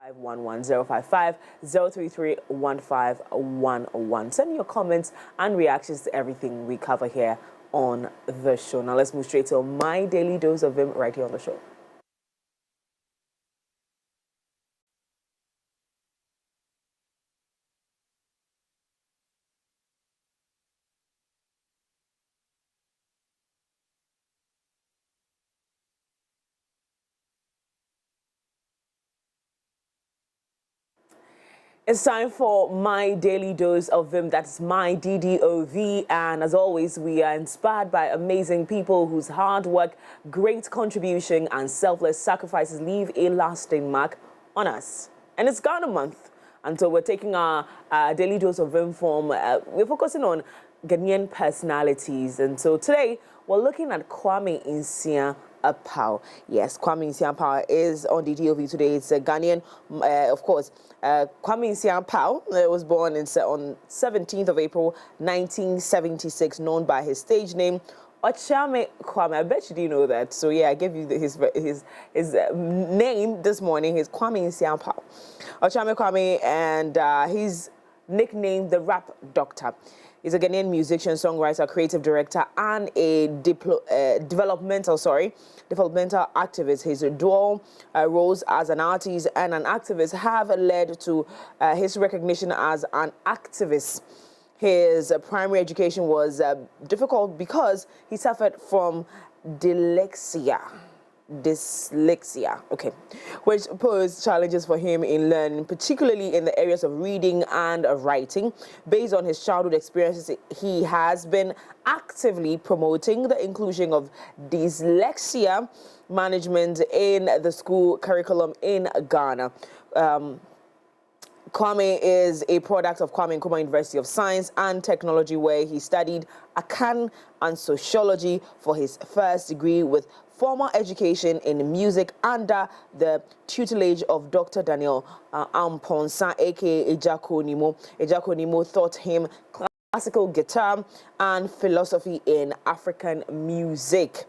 055 033 1511. Send your comments and reactions to everything we cover here on the show. Now let's move straight to my daily dose of him right here on the show. It's time for my daily dose of Vim. That's my DDOV. And as always, we are inspired by amazing people whose hard work, great contribution, and selfless sacrifices leave a lasting mark on us. And it's Ghana month. And so we're taking our daily dose of Vim from, we're focusing on Ghanaian personalities. And so today, we're looking at Kwame Nkrumah. Yes, Kwame Nkrumah is on the DOV today. It's a Ghanaian, of course. Kwame Nkrumah was born on 17th of April, 1976, known by his stage name, Ochame Kwame. I bet you didn't know that. So yeah, I gave you his name this morning. He's Kwame Nkrumah. Ochame Kwame, and he's nicknamed the Rap Doctor. He's a Ghanaian musician, songwriter, creative director, and a developmental activist. His dual roles as an artist and an activist have led to his recognition as an activist. His primary education was difficult because he suffered from dyslexia, okay, which posed challenges for him in learning, particularly in the areas of reading and writing. Based on his childhood experiences, he has been actively promoting the inclusion of dyslexia management in the school curriculum in Ghana. Kwame is a product of Kwame Nkrumah University of Science and Technology, where he studied Akan and sociology for his first degree, with formal education in music under the tutelage of Dr. Daniel Amponsa, aka Ejako Nimo. Ejako Nimo taught him classical guitar and philosophy in African music.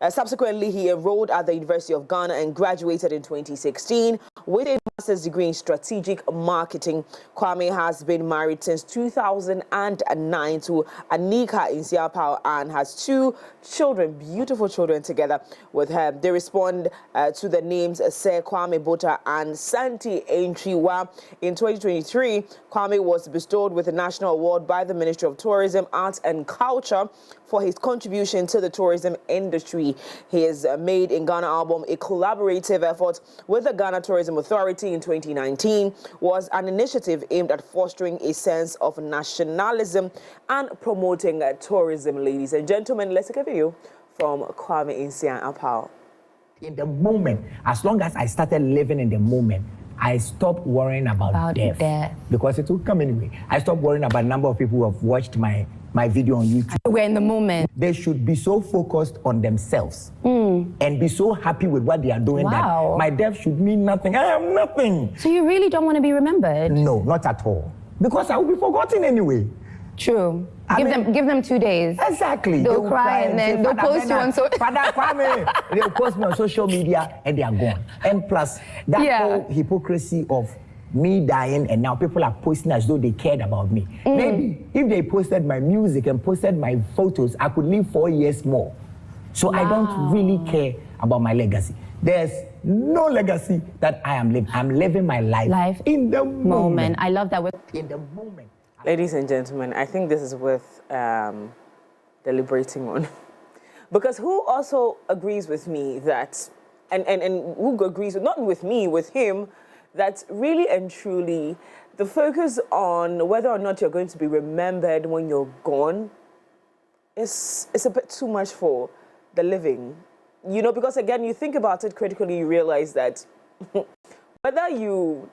Subsequently, he enrolled at the University of Ghana and graduated in 2016 with a master's degree in strategic marketing. Kwame has been married since 2009 to Anika Nkrumah and has two children, beautiful children, together with her. They respond to the names Se Kwame Bota and Santi Entriwa. In 2023, Kwame was bestowed with a national award by the Ministry of Tourism, Arts and Culture for his contribution to the tourism industry. His Made in Ghana album, a collaborative effort with the Ghana Tourism Authority in 2019, was an initiative aimed at fostering a sense of nationalism and promoting tourism. Ladies and gentlemen, let's take a video from Kwame Nkrumah. In the moment, as long as I started living in the moment, I stopped worrying about death. Because it will come anyway. I stopped worrying about the number of people who have watched my video on YouTube. We're in the moment. They should be so focused on themselves and be so happy with what they are doing that my death should mean nothing. I am nothing. So you really don't want to be remembered? No, not at all. Because I will be forgotten anyway. True. Give them 2 days. Exactly. They'll cry and then they'll post you on social media. They'll post me on social media and they are gone. And plus, that whole hypocrisy of me dying and now people are posting as though they cared about me. Maybe if they posted my music and posted my photos, I could live 4 years more. So I don't really care about my legacy. There's no legacy that I am living. I'm living my life in the moment. I love that word. In the moment. Ladies and gentlemen, I think this is worth deliberating on. Because who also agrees with me that, and who agrees, not with me, with him, that really and truly the focus on whether or not you're going to be remembered when you're gone is a bit too much for the living. You know, because again, you think about it critically, you realize that whether you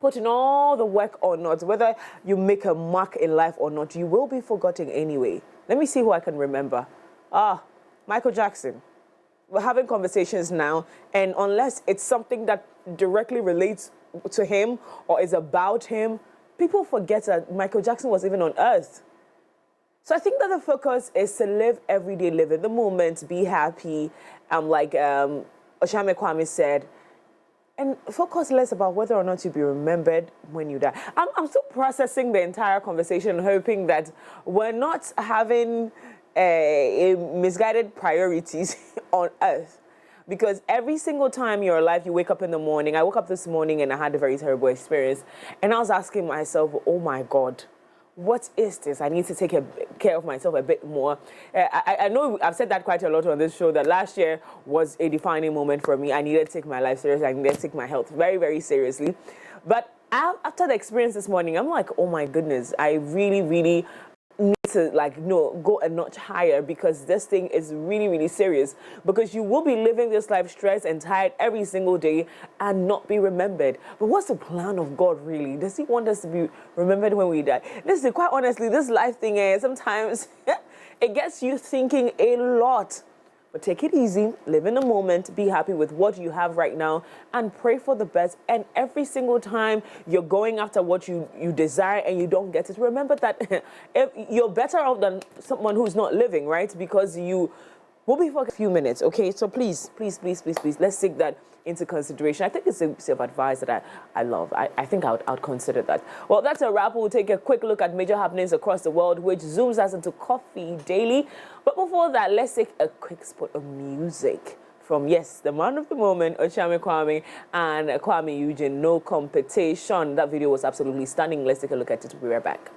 put in all the work or not, whether you make a mark in life or not, you will be forgotten anyway. Let me see who I can remember. Michael Jackson. We're having conversations now, and unless it's something that directly relates to him or is about him, people forget that Michael Jackson was even on earth. So I think that the focus is to live every day, live in the moment, be happy. Like Ochame Kwame said, And focus less about whether or not you'll be remembered when you die. I'm still processing the entire conversation, hoping that we're not having misguided priorities on earth. Because every single time you're alive, you wake up in the morning. I woke up this morning and I had a very terrible experience. And I was asking myself, oh my God, what is this? I need to take care of myself a bit more. I know I've said that quite a lot on this show, that last year was a defining moment for me. I needed to take my life seriously. I needed to take my health very, very seriously. But after the experience this morning, I'm like, oh my goodness, I really, really need to go a notch higher, because this thing is really, really serious. Because you will be living this life stressed and tired every single day and not be remembered. But what's the plan of God really? Does he want us to be remembered when we die? Listen, quite honestly, this life thing is sometimes it gets you thinking a lot. But take it easy, live in the moment, be happy with what you have right now, and pray for the best. And every single time you're going after what you desire and you don't get it, remember that if you're better off than someone who's not living, right? Because you will be for a few minutes, okay? So please, please, please, please, please, let's take that into consideration. I think it's a piece of advice that I love. I think I would consider that. Well, that's a wrap. We'll take a quick look at major happenings across the world, which zooms us into Coffee Daily. But before that, let's take a quick spot of music from, yes, the man of the moment, Ochame Kwame and Kwame Eugene, No Competition. That video was absolutely stunning. Let's take a look at it. We'll be right back.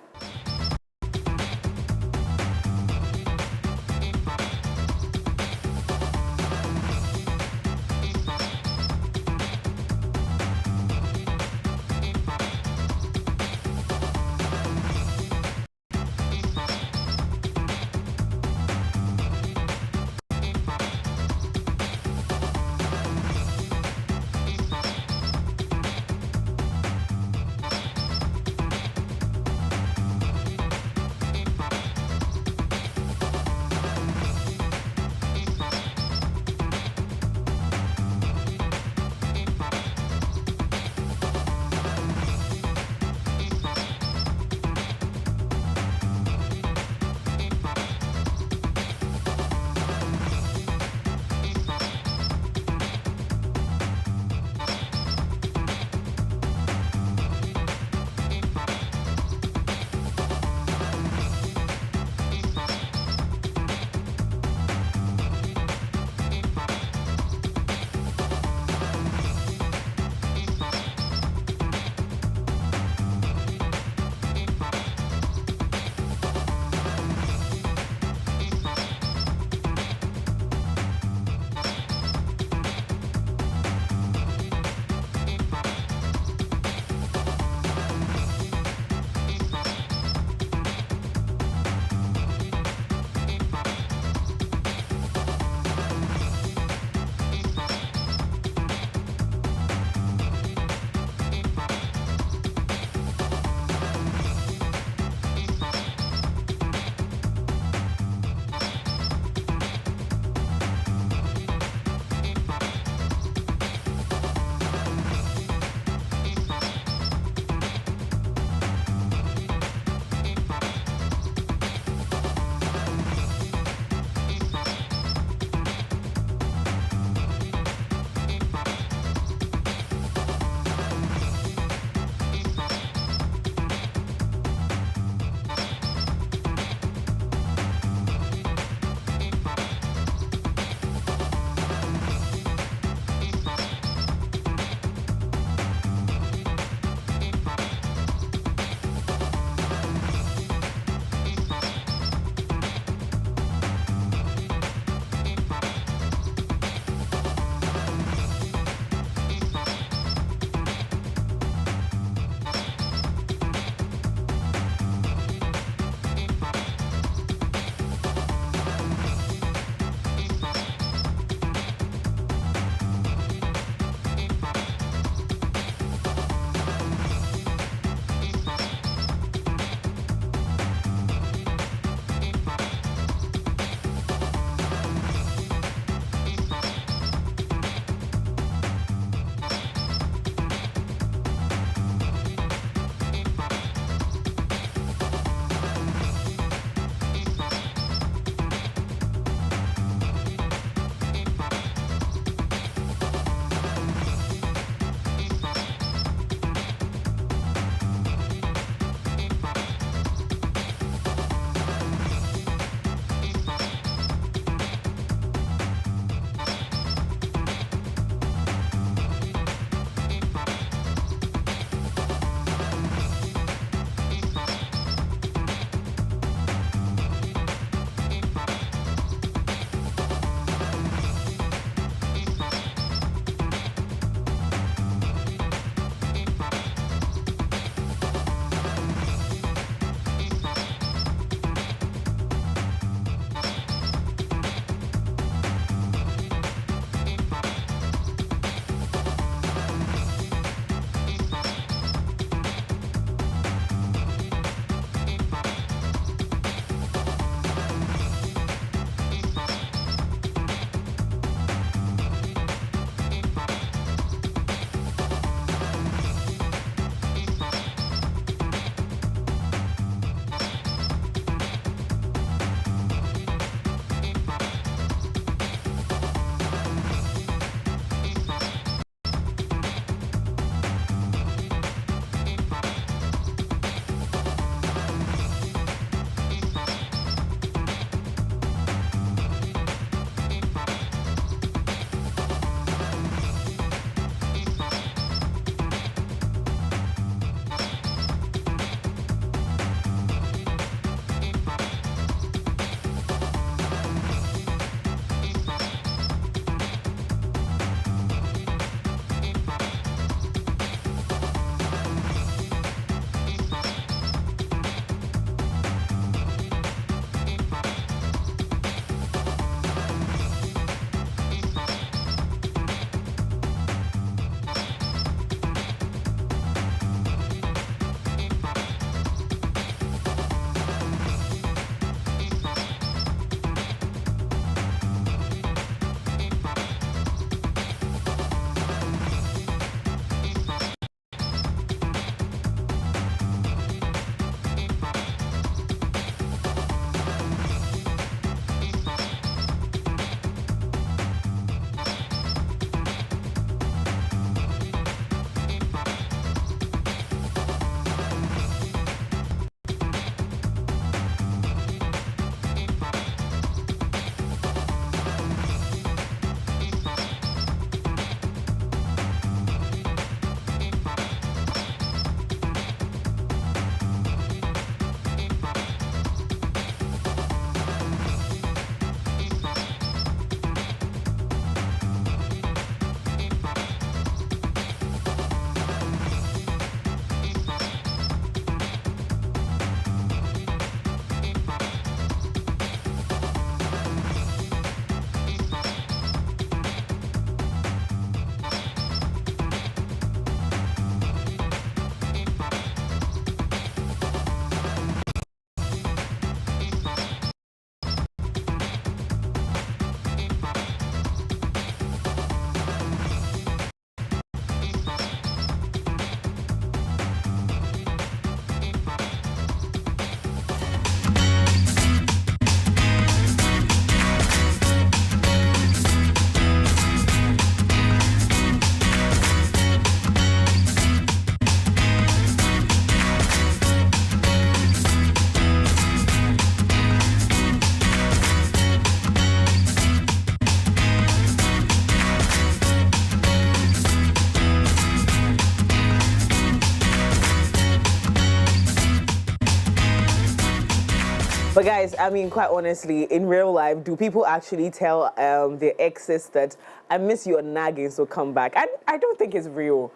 But guys, I mean, quite honestly, in real life, do people actually tell their exes that I miss you on nagging, so come back? I don't think it's real.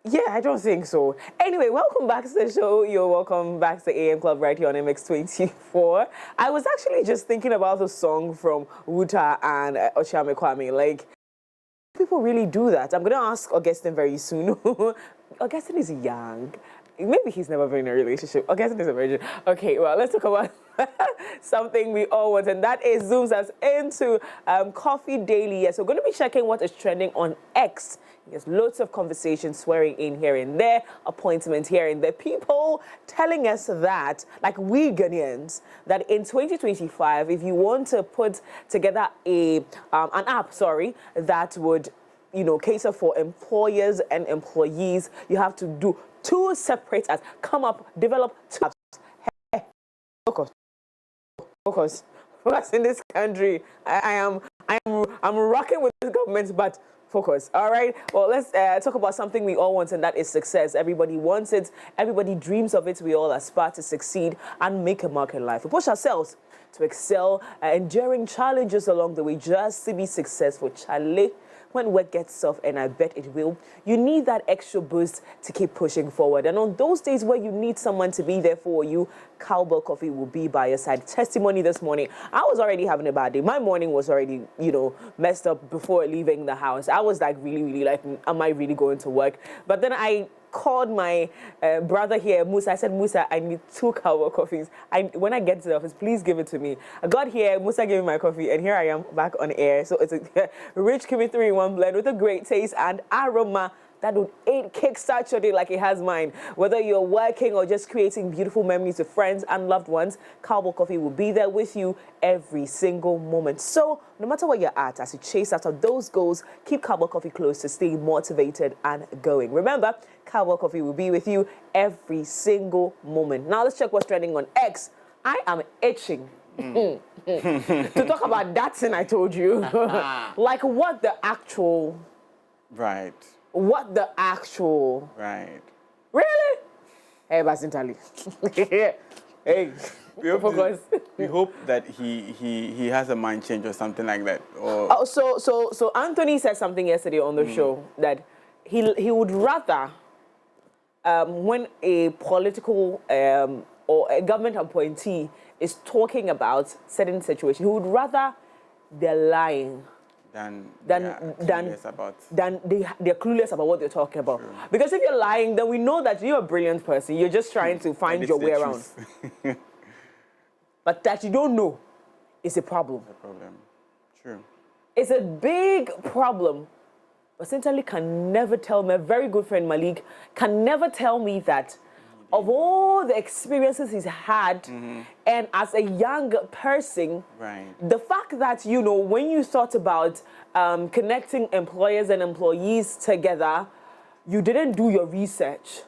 Yeah, I don't think so. Anyway, welcome back to the show. You're welcome back to AM Club right here on MX24. I was actually just thinking about the song from Wuta and Ochiame Kwame. Like, people really do that. I'm going to ask Augustine very soon. Augustine is young. Maybe he's never been in a relationship. Augustine is a virgin. Okay, well, let's talk about something we all want, and that is zooms us into Coffee Daily. Yes, we're going to be checking what is trending on X. There's loads of conversations, swearing in here and there, appointments here and there. People telling us that, like we Ghanaians, that in 2025, if you want to put together an app, that would, cater for employers and employees, you have to do two separate apps. Come up, develop two apps. Hey, focus in this country. I'm rocking with this government, but focus. All right. Well, let's talk about something we all want, and that is success. Everybody wants it. Everybody dreams of it. We all aspire to succeed and make a mark in life. We push ourselves to excel, enduring challenges along the way just to be successful. Charlie, when work gets tough, and I bet it will, you need that extra boost to keep pushing forward. And on those days where you need someone to be there for you, Cowbell Coffee will be by your side. Testimony this morning. I was already having a bad day. My morning was already, messed up before leaving the house. I was like, really like, am I really going to work? But then I called my brother here, Musa. I said, Musa, I need 2 Cowbell coffees. When I get to the office, please give it to me. I got here, Musa gave me my coffee, and here I am back on air. So it's a rich Kimi 3-in-1 blend with a great taste and aroma that would kickstart your day like it has mine. Whether you're working or just creating beautiful memories with friends and loved ones, Cowbell Coffee will be there with you every single moment. So no matter where you're at, as you chase after those goals, keep Cowbell Coffee close to stay motivated and going. Remember, Cowbell Coffee will be with you every single moment. Now let's check what's trending on X. I am itching to talk about that thing I told you. Like what the actual... Right. What the actual... Right. Really? Hey, Basintali. Hey, focus. We hope that he has a mind change or something like that. Or So Anthony said something yesterday on the show that he would rather when a political or a government appointee is talking about certain situation, he would rather they're lying than they're clueless about what they're talking about. True. Because if you're lying, then we know that you're a brilliant person. You're just trying to find your way around. But that you don't know is a problem. It's a problem. True. It's a big problem. But Centrally can never tell me, a very good friend Malik, can never tell me that of all the experiences he's had, and as a young person, the fact that, when you thought about connecting employers and employees together, you didn't do your research.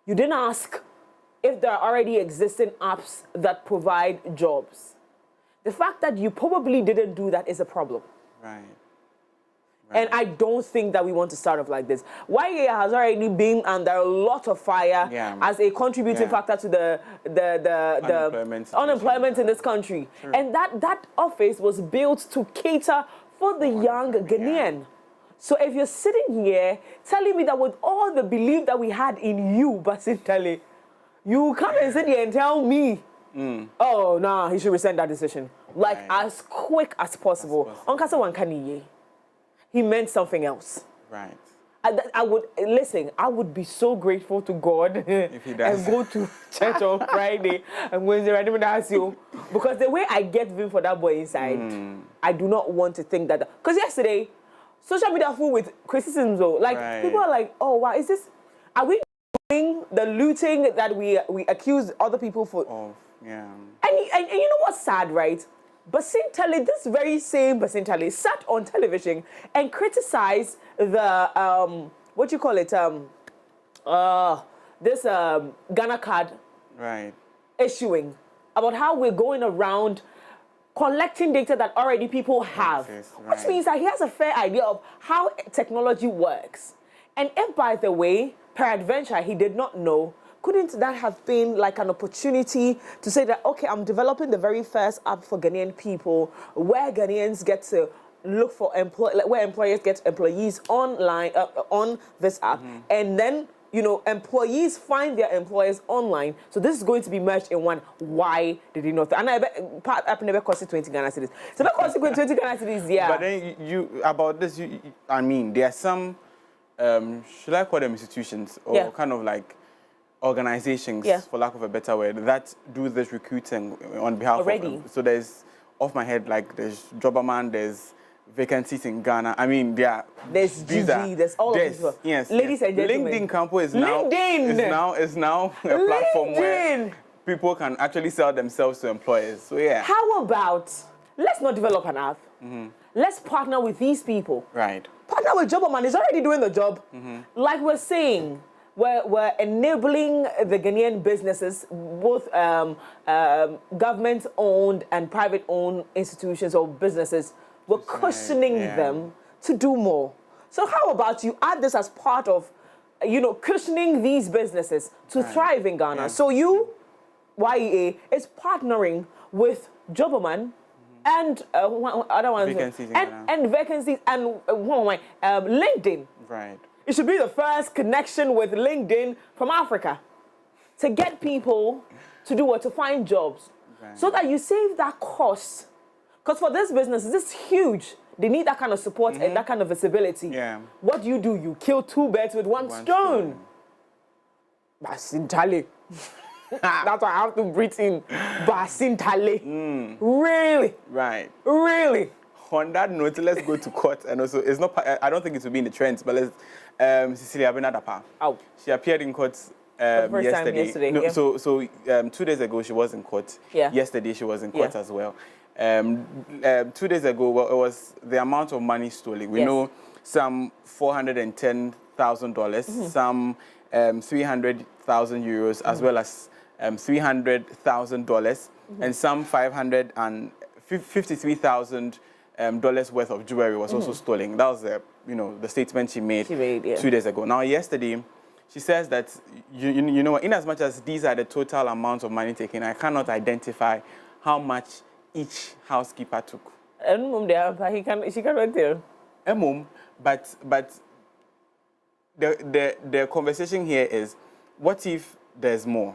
You didn't ask if there are already existing apps that provide jobs. The fact that you probably didn't do that is a problem. Right. And I don't think that we want to start off like this. YA has already been under a lot of fire as a contributing factor to the unemployment in this country. Sure. And that office was built to cater for the young Ghanaian. So if you're sitting here telling me that with all the belief that we had in you, Basintale, you come and sit here and tell me, oh, nah, he should rescind that decision. Like, as quick as possible. Onkasa wankaniye. He meant something else. Right. I would be so grateful to God if he does. And go to church on Friday and Wednesday, I didn't ask you. Because the way I get vim for that boy inside, I do not want to think that. Because yesterday, social media full with criticisms though. Like, people are like, oh, wow, are we doing the looting that we accuse other people for? Oh, yeah. And you know what's sad, right? Basintale, this very same Basintale, sat on television and criticized the, what you call it, this Ghana card issuing, about how we're going around collecting data that already people have, which means that he has a fair idea of how technology works. And if, by the way, peradventure, he did not know, couldn't that have been like an opportunity to say that, okay, I'm developing the very first app for Ghanaian people where Ghanaians get to look for where employers get employees online on this app, and then employees find their employers online. So this is going to be merged in one. Why did he not? And I bet part app never cost 20 Ghana cedis. So that cost 20 Ghana cedis, yeah. But then about this, I mean, there are some, should I call them institutions or kind of like organizations, for lack of a better word, that do this recruiting on behalf already. So there's, off my head, like there's Jobberman, there's vacancies in Ghana. I mean, there's GG, there's all of these. Yes, ladies and gentlemen. LinkedIn Campo is now a platform where people can actually sell themselves to employers. So yeah. How about let's not develop an app. Let's partner with these people. Right. Partner with Jobberman is already doing the job. Like we're saying, we're enabling the Ghanaian businesses, both government-owned and private-owned institutions or businesses. We're cushioning them to do more. So how about you add this as part of, cushioning these businesses to thrive in Ghana? So you, YEA, is partnering with Jobberman and other ones, vacancies and vacancies and LinkedIn. Right. It should be the first connection with LinkedIn from Africa to get people to do what? To find jobs. Right. So that you save that cost. Because for this business, this is huge. They need that kind of support and that kind of visibility. Yeah. What do? You kill two birds with one stone. Basintale. That's why I have to breathe in. Basintale. Really? Right. Really? On that note, let's go to court. And also, it's not. I don't think it will be in the trends, but let's. Cecilia Benadapa. Oh. She appeared in court yesterday. No, so 2 days ago she was in court. Yeah. Yesterday she was in court as well. 2 days ago, well, it was the amount of money stolen. We know some $410,000, some 300,000 euros, as well as $300,000, and some $553,000 worth of jewelry was also stolen. That was the statement she made 2 days ago. Now yesterday, she says that you know, in as much as these are the total amounts of money taken, I cannot identify how much each housekeeper took. She can't tell. But the conversation here is, what if there's more?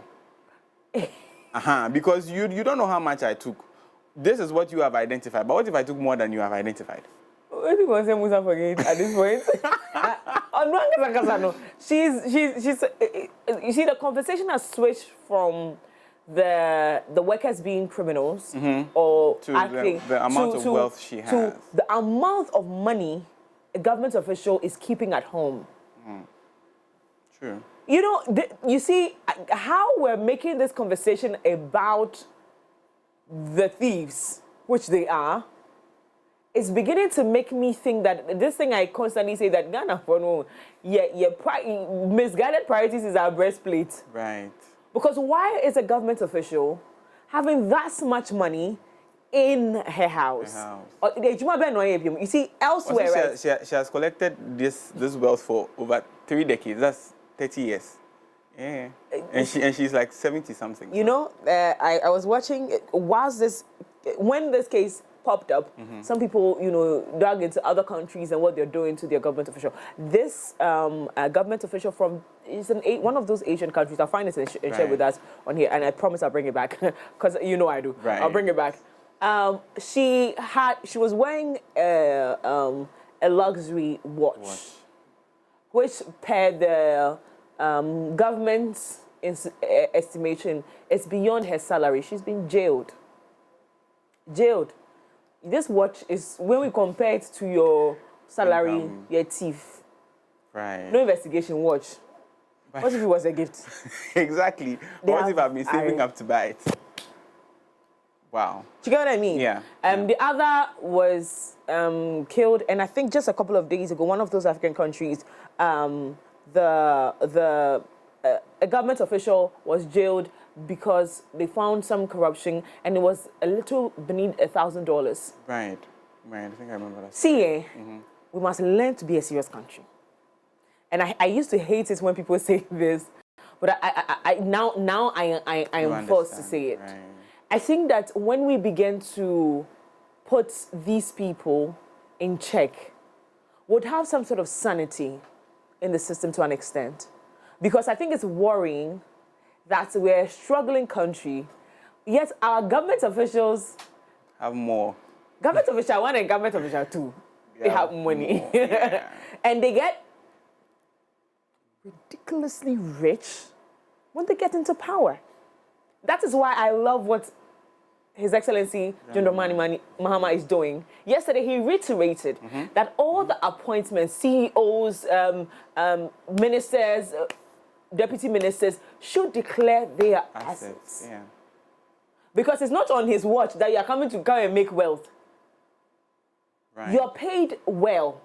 Because you don't know how much I took. This is what you have identified. But what if I took more than you have identified? What do you want to say, Musa, forget at this point? She's you see, the conversation has switched from the workers being criminals or to acting the amount of wealth she has, to the amount of money a government official is keeping at home. True. You see how we're making this conversation about the thieves, which they are. It's beginning to make me think that this thing I constantly say that Ghana for no, misguided priorities is our breastplate. Right. Because why is a government official having that much money in her house? You see, elsewhere, also, she has collected this wealth for over 3 decades. That's 30 years. Yeah. And she's like 70 something. I was watching when this case popped up, some people, dug into other countries and what they're doing to their government official. This government official from one of those Asian countries, I'll find it and share with us on here, and I promise I'll bring it back, because I do. Right. I'll bring it back. She was wearing a luxury watch, which per the government's estimation is beyond her salary. She's been jailed. This watch is, when we compare it to your salary, your thief. Right. No investigation watch. What if it was a gift? Exactly. What if I've been saving up to buy it? Wow. Do you get what I mean? Yeah. The other was killed, and I think just a couple of days ago, one of those African countries, a government official was jailed because they found some corruption, and it was a little beneath $1,000. Right. I think I remember that. See, we must learn to be a serious country. And I used to hate it when people say this, But now I am forced to say it. Right. I think that when we begin to put these people in check, we'll have some sort of sanity in the system to an extent. Because I think it's worrying that we're a struggling country, yet our government officials have more. Government official one and government official two. They have money. Yeah. And they get ridiculously rich when they get into power. That is why I love what His Excellency John Dramani Mahama is doing. Yesterday, he reiterated that all the appointments, CEOs, ministers, deputy ministers, should declare their assets. Yeah. Because it's not on his watch that you are coming to come and make wealth. Right. You're paid well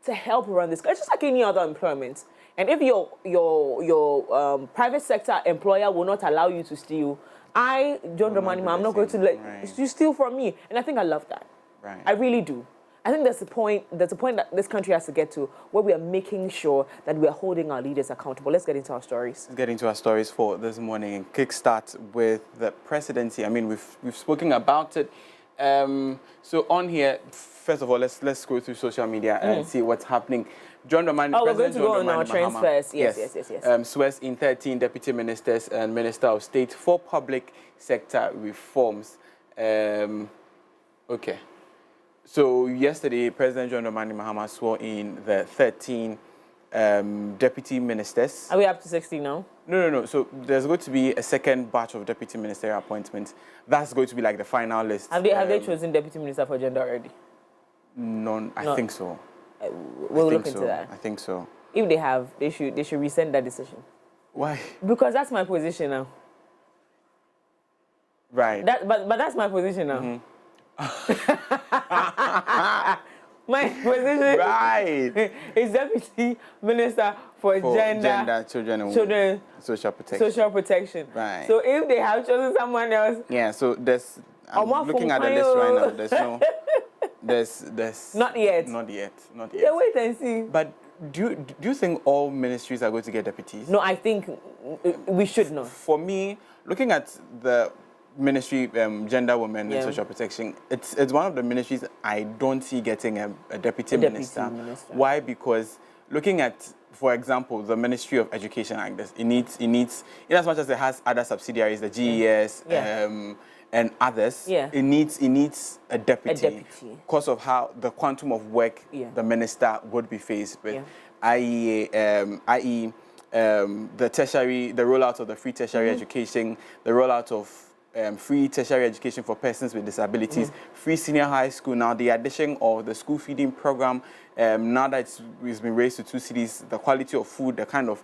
to help run this. It's just like any other employment. And if your private sector employer will not allow you to steal, John Dramani, I'm not going to let you steal from me. And I think I love that. Right. I really do. I think that's the point that this country has to get to, where we are making sure that we are holding our leaders accountable. Let's get into our stories. Let's get into our stories for this morning and kickstart with the presidency. I mean, we've spoken about it. So on here, first of all, let's go through social media and see what's happening. John Dramani, we're going to go on our trends first. Yes. Swears in 13 deputy ministers and Minister of State for public sector reforms. Okay. So yesterday, President John Dramani Mahama swore in the 13 deputy ministers. Are we up to 16 now? No. So there's going to be a second batch of deputy ministerial appointments. That's going to be like the final list. Have they chosen deputy minister for gender already? None. I think so. We'll look into that. I think so. If they have, they should rescind that decision. Why? Because that's my position now. Right. But that's my position now. My position is deputy minister for gender, children, social protection. Right. So if they have chosen someone else, so I'm looking at the list right now. There's no. There's not yet. Yeah, wait and see. But do you think all ministries are going to get deputies? No, I think we should not. For me, looking at the ministry, gender, women, and social protection, it's one of the ministries I don't see getting a deputy minister. Why? Because looking at, for example, the Ministry of Education like this, it needs in as much as it has other subsidiaries, the GES, and others, it needs a deputy because of how the quantum of work the minister would be faced with, i.e. The tertiary, the rollout of the free tertiary education, the rollout of free tertiary education for persons with disabilities, free senior high school, now the addition of the school feeding program, now that it's been raised to 2 cities, the quality of food, the kind of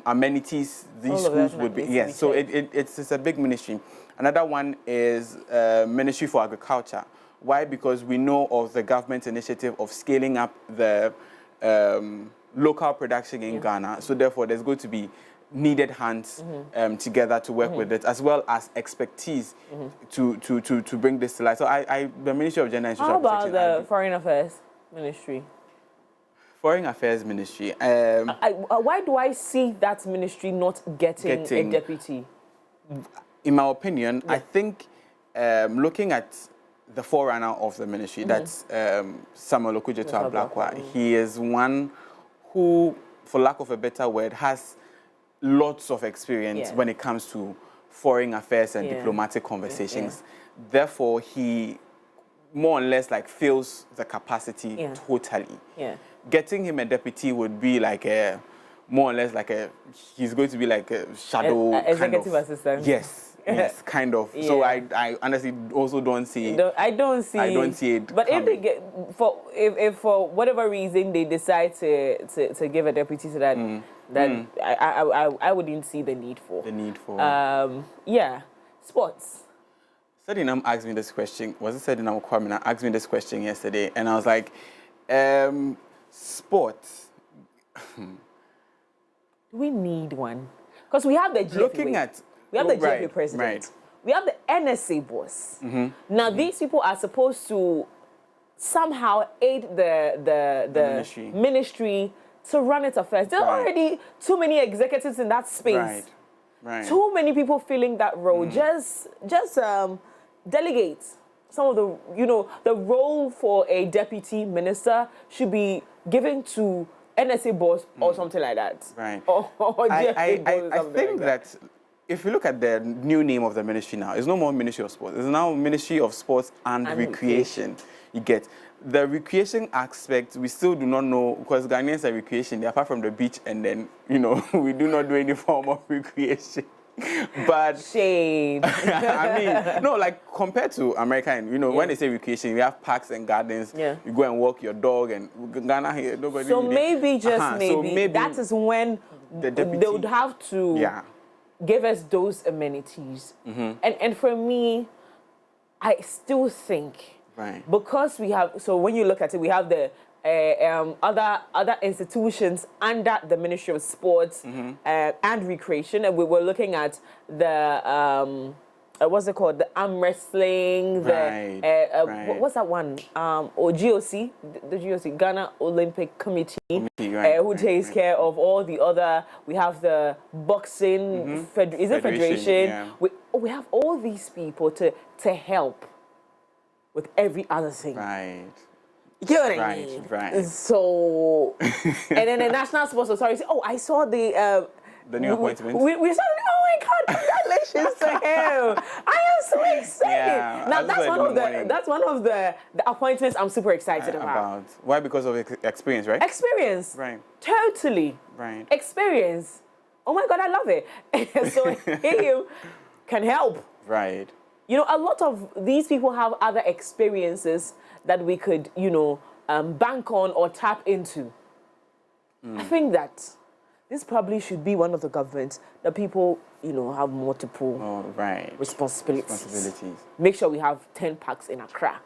amenities these schools would be. Yes, so it's a big ministry. Another one is Ministry for Agriculture. Why? Because we know of the government initiative of scaling up the local production in Ghana. So therefore, there's going to be needed hands together to work with it, as well as expertise to bring this to life. So the Ministry of Gender and Social Protection. How about the Foreign Affairs Ministry? Foreign Affairs Ministry. Why do I see that ministry not getting a deputy? In my opinion, I think looking at the forerunner of the ministry, that's Samuel Okudzeto Ablakwa. He is one who, for lack of a better word, has lots of experience when it comes to foreign affairs and diplomatic conversations. Therefore, he more or less like fills the capacity totally. Getting him a deputy would be like a more or less like he's going to be like a shadow executive assistant. Yes, kind of. So I honestly also don't see. I don't see it. But if they get if for whatever reason they decide to give a deputy to that, then I wouldn't see the need for. Sports. Sedinam asked me this question. Was it Sedinam Kwamina asked me this question yesterday, and I was like, sports. We need one because we have the GFA. We have the GFA president. We have the NSA boss. Now these people are supposed to somehow aid the ministry to run its affairs. There are already too many executives in that space. Right. Too many people filling that role. Just delegate some of the, the role for a deputy minister should be given to NSA boss or something like that. Right. Or I think that if you look at the new name of the ministry now, it's no more Ministry of Sports. It's now Ministry of Sports and Recreation. You get the recreation aspect. We still do not know, because Ghanaians are recreation. Apart from the beach, and then we do not do any form of recreation. But shade. I mean, no, like compared to America, and when they say recreation, we have parks and gardens. Yeah. You go and walk your dog, and Ghana here, nobody. So maybe so maybe that is when they would have to give us those amenities. And for me, I still think because we have. So when you look at it, we have the other institutions under the Ministry of Sports and Recreation, and we were looking at the what's it called, the arm wrestling, what's that one, or GOC, the GOC, Ghana Olympic Committee, who takes care of all the other. We have the boxing federation. Yeah. We have all these people to help with every other thing. You know what I mean? Right. So, and then the National Sports Authority. Oh, I saw the new appointment. We saw. Oh my God! Congratulations to him! I am so excited. Yeah, now that's one of the appointments I'm super excited about. Why? Because of experience, right? Experience. Right. Totally. Right. Experience. Oh my God, I love it. So him can help. Right. A lot of these people have other experiences that we could, bank on or tap into. I think that this probably should be one of the governments that people, have multiple responsibilities. Make sure we have 10 parks in Accra.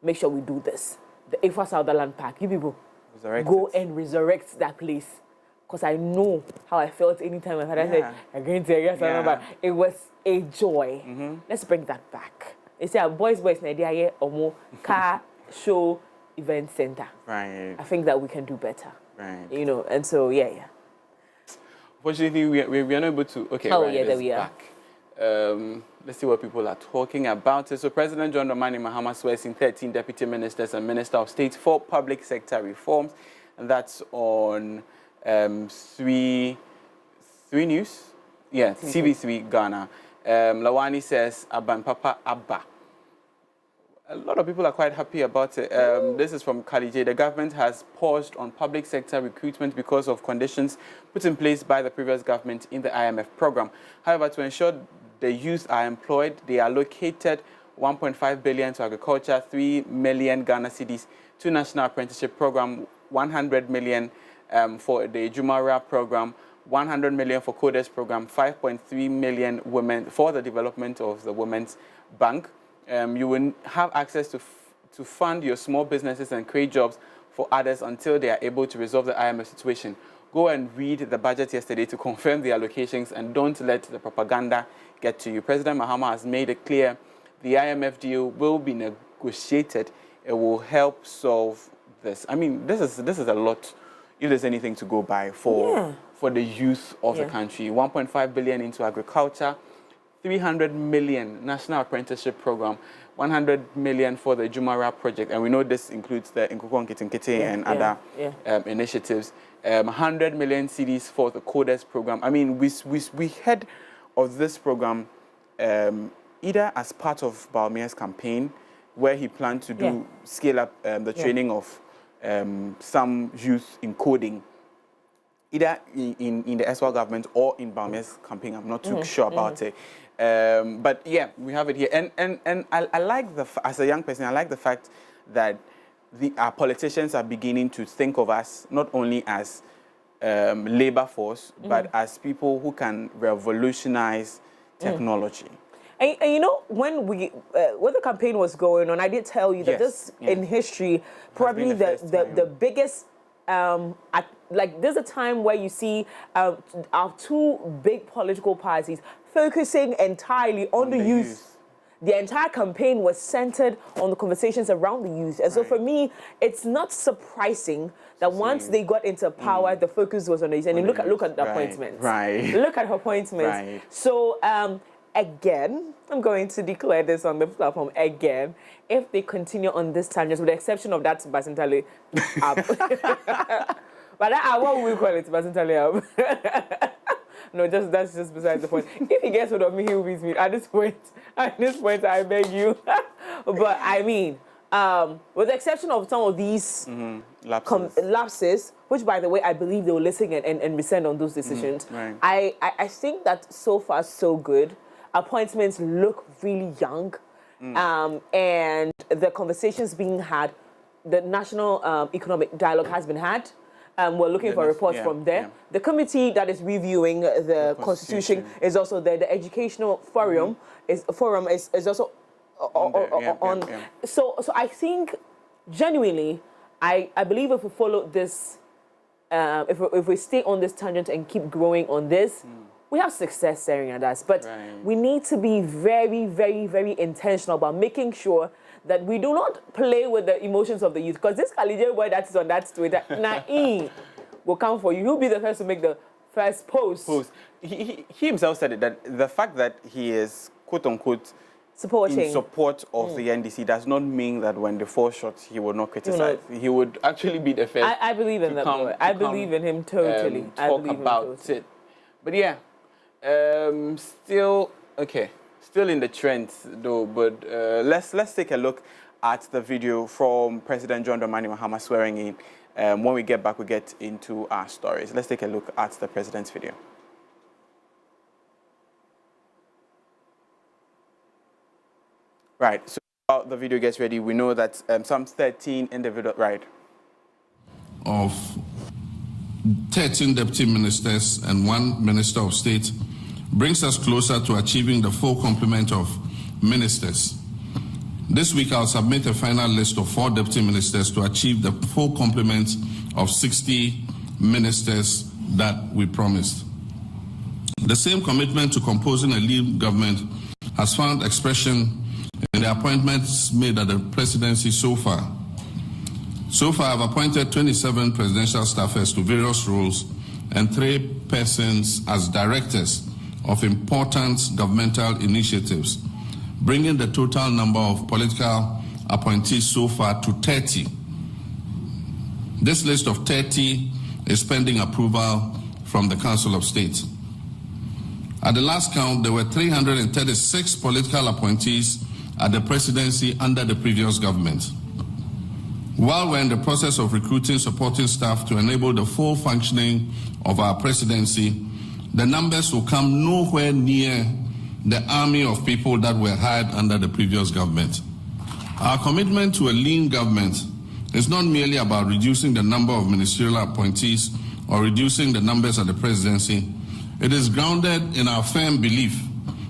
Make sure we do this. The Ifa Sutherland Park, you people go and resurrect that place. Because I know how I felt anytime my father said, I'm going to but it was a joy. Let's bring that back. It's a boys in Nigeria or more car show event center. Right. I think that we can do better. Right. And so Fortunately, we are not able to. Okay. There we are. Back. Let's see what people are talking about. So President John Dramani Mahama swears in 13 deputy ministers and Minister of State for public sector reforms, and that's on 3 News. Yeah, TV3 Ghana. Lawani says Aban Papa Abba. A lot of people are quite happy about it. This is from Kalije. The government has paused on public sector recruitment because of conditions put in place by the previous government in the IMF program. However, to ensure the youth are employed, they allocated 1.5 billion to agriculture, 3 million Ghana cedis to national apprenticeship program, 100 million for the Jumara program, 100 million for Coders program, 5.3 million women for the development of the Women's Bank. You will have access to fund your small businesses and create jobs for others until they are able to resolve the IMF situation. Go and read the budget yesterday to confirm the allocations, and don't let the propaganda get to you. President Mahama has made it clear the IMF deal will be negotiated. It will help solve this. I mean, this is a lot. If there's anything to go by for the youth of the country, 1.5 billion into agriculture, 300 million national apprenticeship program, 100 million for the Jumara project, and we know this includes the Nkukon Kitinkiti and other initiatives. 100 million cedis for the Coders program. I mean, we heard of this program either as part of Baumea's campaign, where he planned to scale up the training of some youth in coding, either in the Eswal government or in Baumea's campaign. I'm not too sure about it. But yeah, we have it here. And I like as a young person, I like the fact that our politicians are beginning to think of us not only as labor force, but as people who can revolutionize technology. And when the campaign was going on, I did tell you that this in history, probably the biggest, there's a time where you see our two big political parties focusing entirely on the youth. the entire campaign was centered on the conversations around the youth. And so for me, it's not surprising that once they got into power, the focus was on the youth. And look at the appointments. Right. Look at her appointments. Right. So again, I'm going to declare this on the platform again. If they continue on this tangent, with the exception of that Basintale app. But what will we call it? Basintale app. No, that's just besides the point. If he gets hold of me, he will beat me. At this point, I beg you. But I mean, with the exception of some of these lapses, which by the way, I believe they will listen and rescind on those decisions. Right. I think that so far so good. Appointments look really young, and the conversations being had, the national economic dialogue has been had. We're looking for reports from there. The committee that is reviewing the constitution is also there. The educational forum is also on. So I think genuinely, I believe if we follow this, if we stay on this tangent and keep growing on this, we have success staring at us. But we need to be very, very, very intentional about making sure that we do not play with the emotions of the youth. Because this Kalije boy that is on that Twitter, will come for you. He'll be the first to make the first post. He himself said it, that the fact that he is, quote unquote, in support of the NDC does not mean that when they fall short, he will not criticize. He would actually be the first. I believe in that boy. I believe in him totally. Talk about it. But yeah, still in the trends though. But let's take a look at the video from President John Dramani Mahama swearing in. When we get back, we get into our stories. Let's take a look at the president's video. Right, so while the video gets ready, we know that some 13 individual, of 13 deputy ministers and 1 minister of state brings us closer to achieving the full complement of ministers. This week, I'll submit a final list of 4 deputy ministers to achieve the full complement of 60 ministers that we promised. The same commitment to composing a lean government has found expression in the appointments made at the presidency so far. So far, I've appointed 27 presidential staffers to various roles and 3 persons as directors of important governmental initiatives, bringing the total number of political appointees so far to 30. This list of 30 is pending approval from the Council of State. At the last count, there were 336 political appointees at the presidency under the previous government. While we're in the process of recruiting supporting staff to enable the full functioning of our presidency, the numbers will come nowhere near the army of people that were hired under the previous government. Our commitment to a lean government is not merely about reducing the number of ministerial appointees or reducing the numbers at the presidency. It is grounded in our firm belief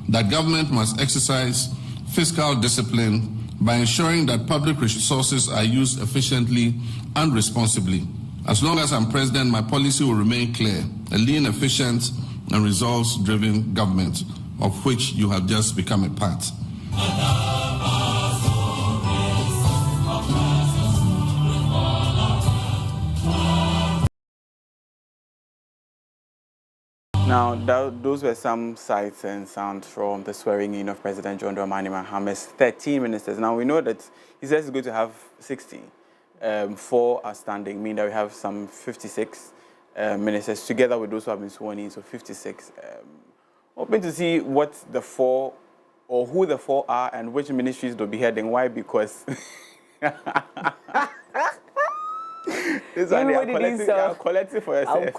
that government must exercise fiscal discipline by ensuring that public resources are used efficiently and responsibly. As long as I'm president, my policy will remain clear: a lean, efficient, and results-driven government, of which you have just become a part. Now, those were some sights and sounds from the swearing in of President John Dramani Mahama's 13 ministers. Now, we know that he says he's going to have 60. 4 are standing, meaning that we have some 56 ministers together with those who have been sworn in, so 56. Hoping to see what the 4 or who the 4 are and which ministries they'll be heading. Why? Because this one they are collecting for yourself. I'll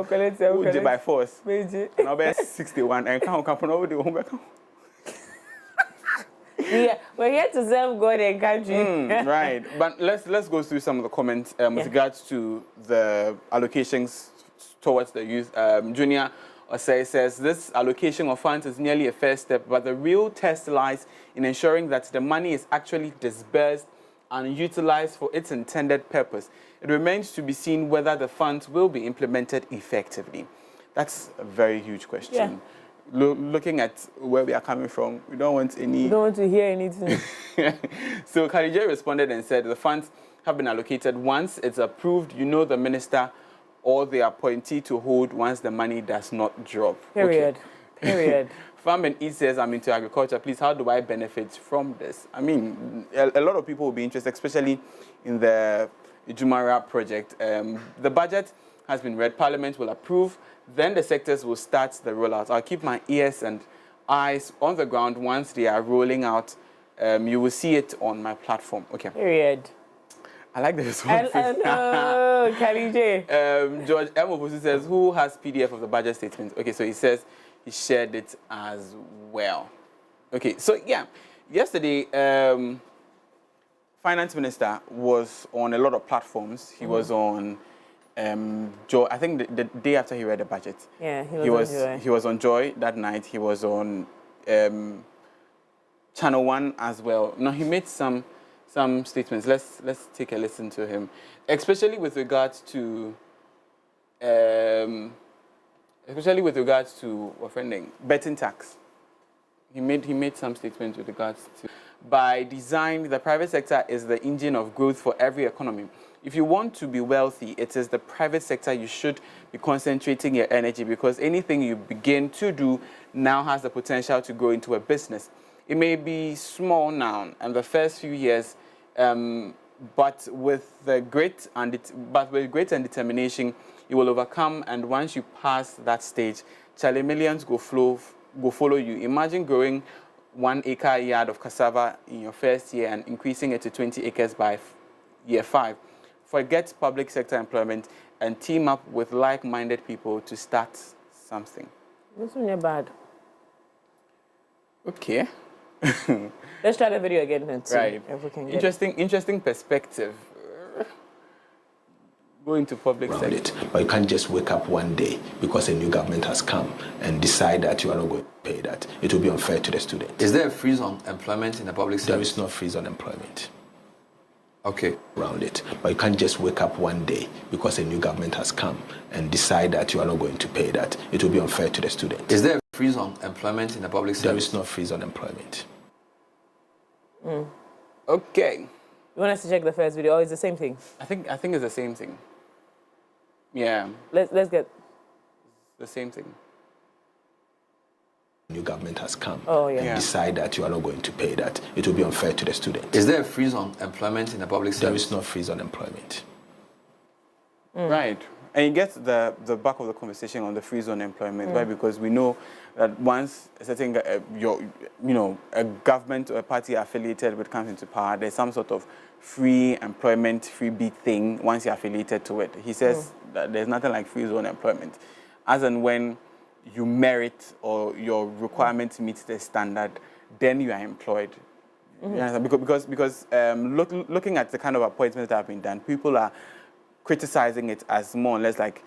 collect. Who by force? And I'll be 61 and can't come over the home. Yeah, we're here to serve God and country. Right, but let's go through some of the comments with regards to the allocations towards the youth. Junior Osei says this allocation of funds is nearly a first step, but the real test lies in ensuring that the money is actually disbursed and utilized for its intended purpose. It remains to be seen whether the funds will be implemented effectively. That's a very huge question. looking at where we are coming from, we don't want any... We don't want to hear anything. So Khadija responded and said the funds have been allocated. Once it's approved, you know the minister or the appointee to hold once the money does not drop. Period. Okay. Period. Farm and E says, I'm into agriculture. Please, how do I benefit from this? I mean, a lot of people will be interested, especially in the Jumara project. The budget has been read. Parliament will approve. Then the sectors will start the rollout. I'll keep my ears and eyes on the ground once they are rolling out. You will see it on my platform. Okay. Period. I like the response. Hello, Kali J. George M. says, who has PDF of the budget statement? Okay, so he says he shared it as well. Okay, so yeah, yesterday, Finance Minister was on a lot of platforms. He was on I think the day after he read the budget. Yeah, he was on Joy that night. He was on Channel 1 as well. Now he made some statements. Let's take a listen to him, especially with regards to offending betting tax. He made some statements with regards to, by design, the private sector is the engine of growth for every economy. If you want to be wealthy, it is the private sector you should be concentrating your energy, because anything you begin to do now has the potential to grow into a business. It may be small now and the first few years, but with grit and determination, you will overcome. And once you pass that stage, Charlie, millions go follow you. Imagine growing 1 acre yard of cassava in your first year and increasing it to 20 acres by year 5. Forget public sector employment and team up with like-minded people to start something. This one is bad. Okay. Let's try the video again and see right. if we can get interesting perspective. Going to public sector. It, but you can't just wake up one day because a new government has come and decide that you are not going to pay that. It will be unfair to the student. Is there a freeze on employment in the public sector? There is no freeze on employment. Okay. Around it. But you can't just wake up one day because a new government has come and decide that you are not going to pay that. It will be unfair to the student. Is there a freeze on employment in the public sector? There is no freeze on employment. Okay. You want us to check the first video, or is it the same thing? I think it's the same thing. Yeah. Let's get the same thing. New government has come and decide that you are not going to pay that. It will be unfair to the student. Is there a freeze on employment in the public sector? There is no freeze on employment. Right. And you get the back of the conversation on the freeze on employment, right? Because we know that once a certain a government or a party affiliated with comes into power, there's some sort of free employment, freebie thing once you're affiliated to it. He says that there's nothing like freeze on employment. As and when you merit or your requirements meet the standard, then you are employed. Because looking at the kind of appointments that have been done, people are criticizing it as more or less like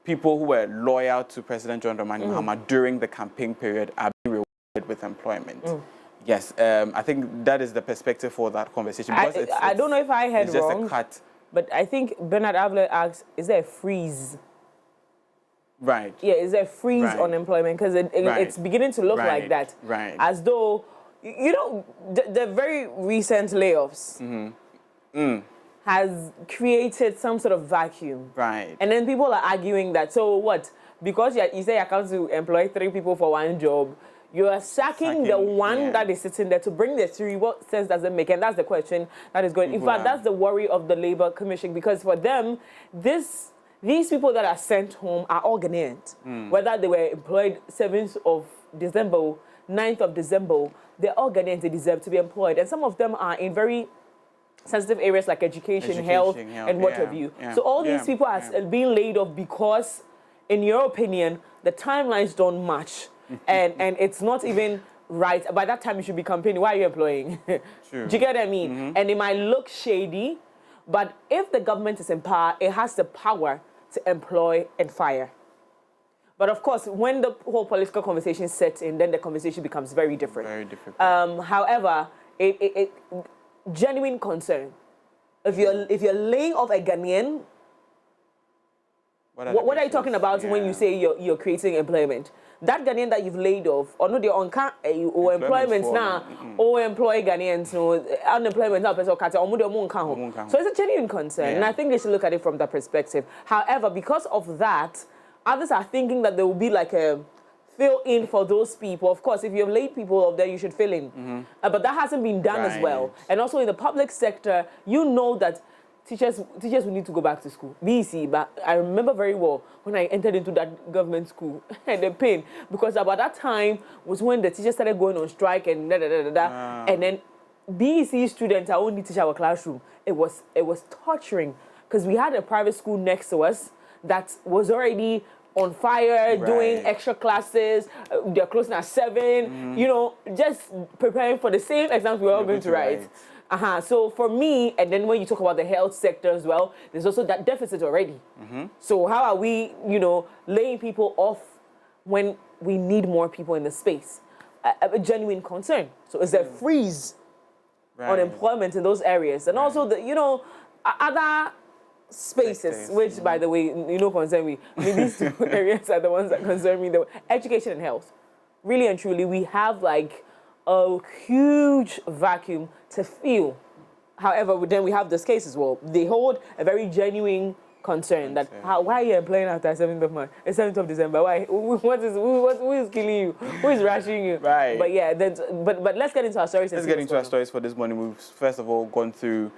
people who were loyal to President John Dramani Mahama during the campaign period are being rewarded with employment. Yes, I think that is the perspective for that conversation. I don't know if I heard it's just wrong, a cut. But I think Bernard Avler asks, is there a freeze? Right. Yeah, is there a freeze on employment? Because it's beginning to look like that. Right. As though, the very recent layoffs has created some sort of vacuum. Right. And then people are arguing that, so what? Because you say you can't to employ 3 people for one job, you are sacking the one that is sitting there to bring the 3. What sense does it make? And that's the question that is going. In fact, that's the worry of the Labour Commission, because for them, these people that are sent home are all Ghanaians. Whether they were employed 7th of December, 9th of December, they're all Ghanaians. They deserve to be employed. And some of them are in very sensitive areas like education, health, and what have you. So all these people are being laid off because, in your opinion, the timelines don't match. and it's not even right. By that time, you should be campaigning. Why are you employing? True. Do you get what I mean? And it might look shady, but if the government is in power, it has the power to employ and fire. But of course, when the whole political conversation sets in, then the conversation becomes very different. Very difficult. However, it genuine concern. If you're laying off a Ghanaian, what are you talking about when you say you're creating employment? that Ghanaian that you've laid off, or no, the employment now, or employ Ghanaians, no, unemployment now, so it's a genuine concern, and I think they should look at it from that perspective. However, because of that, others are thinking that there will be like a fill in for those people. Of course, if you have laid people off there, you should fill in. But that hasn't been done as well. And also in the public sector, you know that teachers will need to go back to school. BC, but I remember very well when I entered into that government school and the pain, because about that time was when the teachers started going on strike and and then BC students are only teach our classroom. It was torturing because we had a private school next to us that was already on fire, doing extra classes. They're closing at 7. You know, just preparing for the same exams we're all going to write. So for me, and then when you talk about the health sector as well, there's also that deficit already. So how are we, you know, laying people off when we need more people in the space? A genuine concern. So is there a freeze on employment in those areas? And also, the, you know, other spaces, which, by the way, you know, concern me. I mean, these two areas are the ones that concern me. The education and health. Really and truly, we have like a huge vacuum to fill. However, then we have this case as well. They hold a very genuine concern that why are you employing after 7th of March, 7th of December? Why? Who is killing you? Who is rushing you? Right. But yeah, but let's get into our stories. Let's get into our stories for this morning. We've first of all gone through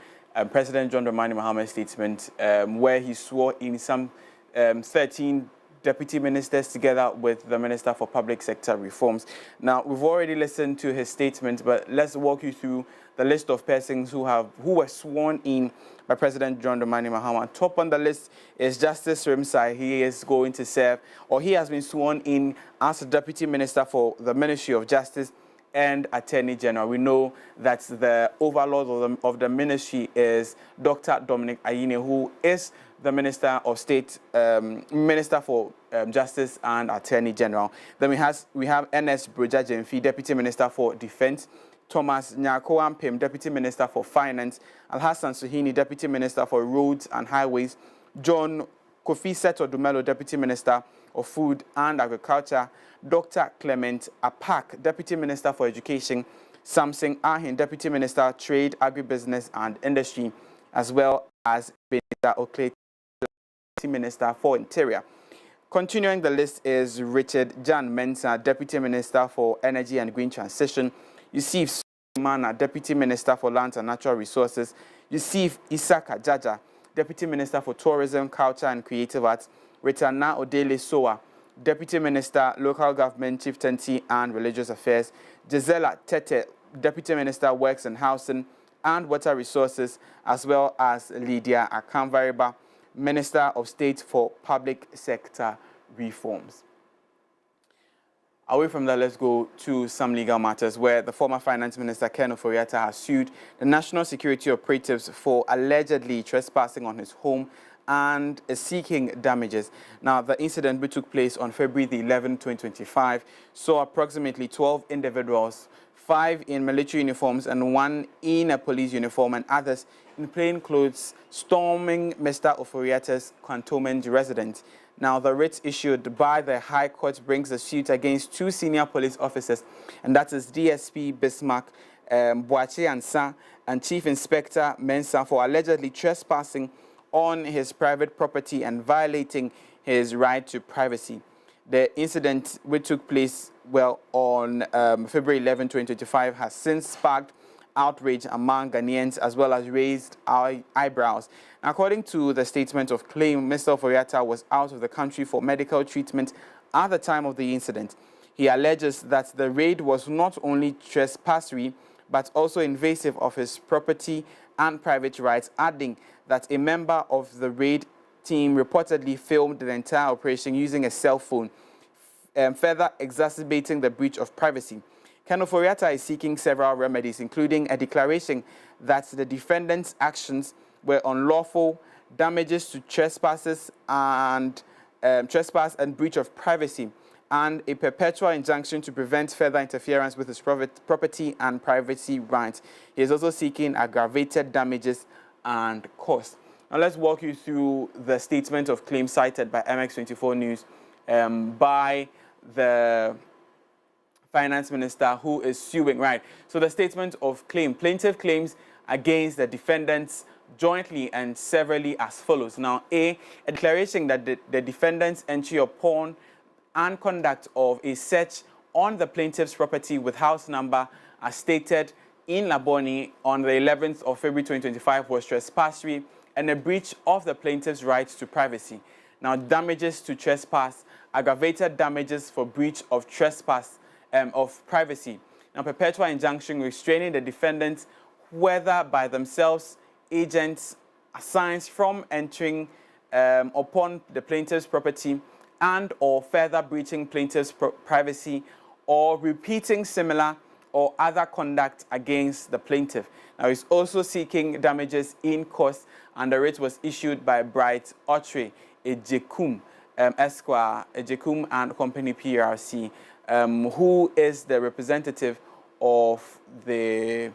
President John Dramani Mahama's statement where he swore in some 13 deputy ministers together with the Minister for Public Sector Reforms. Now, we've already listened to his statement, but let's walk you through the list of persons who were sworn in by President John Dramani Mahama. Top on the list is Justice Rimsai. He is going to serve, or he has been sworn in as a Deputy Minister for the Ministry of Justice and Attorney General. We know that the overlord of the ministry is Dr. Dominic Ayine, who is the Minister of State, Minister for Justice and Attorney General. Then we have N.S. Broja Jemfi, Deputy Minister for Defense, Thomas Nyako Ampem, Deputy Minister for Finance, Alhassan Suhini, Deputy Minister for Roads and Highways, John Kofi Seto Dumelo, Deputy Minister of Food and Agriculture, Dr. Clement Apak, Deputy Minister for Education, Samson Ahin, Deputy Minister, Trade, Agribusiness and Industry, as well as Benita Okley, Deputy Minister for Interior. Continuing the list is Richard Jan Mensah, Deputy Minister for Energy and Green Transition, Yusuf Suleimana, Deputy Minister for Lands and Natural Resources, Yusuf Isaka Jaja, Deputy Minister for Tourism, Culture and Creative Arts, Ritana Odele Soa, Deputy Minister, Local Government, Chieftaincy and Religious Affairs, Gisela Tete, Deputy Minister, Works and Housing and Water Resources, as well as Lydia Akamvariba, Minister of State for Public Sector Reforms. Away from that, let's go to some legal matters where the former Finance Minister Ken Ofori-Atta has sued the National Security Operatives for allegedly trespassing on his home and is seeking damages. Now, the incident which took place on February the 11th, 2025, saw approximately 12 individuals, 5 in military uniforms and 1 in a police uniform, and others in plain clothes storming Mr. Ofori-Atta's cantonment residence. Now, the writ issued by the High Court brings a suit against 2 senior police officers, and that is DSP Bismarck Boache Ansa and Chief Inspector Mensah, for allegedly trespassing on his private property and violating his right to privacy. The incident, which took place on February 11, 2025, has since sparked outrage among Ghanaians as well as raised eyebrows. According to the statement of claim, Mr. Ofori-Atta was out of the country for medical treatment at the time of the incident. He alleges that the raid was not only trespassory but also invasive of his property and private rights, adding that a member of the raid team reportedly filmed the entire operation using a cell phone, further exacerbating the breach of privacy. Ken Ofori-Atta is seeking several remedies, including a declaration that the defendant's actions were unlawful, damages to trespass and breach of privacy, and a perpetual injunction to prevent further interference with his property and privacy rights. He is also seeking aggravated damages and costs. Now let's walk you through the statement of claim cited by MX24 News by the finance minister who is suing, right? So the statement of claim, plaintiff claims against the defendants jointly and severally as follows. Now, A declaration that the defendants' entry upon and conduct of a search on the plaintiff's property with house number as stated in Laboni on the 11th of February 2025 was trespassory and a breach of the plaintiff's right to privacy. Now, damages to trespass, aggravated damages for breach of trespass of privacy. Now, perpetual injunction restraining the defendants, whether by themselves, agents assigned from entering upon the plaintiff's property and or further breaching plaintiff's privacy or repeating similar or other conduct against the plaintiff. Now, he's also seeking damages in cost, and the writ was issued by Bright Otre, Ejekum, Esquire, Ejekum and Company PRC, who is the representative of the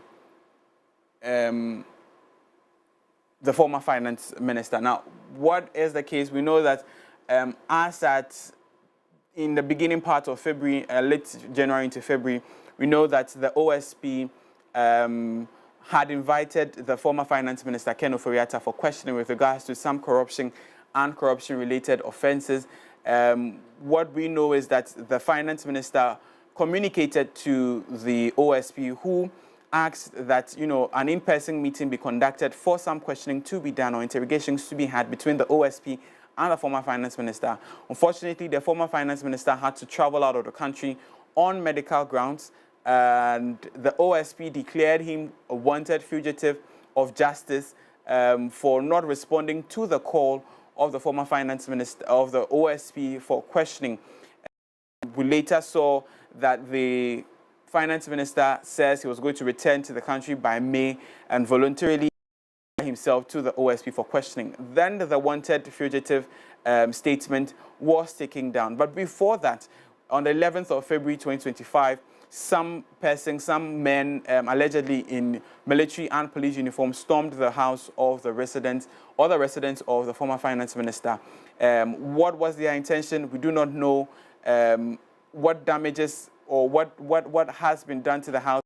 former finance minister. Now, what is the case? We know that as at in the beginning part of February, late January into February, we know that the OSP had invited the former finance minister, Ken Ofori-Atta, for questioning with regards to some corruption and corruption-related offences. What we know is that the finance minister communicated to the OSP, who asked that, you know, an in-person meeting be conducted for some questioning to be done or interrogations to be had between the OSP and the former finance minister. Unfortunately, the former finance minister had to travel out of the country on medical grounds, and the OSP declared him a wanted fugitive of justice for not responding to the call of the former finance minister, of the OSP, for questioning. We later saw that the finance minister says he was going to return to the country by May and voluntarily himself to the OSP for questioning. Then the wanted fugitive statement was taken down. But before that, on the 11th of February 2025, some men allegedly in military and police uniform stormed the house of the residents of the former finance minister. What was their intention? We do not know. What damages or what has been done to the house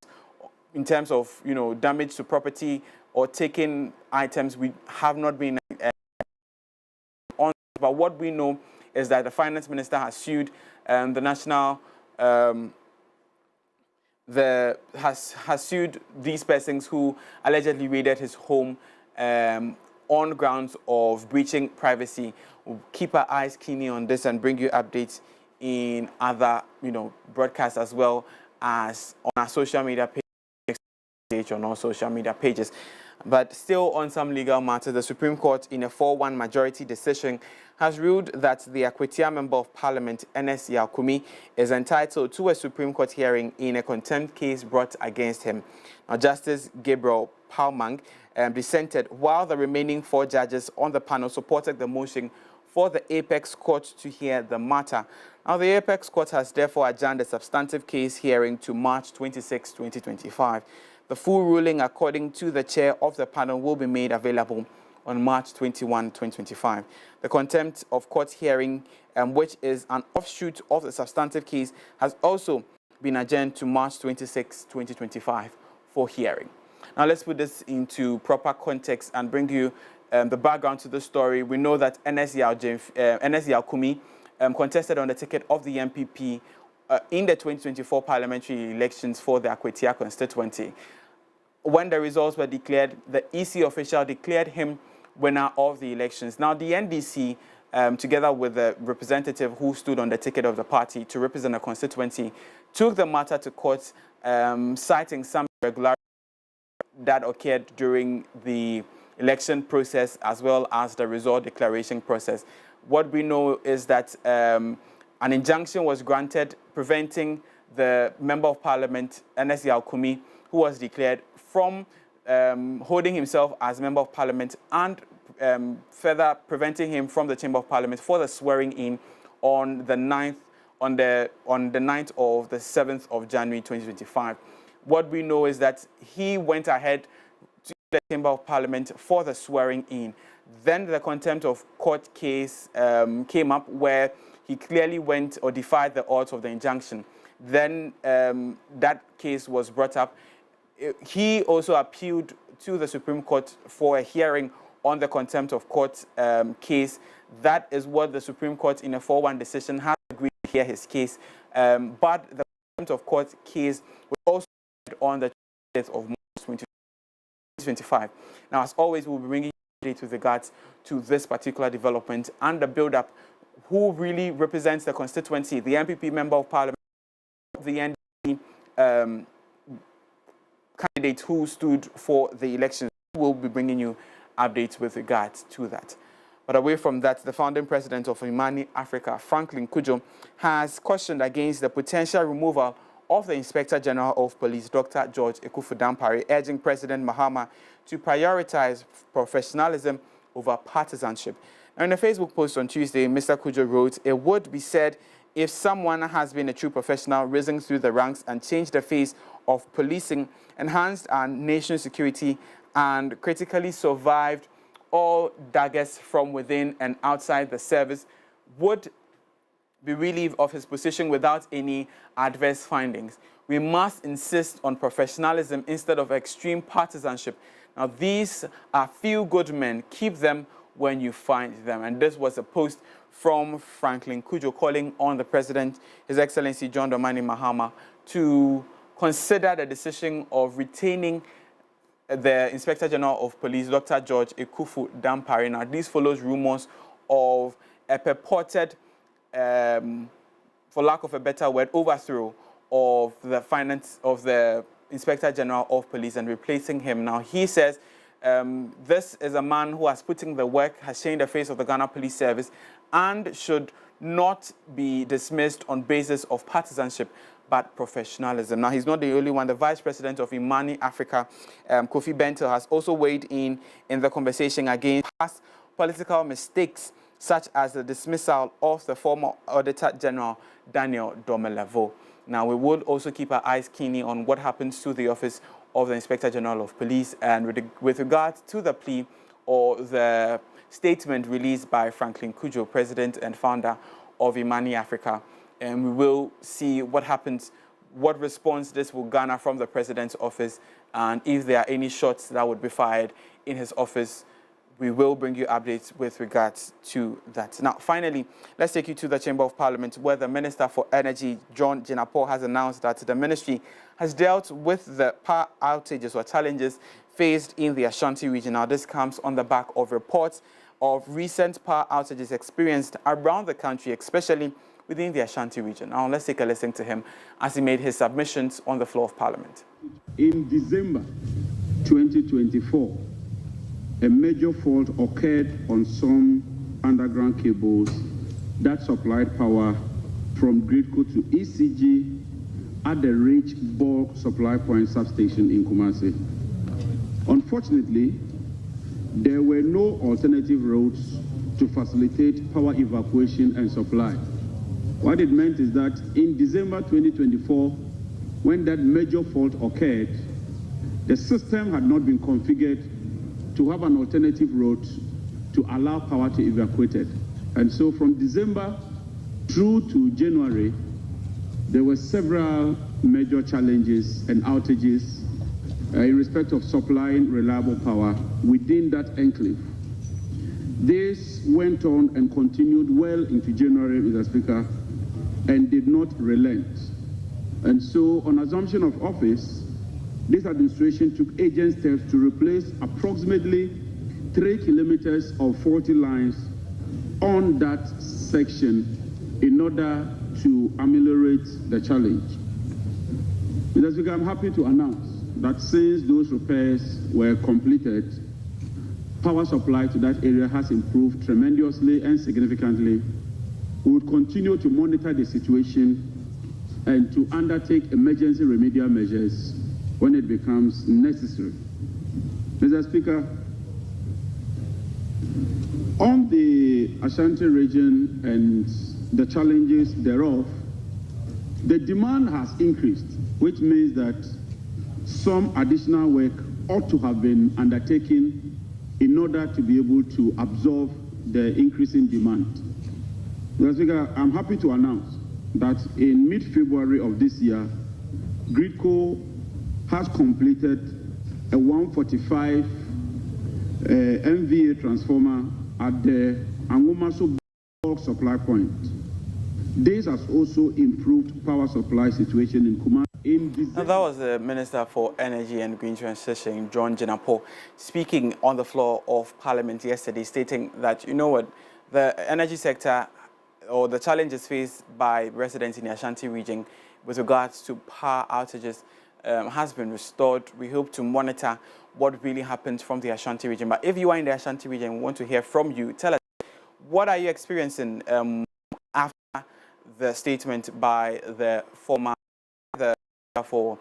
in terms of, you know, damage to property or taking items, we have not been on. But what we know is that the finance minister has sued the national has sued these persons who allegedly raided his home on grounds of breaching privacy. We'll keep our eyes keenly on this and bring you updates in other, you know, broadcasts as well as on our social media page, on all social media pages. But still on some legal matters, the Supreme Court, in a 4-1 majority decision, has ruled that the Akwetia Member of Parliament, Ernest Yakumi, is entitled to a Supreme Court hearing in a contempt case brought against him. Now, Justice Gabriel Palmang dissented, while the remaining 4 judges on the panel supported the motion for the Apex Court to hear the matter. Now, the Apex Court has therefore adjourned the substantive case hearing to March 26, 2025. The full ruling, according to the chair of the panel, will be made available on March 21, 2025. The contempt of court hearing, which is an offshoot of the substantive case, has also been adjourned to March 26, 2025 for hearing. Now, let's put this into proper context and bring you the background to the story. We know that Ernest Yakumi contested on the ticket of the MPP in the 2024 parliamentary elections for the Akwetia constituency. When the results were declared, the EC official declared him winner of the elections. Now, the NDC, together with the representative who stood on the ticket of the party to represent a constituency, took the matter to court, citing some irregularities that occurred during the election process as well as the result declaration process. What we know is that an injunction was granted preventing the Member of Parliament, Ernest Yakumi, who was declared, from holding himself as Member of Parliament and further preventing him from the Chamber of Parliament for the swearing in on the 9th of the 7th of January 2025. What we know is that he went ahead to the Chamber of Parliament for the swearing in. Then the contempt of court case came up, where he clearly went or defied the odds of the injunction. Then that case was brought up. He also appealed to the Supreme Court for a hearing on the contempt of court case. That is what the Supreme Court, in a 4-1 decision, has agreed to hear his case. But the contempt of court case was also on the 20th of March 2025. Now, as always, we'll be bringing you updates with regards to this particular development and the build-up. Who really represents the constituency? The MPP member of Parliament, the NDP candidate who stood for the election. We'll be bringing you updates with regards to that. But away from that, the founding president of Imani Africa, Franklin Kujo, has cautioned against the potential removal of the Inspector General of Police, Dr. George Ekufu Dampare, urging President Mahama to prioritize professionalism over partisanship. Now, in a Facebook post on Tuesday, Mr. Kujo wrote, "It would be said if someone has been a true professional, risen through the ranks and changed the face of policing, enhanced our nation's security, and critically survived all daggers from within and outside the service, would be relieved of his position without any adverse findings. We must insist on professionalism instead of extreme partisanship. Now, these are feel-good men. Keep them when you find them." And this was a post from Franklin Kujo calling on the President, His Excellency John Dramani Mahama, to consider the decision of retaining the Inspector General of Police, Dr. George Ekufu Dampare. Now, this follows rumors of a purported, for lack of a better word, overthrow of the finance of the Inspector General of Police and replacing him. Now, he says this is a man who has put in the work, has changed the face of the Ghana Police Service, and should not be dismissed on basis of partisanship, but professionalism. Now, he's not the only one. The Vice President of Imani Africa, Kofi Bento, has also weighed in the conversation against past political mistakes, such as the dismissal of the former Auditor General, Daniel Domelavo. Now, we will also keep our eyes keenly on what happens to the office of the Inspector General of Police, and with regard to the plea or the statement released by Franklin Kujo, President and founder of Imani Africa. And we will see what happens, what response this will garner from the President's office, and if there are any shots that would be fired in his office. We will bring you updates with regards to that. Now, finally, let's take you to the Chamber of Parliament, where the Minister for Energy, John Jinapor, has announced that the ministry has dealt with the power outages or challenges faced in the Ashanti region. Now, this comes on the back of reports of recent power outages experienced around the country, especially within the Ashanti region. Now, let's take a listen to him as he made his submissions on the floor of Parliament. In December 2024, a major fault occurred on some underground cables that supplied power from Gridco to ECG at the Rich Bulk Supply Point substation in Kumasi. Unfortunately, there were no alternative routes to facilitate power evacuation and supply. What it meant is that in December 2024, when that major fault occurred, the system had not been configured to have an alternative route to allow power to be evacuated. And so from December through to January, there were several major challenges and outages in respect of supplying reliable power within that enclave. This went on and continued well into January, Mr. Speaker, and did not relent. And so on assumption of office, this administration took urgent steps to replace approximately 3 kilometers of 40 lines on that section in order to ameliorate the challenge. Mr. Speaker, I'm happy to announce that since those repairs were completed, power supply to that area has improved tremendously and significantly. We will continue to monitor the situation and to undertake emergency remedial measures when it becomes necessary. Mr. Speaker, on the Ashanti region and the challenges thereof, the demand has increased, which means that some additional work ought to have been undertaken in order to be able to absorb the increasing demand. Mr. Speaker, I'm happy to announce that in mid-February of this year, Gridco has completed a 145 MVA transformer at the Angomaso bulk supply point. This has also improved power supply situation in Kumasi. That was the Minister for Energy and Green Transition, John Jenapo, speaking on the floor of Parliament yesterday, stating that, you know what, the energy sector or the challenges faced by residents in the Ashanti region with regards to power outages has been restored. We hope to monitor what really happens from the Ashanti region. But if you are in the Ashanti region, we want to hear from you. Tell us, what are you experiencing after the statement by the former for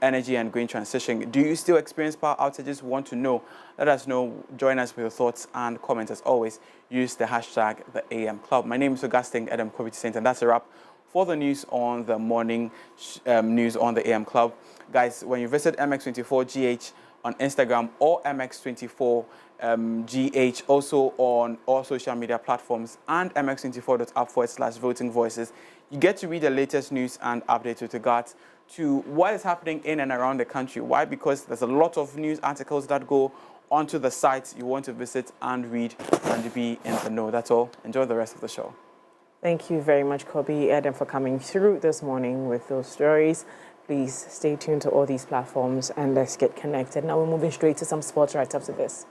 Energy and Green Transition? Do you still experience power outages? We want to know. Let us know. Join us with your thoughts and comments. As always, use the hashtag the AM Club. My name is Augustine Adam Kobiti Saint, and that's a wrap for the news on the morning news on the AM Club. Guys, when you visit MX24GH on Instagram or MX24GH also on all social media platforms and mx24.app/voting voices, you get to read the latest news and updates with regards to what is happening in and around the country. Why? Because there's a lot of news articles that go onto the sites you want to visit and read and be in the know. That's all. Enjoy the rest of the show. Thank you very much, Kobe Adam, for coming through this morning with those stories. Please stay tuned to all these platforms and let's get connected. Now we're moving straight to some sports right after this.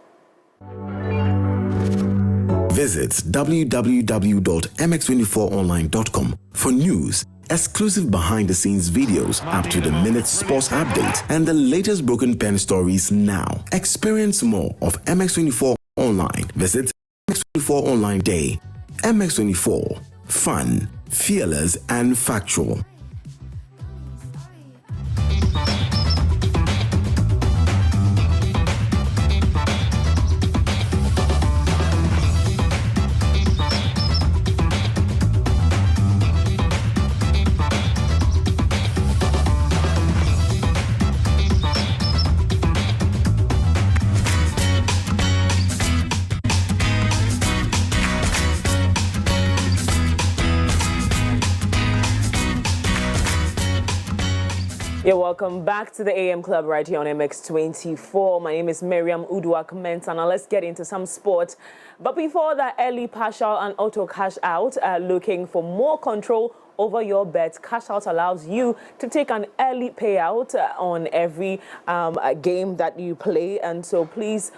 Visit www.mx24online.com for news, exclusive behind-the-scenes videos, up-to-the-minute sports updates, and the latest broken pen stories now. Experience more of MX24 Online. Visit MX24 Online Day. MX24. Fun, fearless, and factual. You're welcome back to the AM Club right here on MX24. My name is Miriam Uduak-Mensah. Now let's get into some sport. But before that, early partial and auto cash out, looking for more control over your bets. Cash out allows you to take an early payout on every game that you play. And so please,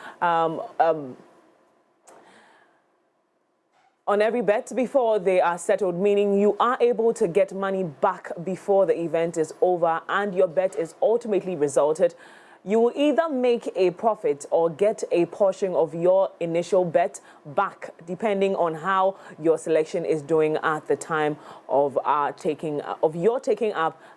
on every bet before they are settled, meaning you are able to get money back before the event is over and your bet is ultimately resulted. You will either make a profit or get a portion of your initial bet back, depending on how your selection is doing at the time of taking up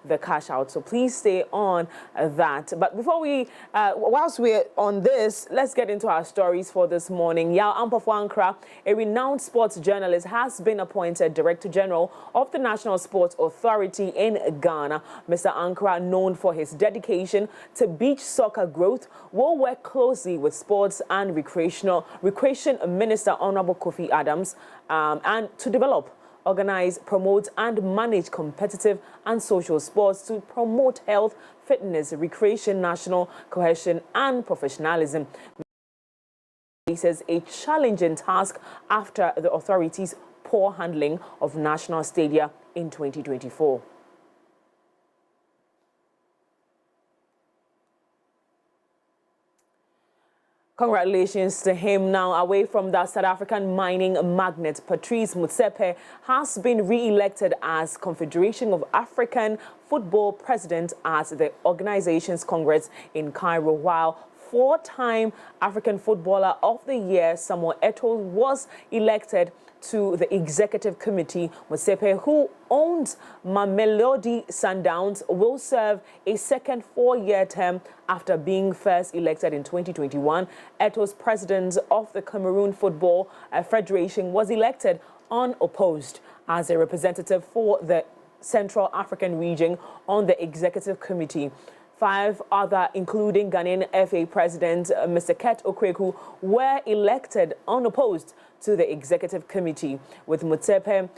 the cash out. So please stay on that. But before we, whilst we're on this, let's get into our stories for this morning. Yao Ampofo-Ankra, a renowned sports journalist, has been appointed Director General of the National Sports Authority in Ghana. Mr. Ankra, known for his dedication to beach soccer growth, will work closely with Sports and Recreation Minister Honorable Kofi Adams and to develop, organize, promote and manage competitive and social sports to promote health, fitness, recreation, national cohesion and professionalism. He says a challenging task after the authorities' poor handling of national stadia in 2024. Congratulations to him. Now, away from that, South African mining magnate Patrice Motsepe has been re-elected as Confederation of African Football President at the organization's Congress in Cairo, while four-time African Footballer of the Year Samuel Eto'o was elected to the executive committee. Motsepe, who owns Mamelodi Sundowns, will serve a second four-year term after being first elected in 2021. Eto'o's president of the Cameroon Football Federation was elected unopposed as a representative for the Central African region on the executive committee. 5 other, including Ghanaian FA President Mr. Ket Okweku, were elected unopposed to the executive committee, with Mustafa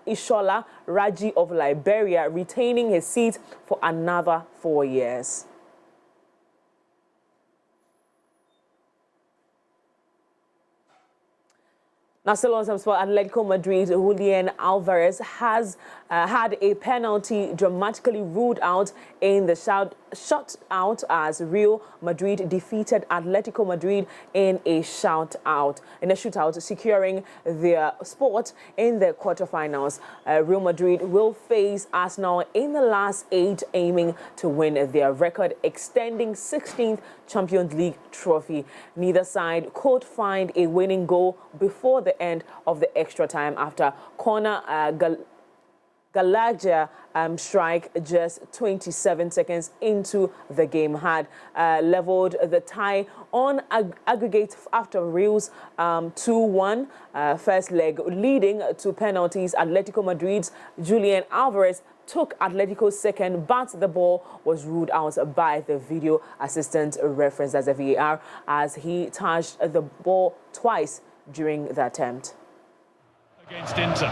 Ishola Raji of Liberia retaining his seat for another 4 years. Now, still on some sport, Atletico Madrid, Julian Alvarez has had a penalty dramatically ruled out in the shutout as Real Madrid defeated Atletico Madrid in a shootout, securing their spot in the quarterfinals. Real Madrid will face Arsenal in the last 8, aiming to win their record-extending 16th Champions League trophy. Neither side could find a winning goal before the end of the extra time after corner Gallagher strike just 27 seconds into the game had leveled the tie on aggregate after Real's 2-1 first leg, leading to penalties. Atletico Madrid's Julian Alvarez took Atletico's second, but the ball was ruled out by the video assistant reference as a VAR, as he touched the ball twice during the attempt. Against Inter.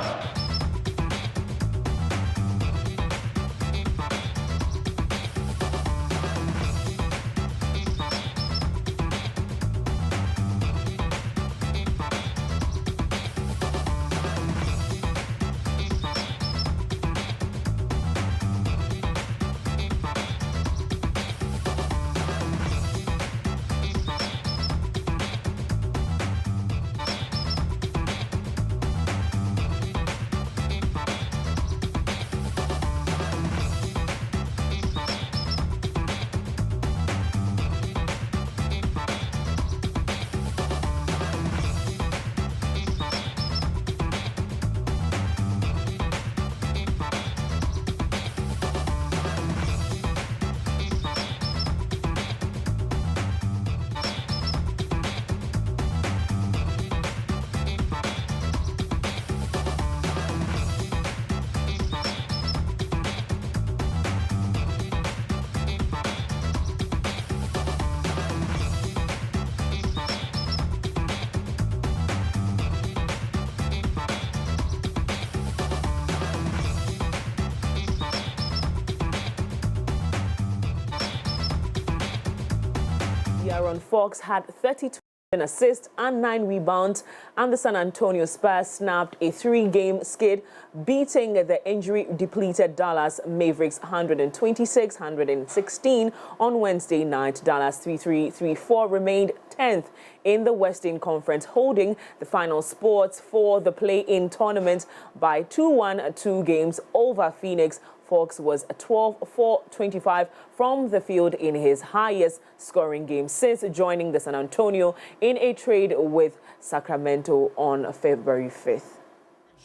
Aaron Fox had 32 assists and 9 rebounds, and the San Antonio Spurs snapped a 3-game skid, beating the injury-depleted Dallas Mavericks 126-116 on Wednesday night. Dallas 3-3-3-4 remained 10th in the Western Conference, holding the final spots for the play-in tournament by 2-1 2 games over Phoenix. Fox was 12-4-25 from the field in his highest scoring game since joining the San Antonio in a trade with Sacramento on February 5th.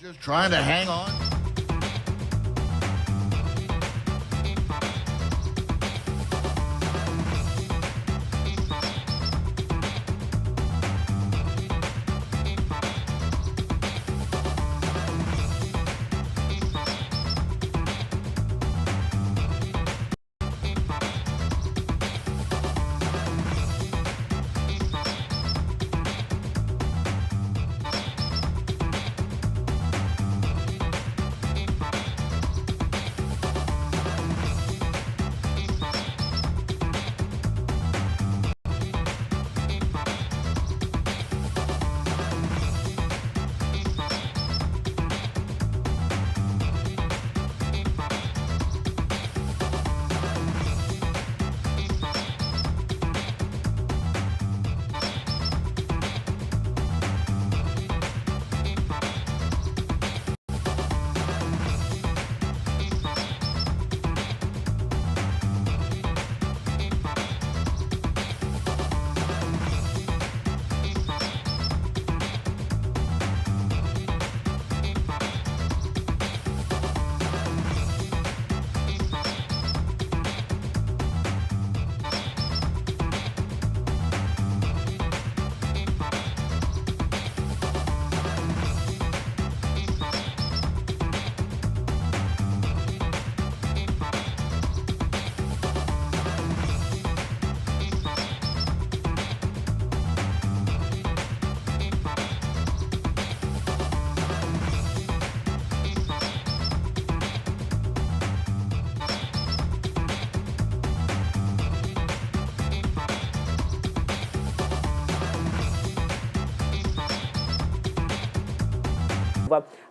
Just trying to hang on.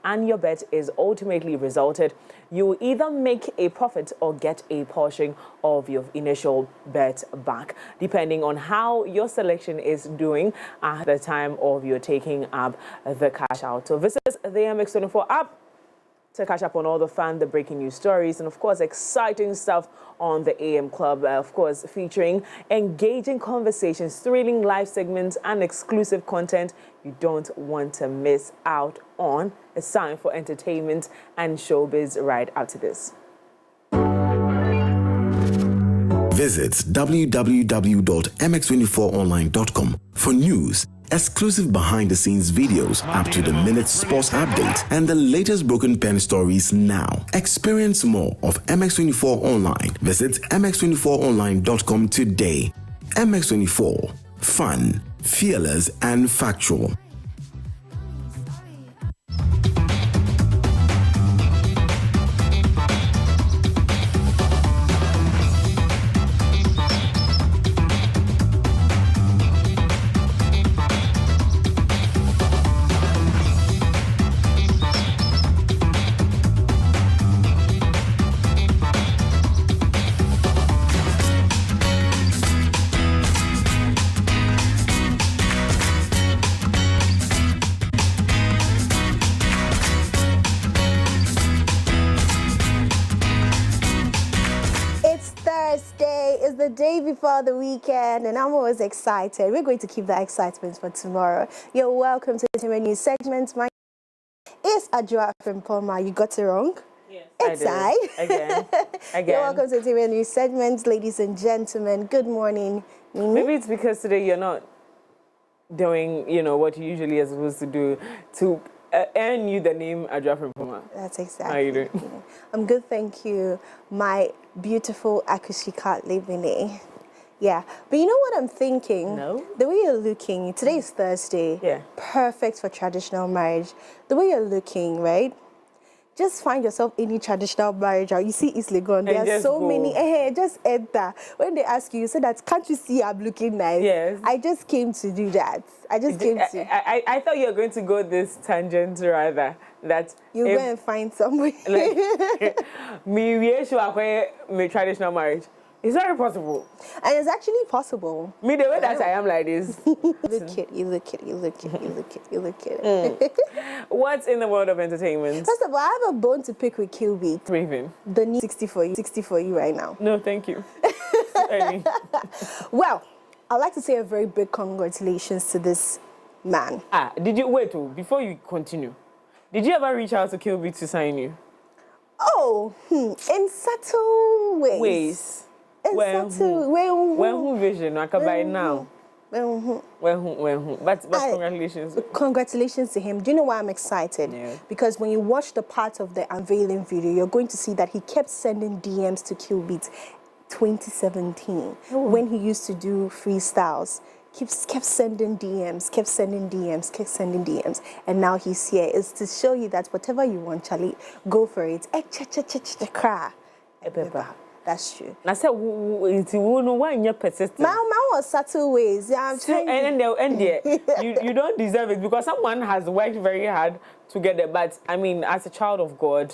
and your bet is ultimately resulted, you will either make a profit or get a portion of your initial bet back, depending on how your selection is doing at the time of your taking up the cash out. So visit the MX24 app to catch up on all the fun, the breaking news stories, and of course, exciting stuff on the AM Club, of course, featuring engaging conversations, thrilling live segments, and exclusive content you don't want to miss out on. It's time for entertainment and showbiz right after this. Visit www.mx24online.com for news, exclusive behind-the-scenes videos, up-to-the-minute sports updates, and the latest broken pen stories now. Experience more of MX24 Online. Visit mx24online.com today. MX24. Fun, fearless, and factual. The day before the weekend, and I'm always excited. We're going to keep that excitement for tomorrow. You're welcome to the new segment. My name is Adjoa from Poma. You got it wrong? Yes, it's I. Again. You're welcome to the new segment, ladies and gentlemen. Good morning, Mimi. Maybe it's because today you're not doing, what you usually are supposed to do to earn you the name Adjoa from Poma. That's exactly. How are you doing? I'm good, thank you. My beautiful Akushika Lebene. Yeah, but you know what I'm thinking? No. The way you're looking, today is Thursday. Yeah. Perfect for traditional marriage. The way you're looking, right? Just find yourself any traditional marriage. You see East Legon, there are so many. Just enter. When they ask you, you say that, can't you see I'm looking nice? Yes. I just came to do that. I thought you were going to go this tangent rather. That you go and find somebody. Me traditional marriage. It's very possible. And it's actually possible. Me, the way that I am like this. You look at it. What's in the world of entertainment? First of all, I have a bone to pick with Kilby. Raven. The new 60 for you right now. No, thank you. Well, I'd like to say a very big congratulations to this man. Did you, wait, before you continue, did you ever reach out to Kilby to sign you? Oh, in subtle ways. When who vision? I can buy it now. But congratulations. Congratulations to him. Do you know why I'm excited? Yeah. Because when you watch the part of the unveiling video, you're going to see that he kept sending DMs to Qbeat 2017 when he used to do freestyles. Kept sending DMs, and now he's here. It's to show you that whatever you want, Charlie, go for it. That's true. I said, why in your persistent? My was subtle ways. Yeah, I'm trying. You don't deserve it because someone has worked very hard to get it. But I mean, as a child of God,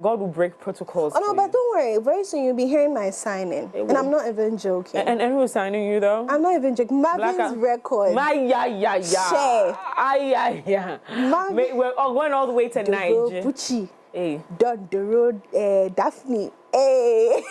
God will break protocols. Oh no, but don't worry. Very soon you'll be hearing my signing, and I'm not even joking. And who's signing you though? I'm not even joking. Marvin's record. Yeah. Share. We're going all the way to Nigeria. Bucci. Hey. Down the road, Daphne. Hey.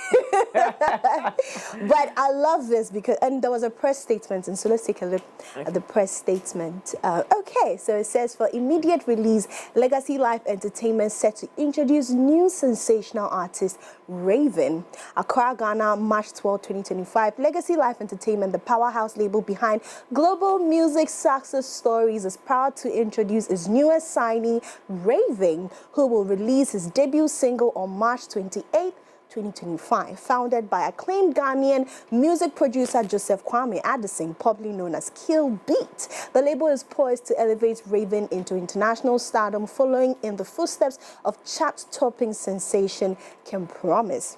But I love this because, and there was a press statement, and so let's take a look at the press statement. Okay, so it says, for immediate release, Legacy Life Entertainment set to introduce new sensational artist Raven. Accra, Ghana, March 12, 2025. Legacy Life Entertainment, the powerhouse label behind global music success stories, is proud to introduce its newest signee, Raven, who will release his debut single on March 28, 2025. Founded by acclaimed Ghanaian music producer Joseph Kwame Addison, popularly known as Kill Beat, the label is poised to elevate Raven into international stardom, following in the footsteps of chart-topping sensation Ken Promise.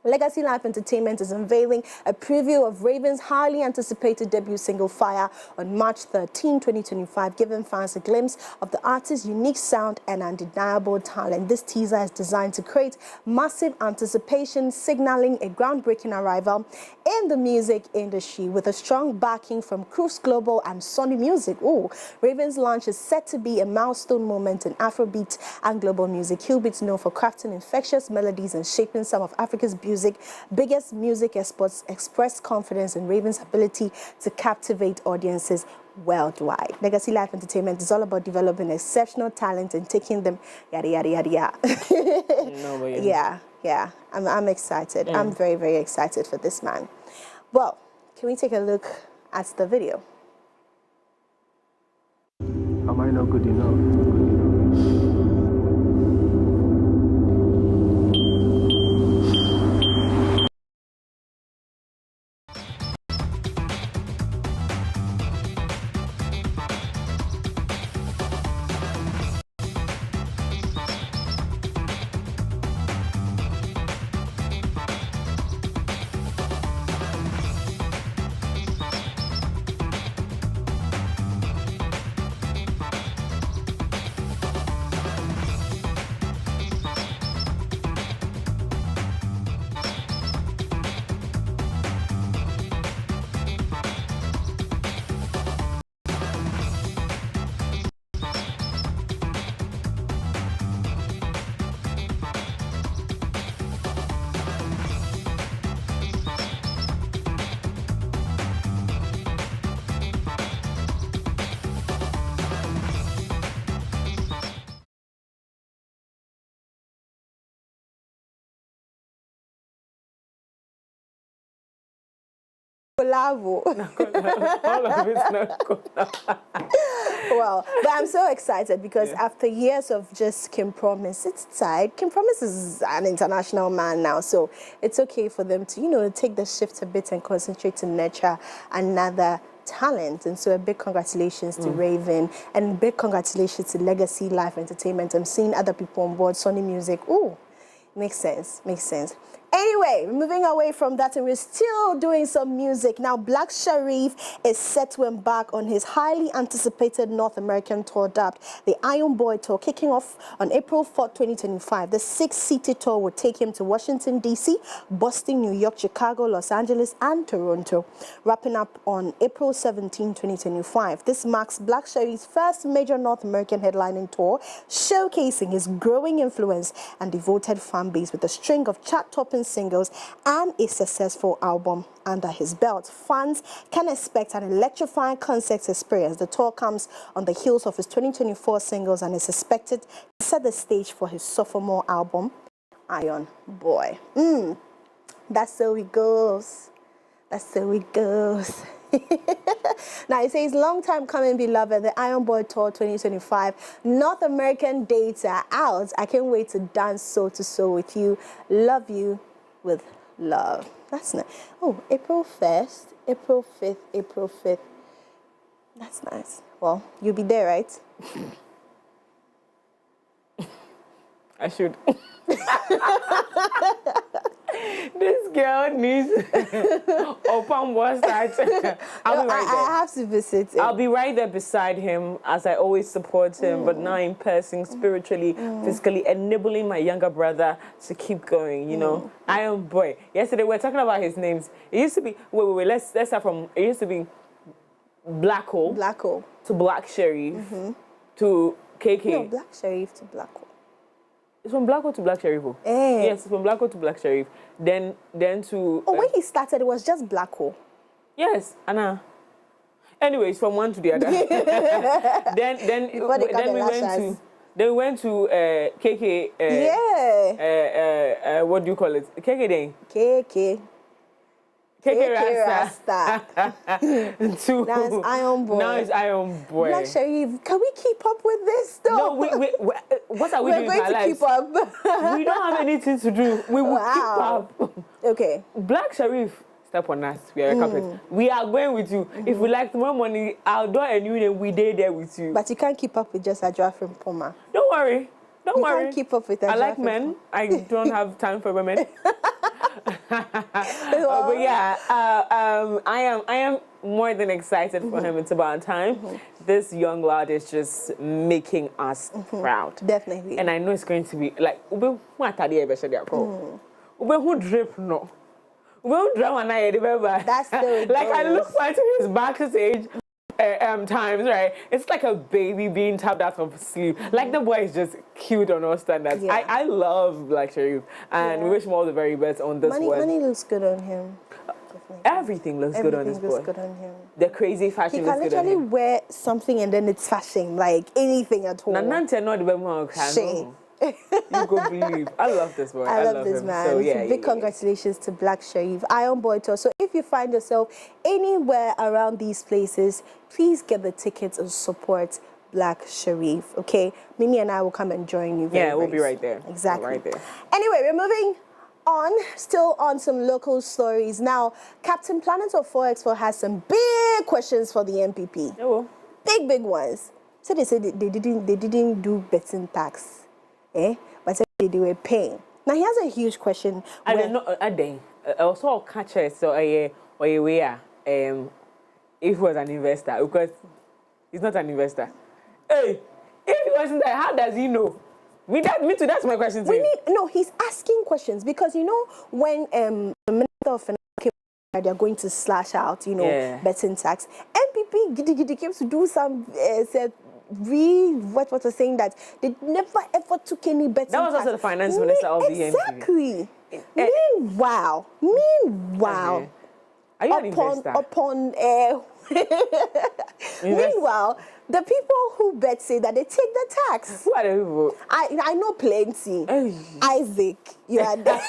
Legacy Life Entertainment is unveiling a preview of Raven's highly anticipated debut single Fire on March 13, 2025, giving fans a glimpse of the artist's unique sound and undeniable talent. This teaser is designed to create massive anticipation, signaling a groundbreaking arrival in the music industry with a strong backing from Cruise Global and Sony Music. Ooh, Raven's launch is set to be a milestone moment in Afrobeat and global music. He'll be known for crafting infectious melodies and shaping some of Africa's biggest music exports, express confidence in Raven's ability to captivate audiences worldwide. Legacy Life Entertainment is all about developing exceptional talent and taking them yada yada yada yada. Yeah. I'm excited. I'm very, very excited for this man. Well, can we take a look at the video? Am I not good enough? All of it's not good. Well, but I'm so excited because after years of just Kim Promise, it's tied. Kim Promise is an international man now, so it's okay for them to, you know, take the shift a bit and concentrate to nurture another talent. And so a big congratulations to Raven and big congratulations to Legacy Life Entertainment. I'm seeing other people on board, Sony Music. Ooh, makes sense. Anyway, moving away from that, and we're still doing some music. Now, Black Sharif is set to embark on his highly anticipated North American tour dubbed the Iron Boy Tour, kicking off on April 4, 2025. The 6-seater tour will take him to Washington, D.C., Boston, New York, Chicago, Los Angeles, and Toronto, wrapping up on April 17, 2025. This marks Black Sharif's first major North American headlining tour, showcasing his growing influence and devoted fan base with a string of chart-topping singles and a successful album under his belt. Fans can expect an electrifying concert experience. The tour comes on the heels of his 2024 singles and is expected to set the stage for his sophomore album, Iron Boy. That's how it goes. Now, it says, long time coming, beloved, the Iron Boy Tour 2025, North American dates are out. I can't wait to dance soul to soul with you. Love you with love. That's nice. Oh, April 1st, April 5th, April 5th. That's nice. Well, you'll be there, right? I should. This girl needs open website. I have to visit him. I'll be right there beside him as I always support him, but now in person, spiritually, physically, enabling my younger brother to keep going, you know. Iron Boy. Yesterday we were talking about his names. It used to be, wait, let's start from, it used to be Black Hole to Black Sharif to KK. No, Black Sharif to Black Hole. It's from Black Hole to Black Sharif. Yes, it's from Black Hole to Black Sharif. Then to... when he started, it was just Black Hole. Yes, Anna. Anyways, from one to the other. then we went to KK. What do you call it? KK then. KK Rasta. Now it's Iron Boy. Now it's Iron Boy. Black Sharif, can we keep up with this though? No, what are we doing in our lives? We're going to keep up. We don't have anything to do. We will keep up. Okay. Black Sharif, step on us. We are a couple. We are going with you. If we like tomorrow morning, I'll do a new name. We there with you. But you can't keep up with just Adjoa from Poma. Don't worry. Don't worry. You can't keep up with Adjoa. I like men. I don't have time for women. But yeah, I am more than excited for him. It's about time. This young lad is just making us proud. Definitely. And I know it's going to be like who drip no. That's so like I look forward to his backstage times, right? It's like a baby being tapped out of sleep. Like the boy is just cute on all standards. Yeah. I love Black Sharif, and we wish him all the very best on this one. Money looks good on him. Everything looks good on this boy. Good on him. The crazy fashion looks good on him. He can literally wear something and then it's fashion, like anything at all. Shame. You go believe. I love this boy. I love this him. man. So, yeah, big congratulations to Black Sharif, Iron Boy Tour. So if you find yourself anywhere around these places, please get the tickets and support Black Sharif. Okay, Mimi and I will come and join you. We'll be right there. Exactly. Right there. Anyway, we're moving on, still on some local stories. Now, Captain Planet of Forex has some big questions for the MPP. Oh. Big ones. So they said they didn't do betting tax. But they were paying. Now he has a huge question. I don't know. I also catch it. So if he was an investor, because he's not an investor. Hey, if he wasn't there, how does he know? Me too. That's my question to you. No, he's asking questions because when the Minister of Finance came, they're going to slash out, betting tax. MPP came to do some said. What was saying that they never ever took any betting tax. That was also the finance minister of the MPP. Exactly. Meanwhile, are you an investor? Meanwhile, the people who bet say that they take the tax. Who are the people? I know plenty. Isaac, you are there.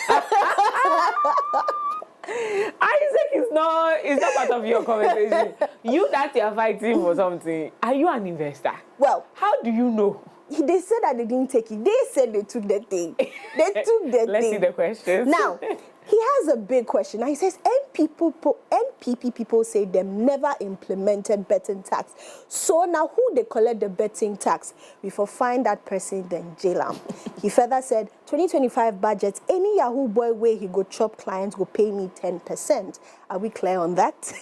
Isaac is not part of your conversation. You that you're fighting for something. Are you an investor? Well, how do you know? They said that they didn't take it. They said they took the thing. They took the thing. Let's see the questions. Now, he has a big question. Now, he says NPP people say they never implemented betting tax. So now who they collect the betting tax? We will find that person, then jail him. He further said, 2025 budget, any Yahoo boy way he go chop clients will pay me 10%. Are we clear on that?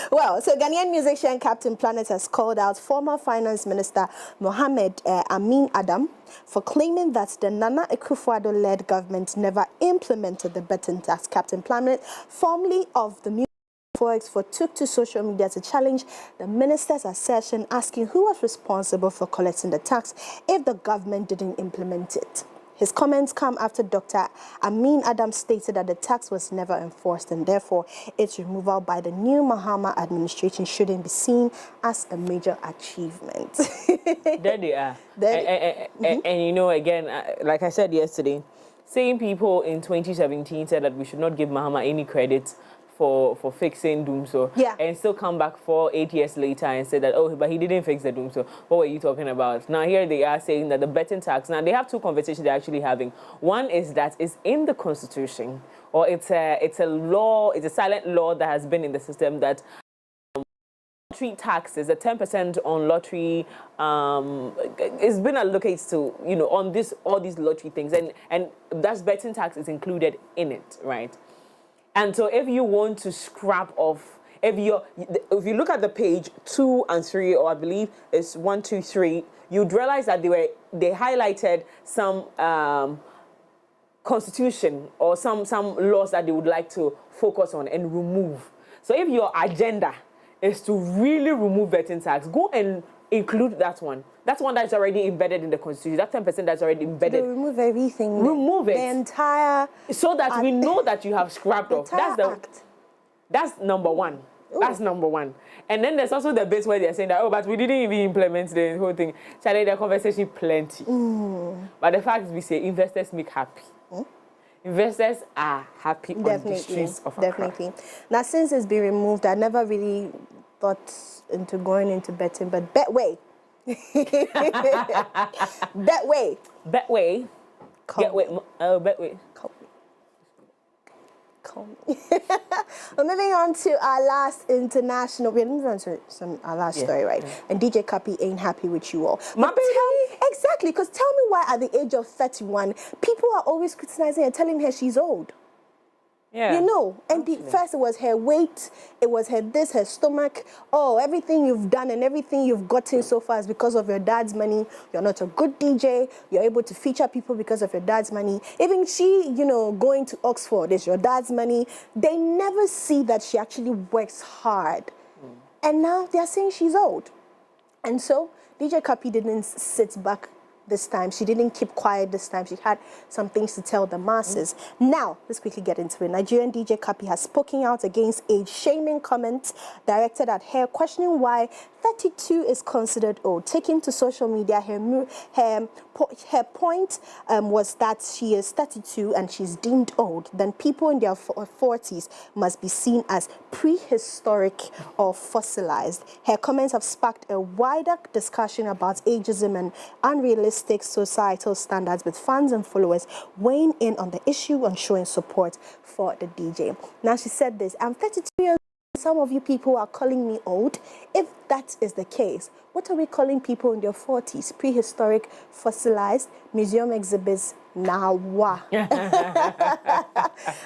Well, so Ghanaian musician Captain Planet has called out former Finance Minister Mohamed Amin Adam for claiming that the Nana Akufo-Addo-led government never implemented the betting tax. Captain Planet, formerly of the music Forex, took to social media to challenge the minister's assertion, asking who was responsible for collecting the tax if the government didn't implement it. His comments come after Dr. Amin Adam stated that the tax was never enforced and therefore its removal by the new Mahama administration shouldn't be seen as a major achievement. There they are. And again, like I said yesterday, same people in 2017 said that we should not give Mahama any credit for fixing Doomso, and still come back 8 years later and say that, oh, but he didn't fix the Doomso. What were you talking about? Now here they are saying that the betting tax, now they have two conversations they're actually having. One is that it's in the Constitution, or it's a law, it's a silent law that has been in the system that lottery taxes, the 10% on lottery, it's been allocated to, on all these lottery things, and that's betting tax is included in it, right? And so if you want to scrap off, if you look at the page 2 and 3, or I believe it's 1, 2, 3, you'd realize that they highlighted some constitution or some laws that they would like to focus on and remove. So if your agenda is to really remove betting tax, go and include that one. That's one that's already embedded in the Constitution. That 10% that's already embedded. They remove everything. Remove it. The entire... So that we know that you have scrapped off. That's number one. Ooh. That's number one. And then there's also the bit where they're saying that, oh, but we didn't even implement the whole thing. Charlie, the conversation plenty. But the fact is we say investors make happy. Investors are happy on the streets of Accra. Definitely. Now, since it's been removed, I never really thought into going into betting, but Betway. Betway. Betway. Betway. welcome. We're moving on to our last international. We're moving on to our last story, right? Yeah. And DJ Kapi ain't happy with you all. My baby. Exactly, because tell me why at the age of 31, people are always criticizing her, telling her she's old. Yeah. You know, and first it was her weight, it was her this, her stomach. Oh, everything you've done and everything you've gotten so far is because of your dad's money. You're not a good DJ. You're able to feature people because of your dad's money. Even she, you know, going to Oxford is your dad's money. They never see that she actually works hard. And now they're saying she's old. And so DJ Kapi didn't sit back this time. She didn't keep quiet this time. She had some things to tell the masses. Now, let's quickly get into it. Nigerian DJ Kapi has spoken out against age-shaming comments directed at her, questioning why 32 is considered old. Taking to social media, her point was that she is 32 and she's deemed old. Then people in their 40s must be seen as prehistoric or fossilized. Her comments have sparked a wider discussion about ageism and unrealistic societal standards, with fans and followers weighing in on the issue and showing support for the DJ. Now, she said this: I'm 32 years old. Some of you people are calling me old. If that is the case, what are we calling people in their 40s? Prehistoric, fossilized, museum exhibits. Now, wow. Now,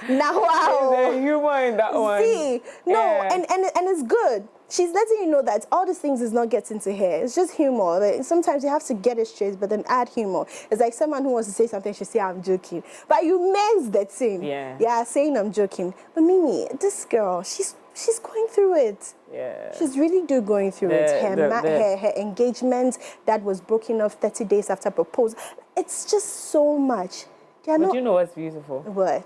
wow. There's a humor in that one. See, no, and it's good. She's letting you know that all these things is not getting to her. It's just humor. Like, sometimes you have to get it straight, but then add humor. It's like someone who wants to say something, she say, I'm joking. But you meant that thing. Yeah, saying I'm joking. But Mimi, this girl, she's going through it. Yeah. She's really going through it. Her engagement that was broken off 30 days after proposal. It's just so much. But you know what's beautiful? What?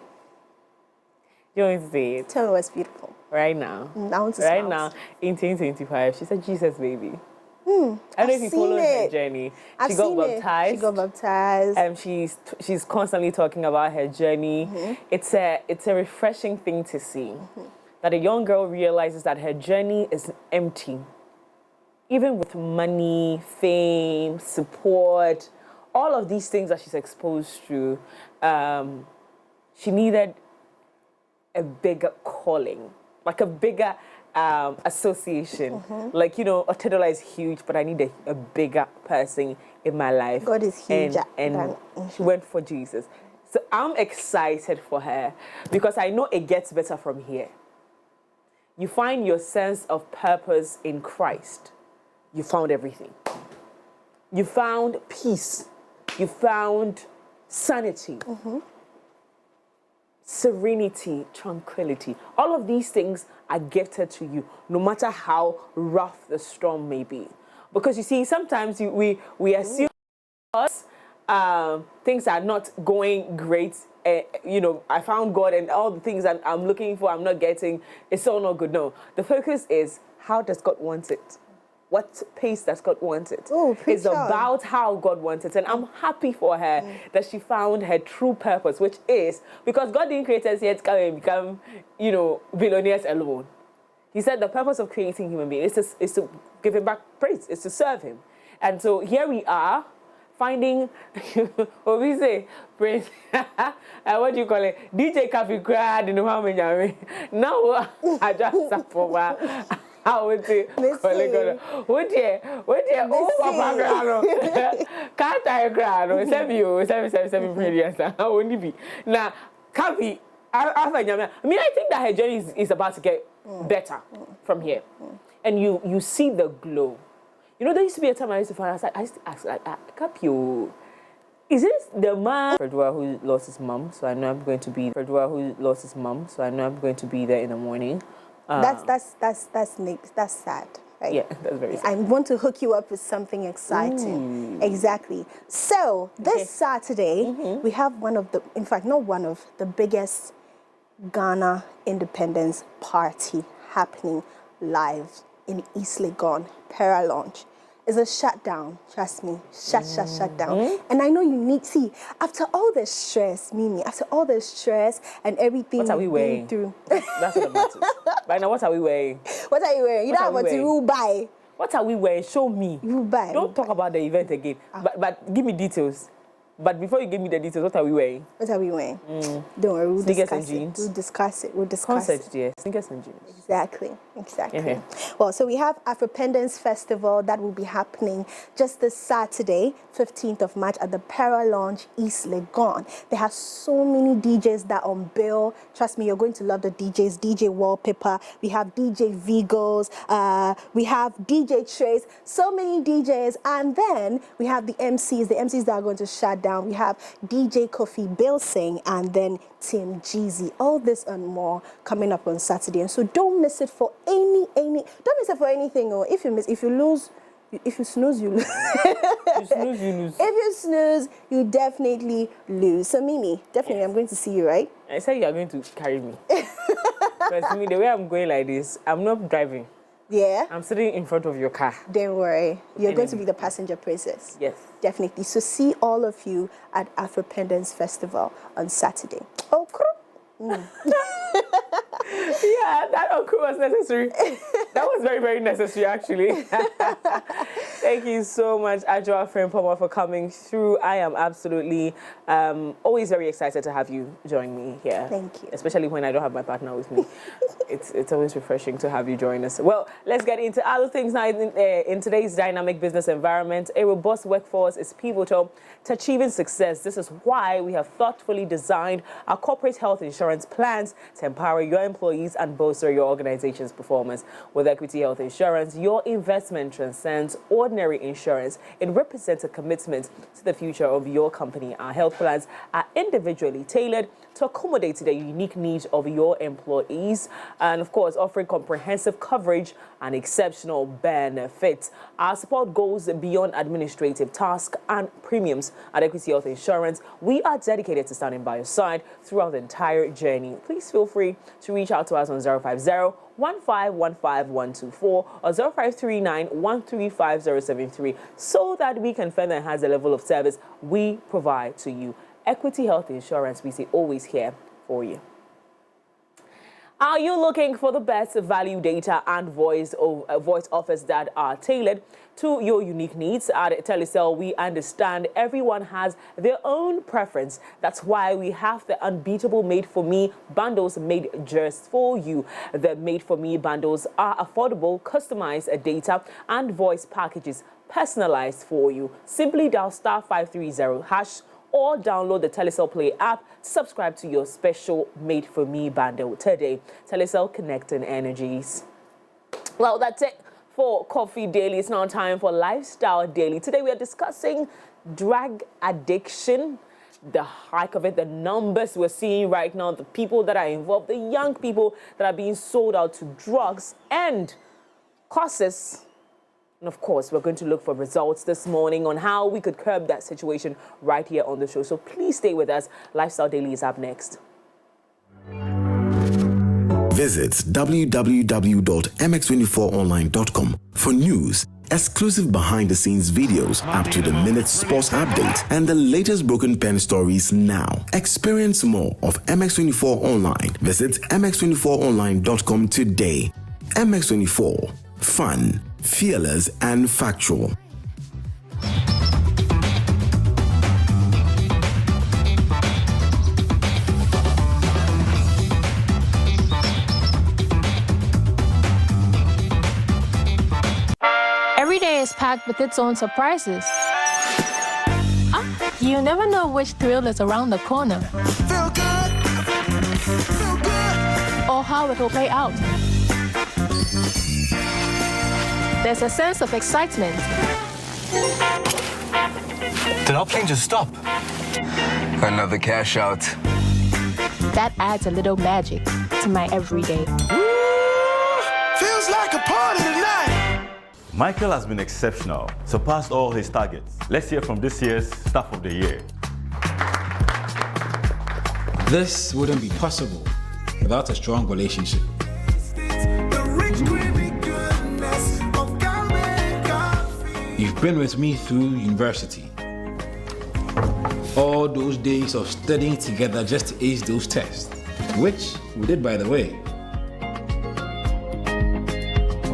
You want to say it? Tell me what's beautiful. Right now. Right now, in 2025, she's a Jesus baby. I don't know if you follow her journey. She got baptized. She got baptized. And she's constantly talking about her journey. It's a refreshing thing to see. That a young girl realizes that her journey is empty. Even with money, fame, support, all of these things that she's exposed to, she needed a bigger calling, like a bigger association. Like, you know, Otedola is huge, but I need a bigger person in my life. God is huge. And she went for Jesus. So I'm excited for her because I know it gets better from here. You find your sense of purpose in Christ. You found everything. You found peace. You found sanity, serenity, tranquility. All of these things are gifted to you, no matter how rough the storm may be. Because you see, sometimes we assume things are not going great. You know, I found God and all the things that I'm looking for, I'm not getting. It's all not good. No, the focus is, how does God want it? What pace does God want it? It's about how God wants it. And I'm happy for her that she found her true purpose, which is, because God didn't create us yet to come and become, you know, billionaires alone. He said the purpose of creating human beings is to give him back praise, is to serve him. And so here we are, finding, what we say, Prince, what do you call it? DJ Kapi cried in the family. Now I just support. I would say, what dear, oh, Papa, can't I cry? Seven brilliant. I won't be. Now, Kapi, I mean, I think that her journey is about to get better from here. And you see the glow. You know, there used to be a time I used to ask, Kapi, is this the man who lost his mom? So I know I'm going to be there in the morning. That's sad, right? Yeah, that's very sad. I want to hook you up with something exciting. Exactly. So this Saturday, we have not the biggest Ghana Independence Party happening live in East Legon, Para Lounge. It's a shutdown, trust me. Shut down. And I know you need, after all the stress, Mimi, after all the stress and everything what are we wearing? Through. That's what I'm about to. Right now, what are we wearing? What are you wearing? You don't have to buy. What are we wearing? Show me. You buy. Don't talk about the event again. But give me details. But before you give me the details, what are we wearing? What are we wearing? Don't worry, we'll Sneakers discuss and jeans. We'll discuss it. We'll discuss Concert, it. dear. Sneakers and jeans. Exactly. Okay. Well, so we have Afropendence Festival that will be happening just this Saturday, 15th of March at the Para Lounge, East Legon. They have so many DJs that on bill. Trust me, you're going to love the DJs. DJ Wallpaper. We have DJ Vigos. We have DJ Trace. So many DJs. And then we have the MCs that are going to shut down. We have DJ Kofi Bilsing and then Tim Jeezy. All this and more coming up on Saturday. And so don't miss it for don't miss it for anything. Or if you snooze, you lose. You snooze, you lose. If you snooze, you definitely lose. So Mimi, definitely I'm going to see you, right? I said you are going to carry me. Because me, the way I'm going like this, I'm not driving. Yeah? I'm sitting in front of your car. Don't worry. You're going to be the passenger princess. Yes. Definitely. So see all of you at Afropendence Festival on Saturday. Oh, Yeah, that was necessary. That was very, very necessary, actually. Thank you so much, Ajwa Frimpoma, for coming through. I am absolutely always very excited to have you join me here. Thank you. Especially when I don't have my partner with me. It's always refreshing to have you join us. Well, let's get into other things now. In today's dynamic business environment, a robust workforce is pivotal to achieving success. This is why we have thoughtfully designed our corporate health insurance plans to empower your employees and bolster your organization's performance. With Equity Health Insurance, your investment transcends ordinary insurance. It represents a commitment to the future of your company. Our health plans are individually tailored to accommodate the unique needs of your employees and, of course, offering comprehensive coverage and exceptional benefits. Our support goes beyond administrative tasks and premiums. At Equity Health Insurance, we are dedicated to standing by your side throughout the entire journey. Please feel free to reach out to us on 050-1515124 or 0539-135073 so that we can further enhance the level of service we provide to you. Equity Health Insurance, we say, always here for you. Are you looking for the best value data and voice offers that are tailored to your unique needs? At Telecel, we understand everyone has their own preference. That's why we have the unbeatable Made For Me bundles made just for you. The Made For Me bundles are affordable, customized data and voice packages personalized for you. Simply dial *530# or download the Telecel Play app to subscribe to your special Made For Me bundle today. Telecel, connecting energies. Well, that's it for Coffee Daily. It's now time for Lifestyle Daily. Today we are discussing drug addiction, the hike of it, the numbers we're seeing right now, the people that are involved, the young people that are being sold out to drugs and causes. And of course, we're going to look for results this morning on how we could curb that situation right here on the show. So please stay with us. Lifestyle Daily is up next. Visit www.mx24online.com for news, exclusive behind-the-scenes videos, up-to-the-minute sports updates, and the latest broken pen stories now. Experience more of MX24 Online. Visit mx24online.com today. MX24. Fun, fearless, and factual. Every day is packed with its own surprises. You never know which thrill is around the corner. Feel good. Feel good. Or how it will play out. There's a sense of excitement. Did our plane just stop? Another cash out. That adds a little magic to my everyday. Feels like a party tonight. Michael has been exceptional, surpassed all his targets. Let's hear from this year's Staff of the Year. This wouldn't be possible without a strong relationship. You've been with me through university. All those days of studying together just to ace those tests, which we did, by the way.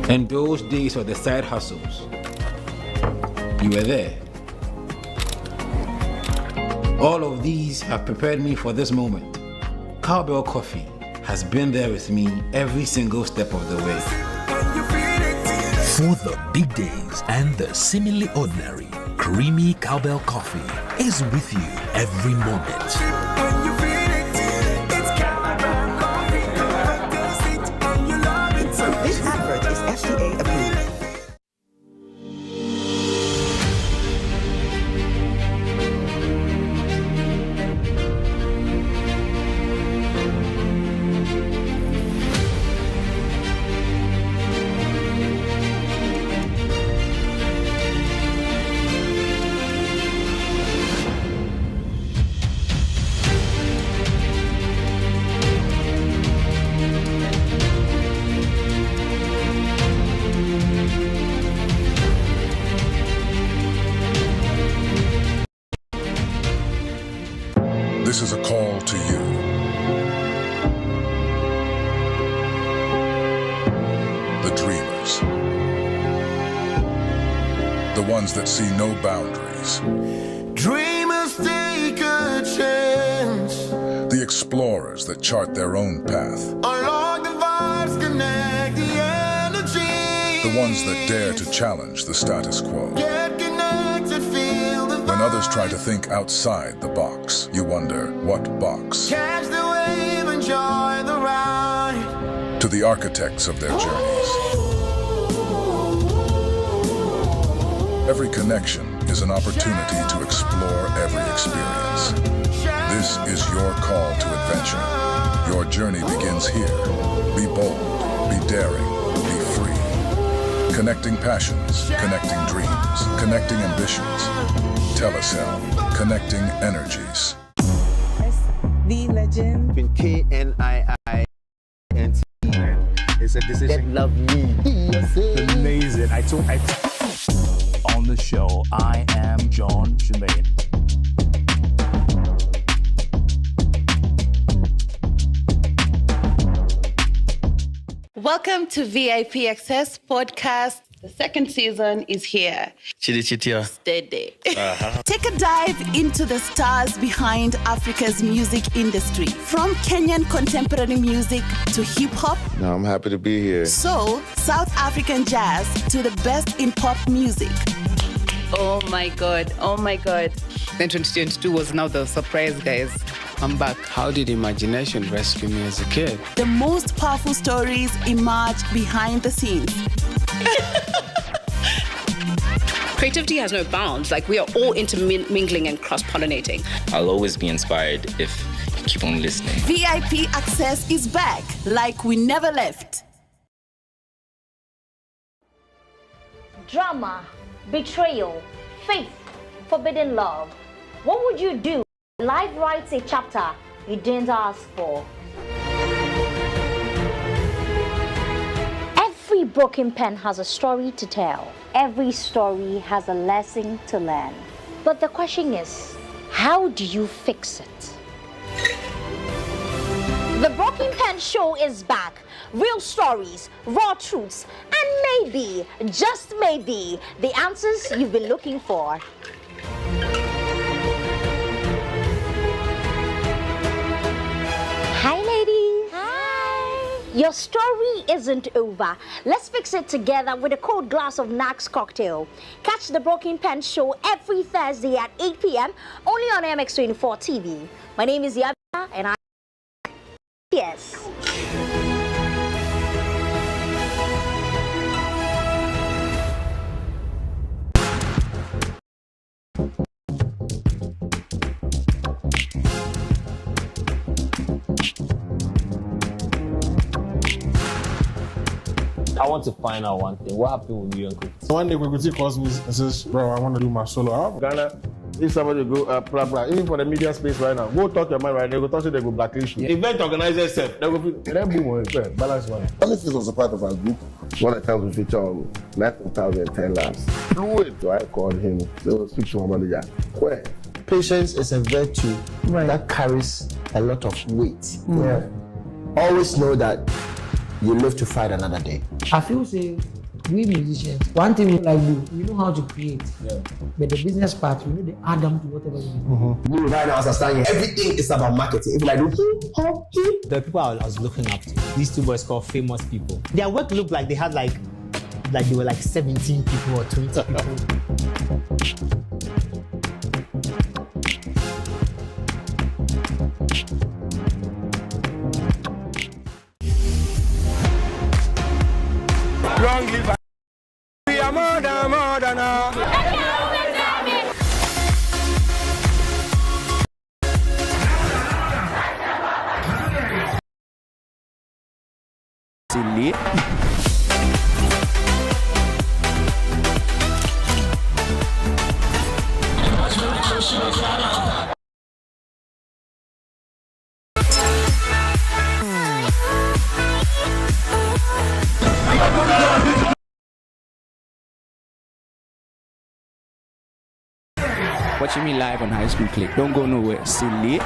And those days of the side hustles. You were there. All of these have prepared me for this moment. Cowbell Coffee has been there with me every single step of the way. For the big days and the seemingly ordinary, creamy Cowbell Coffee is with you every moment. This advert is FDA approved. This is a call to you. The dreamers. The ones that see no boundaries. Dreamers take a chance. The explorers that chart their own path. Unlock the vibes, connect the energy. The ones that dare to challenge the status quo. Get connected, feel the When others try to think outside the box, you wonder, what box? catch the wave, enjoy the ride. To the architects of their journeys. Every connection is an opportunity to explore every experience. This is your call to adventure. Your journey begins here. Be bold, be daring, be free. Connecting passions, connecting dreams, connecting ambitions. Telecel, connecting energies. The legend. Between KNII and T. It's a decision. That love me. Amazing. On the show, I am John Shemaine. Welcome to VIP Access Podcast. The second season is here. Steady. Take a dive into the stars behind Africa's music industry. From Kenyan contemporary music to hip hop. No, I'm happy to be here. Soul, South African jazz to the best in pop music. Oh my God, oh my God. Then 2022 was now the surprise, guys. I'm back. How did imagination rescue me as a kid? The most powerful stories emerge behind the scenes. Creativity has no bounds. Like, we are all intermingling and cross-pollinating. I'll always be inspired if you keep on listening. VIP Access is back like we never left. Drama, betrayal, faith, forbidden love. What would you do? Life writes a chapter you didn't ask for. Every broken pen has a story to tell. Every story has a lesson to learn. But the question is, how do you fix it? The Broken Pen Show is back. Real stories, raw truths, and maybe, just maybe, the answers you've been looking for. Hi, ladies. Hi. Your story isn't over. Let's fix it together with a cold glass of Nax cocktail. Catch the Broken Pen Show every Thursday at 8 p.m. only on MX24 TV. My name is Yabba, and yes. I want to find out one thing. What happened with you and Kuti? One day Kuti calls me and says, bro, I want to do my solo album. Ghana, if somebody go, blah, blah, even for the media space right now, go talk your mind right now, they go talk to they go blacklist you. Event organizers self, they go, then boom, balance one. Only this was a part of our group. One of the times we feature on 9,010 labs. Fluid. So I called him, so speak to my manager. Where? Patience is a virtue that carries a lot of weight. Yeah. Always know that you live to fight another day. I feel say we musicians, one thing we like do, we know how to create. Yeah. But the business part, we know the add them to whatever we do. Me right now, as I stand here, everything is about marketing. If I do the people I was looking up to, these two boys called famous people. Their work looked like they had like they were like 17 people or 20 people. Long live we are more than Silly. Watching me live on High School Click. Don't go nowhere. Silly.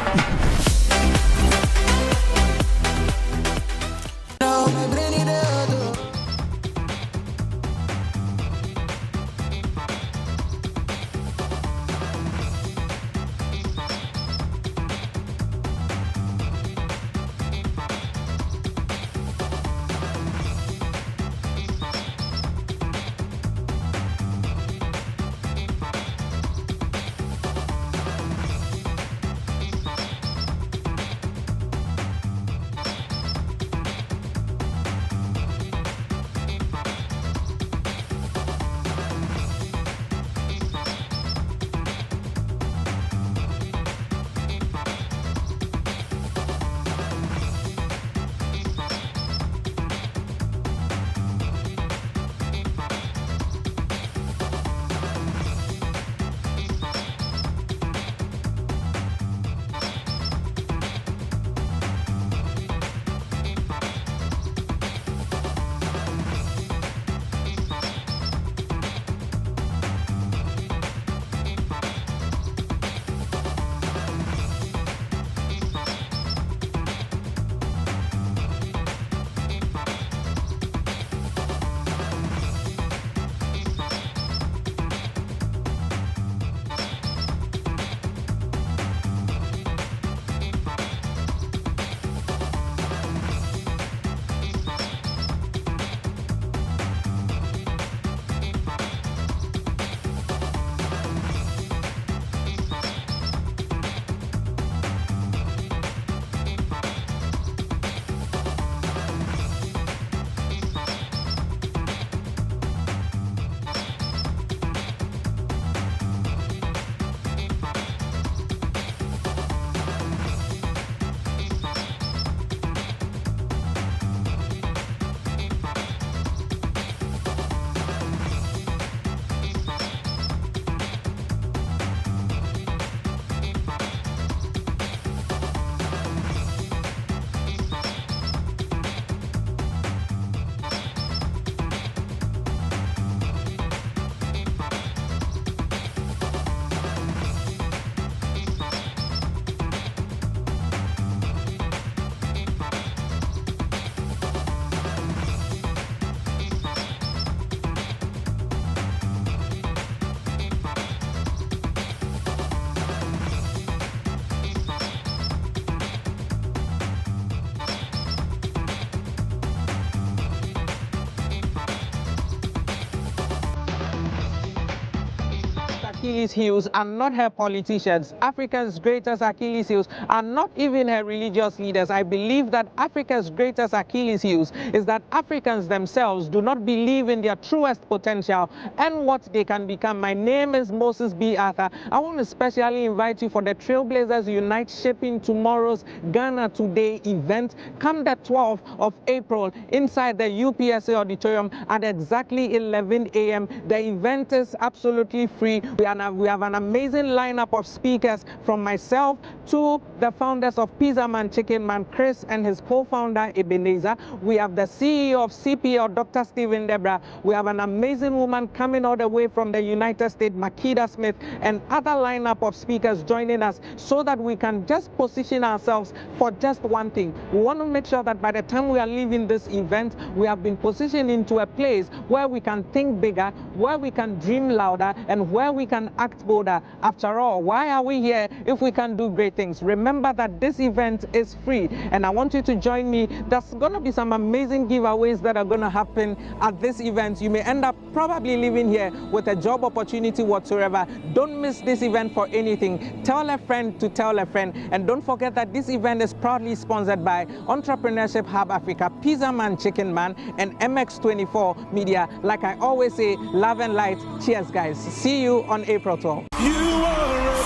Achilles heels are not her politicians. Africa's greatest Achilles heels are not even her religious leaders. I believe that Africa's greatest Achilles heels is that Africans themselves do not believe in their truest potential and what they can become. My name is Moses B. Arthur. I want to specially invite you for the Trailblazers Unite Shaping Tomorrow's Ghana Today event. Come the 12th of April inside the UPSA auditorium at exactly 11 a.m. The event is absolutely free. We are we have an amazing lineup of speakers, from myself to the founders of Pizza Man, Chicken Man, Chris, and his co-founder Ebenezer. We have the CEO of CPL, Dr. Stephen Debra. We have an amazing woman coming all the way from the United States, Makeda Smith, and other lineup of speakers joining us, so that we can just position ourselves for just one thing. We want to make sure that by the time we are leaving this event, we have been positioned into a place where we can think bigger, where we can dream louder, and where we can act bolder. After all, why are we here if we can do great things? Remember that this event is free, and I want you to join me. There's going to be some amazing giveaways that are going to happen at this event. You may end up probably living here with a job opportunity whatsoever. Don't miss this event for anything. Tell a friend to tell a friend, and don't forget that this event is proudly sponsored by Entrepreneurship Hub Africa, Pizza Man, Chicken Man, and MX24 Media. Like I always say, love and light. Cheers, guys. See you on April 12th.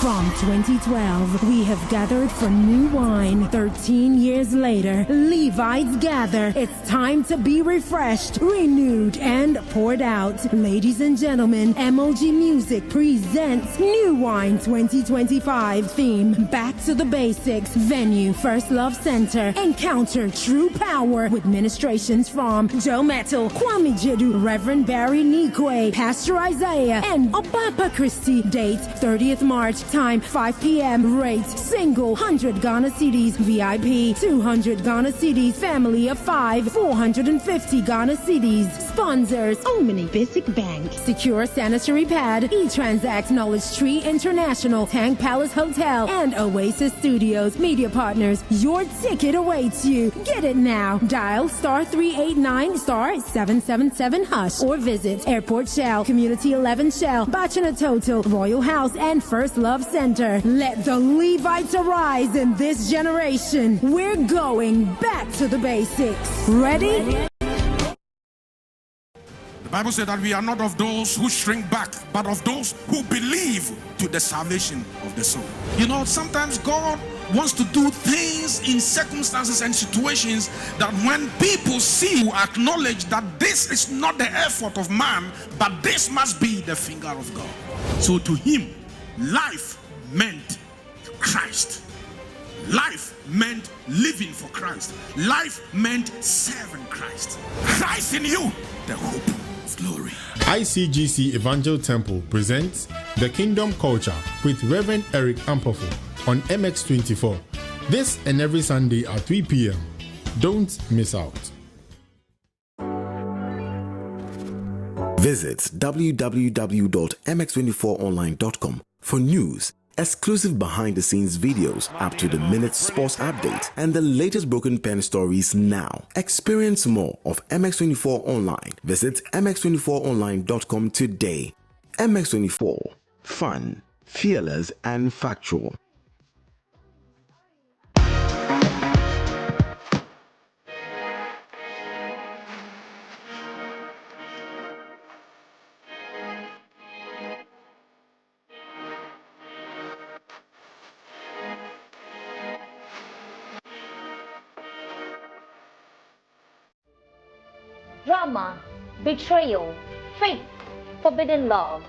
From 2012, we have gathered for new wine. 13 years later, Levites gather. It's time to be refreshed, renewed, and poured out. Ladies and gentlemen, MOG Music presents New Wine 2025 theme. Back to the basics. Venue, First Love Center. Encounter true power with ministrations from Joe Metal, Kwame Jedu, Reverend Barry Nikwe, Pastor Isaiah, and Obapa Christie. Date 30th March. Time 5 p.m. Rates single 100 Ghana cedis, VIP 200 Ghana cedis, family of 5 450 Ghana cedis. Sponsors: Omni Basic Bank, Secure Sanitary Pad, eTransact, Knowledge Tree International, Tank Palace Hotel, and Oasis Studios. Media partners, your ticket awaits you. Get it now. Dial *389 *777 # or visit Airport Shell, Community 11 Shell, Bachelor Total, Royal House, and First Love Center. Let the Levites arise in this generation. We're going back to the basics. Ready? The Bible said that we are not of those who shrink back, but of those who believe to the salvation of the soul. You know, sometimes God wants to do things in circumstances and situations that when people see you, acknowledge that this is not the effort of man, but this must be the finger of God. So to him, life meant Christ. Life meant living for Christ. Life meant serving Christ. Christ in you, the hope of glory. ICGC Evangel Temple presents The Kingdom Culture with Reverend Eric Ampofo on MX24. This and every Sunday at 3 p.m. Don't miss out. Visit www.mx24online.com for news, exclusive behind-the-scenes videos, up-to-the-minute sports updates, and the latest broken pen stories now. Experience more of MX24 Online. Visit mx24online.com today. MX24. Fun, fearless, and factual. Drama, betrayal, fate, forbidden love.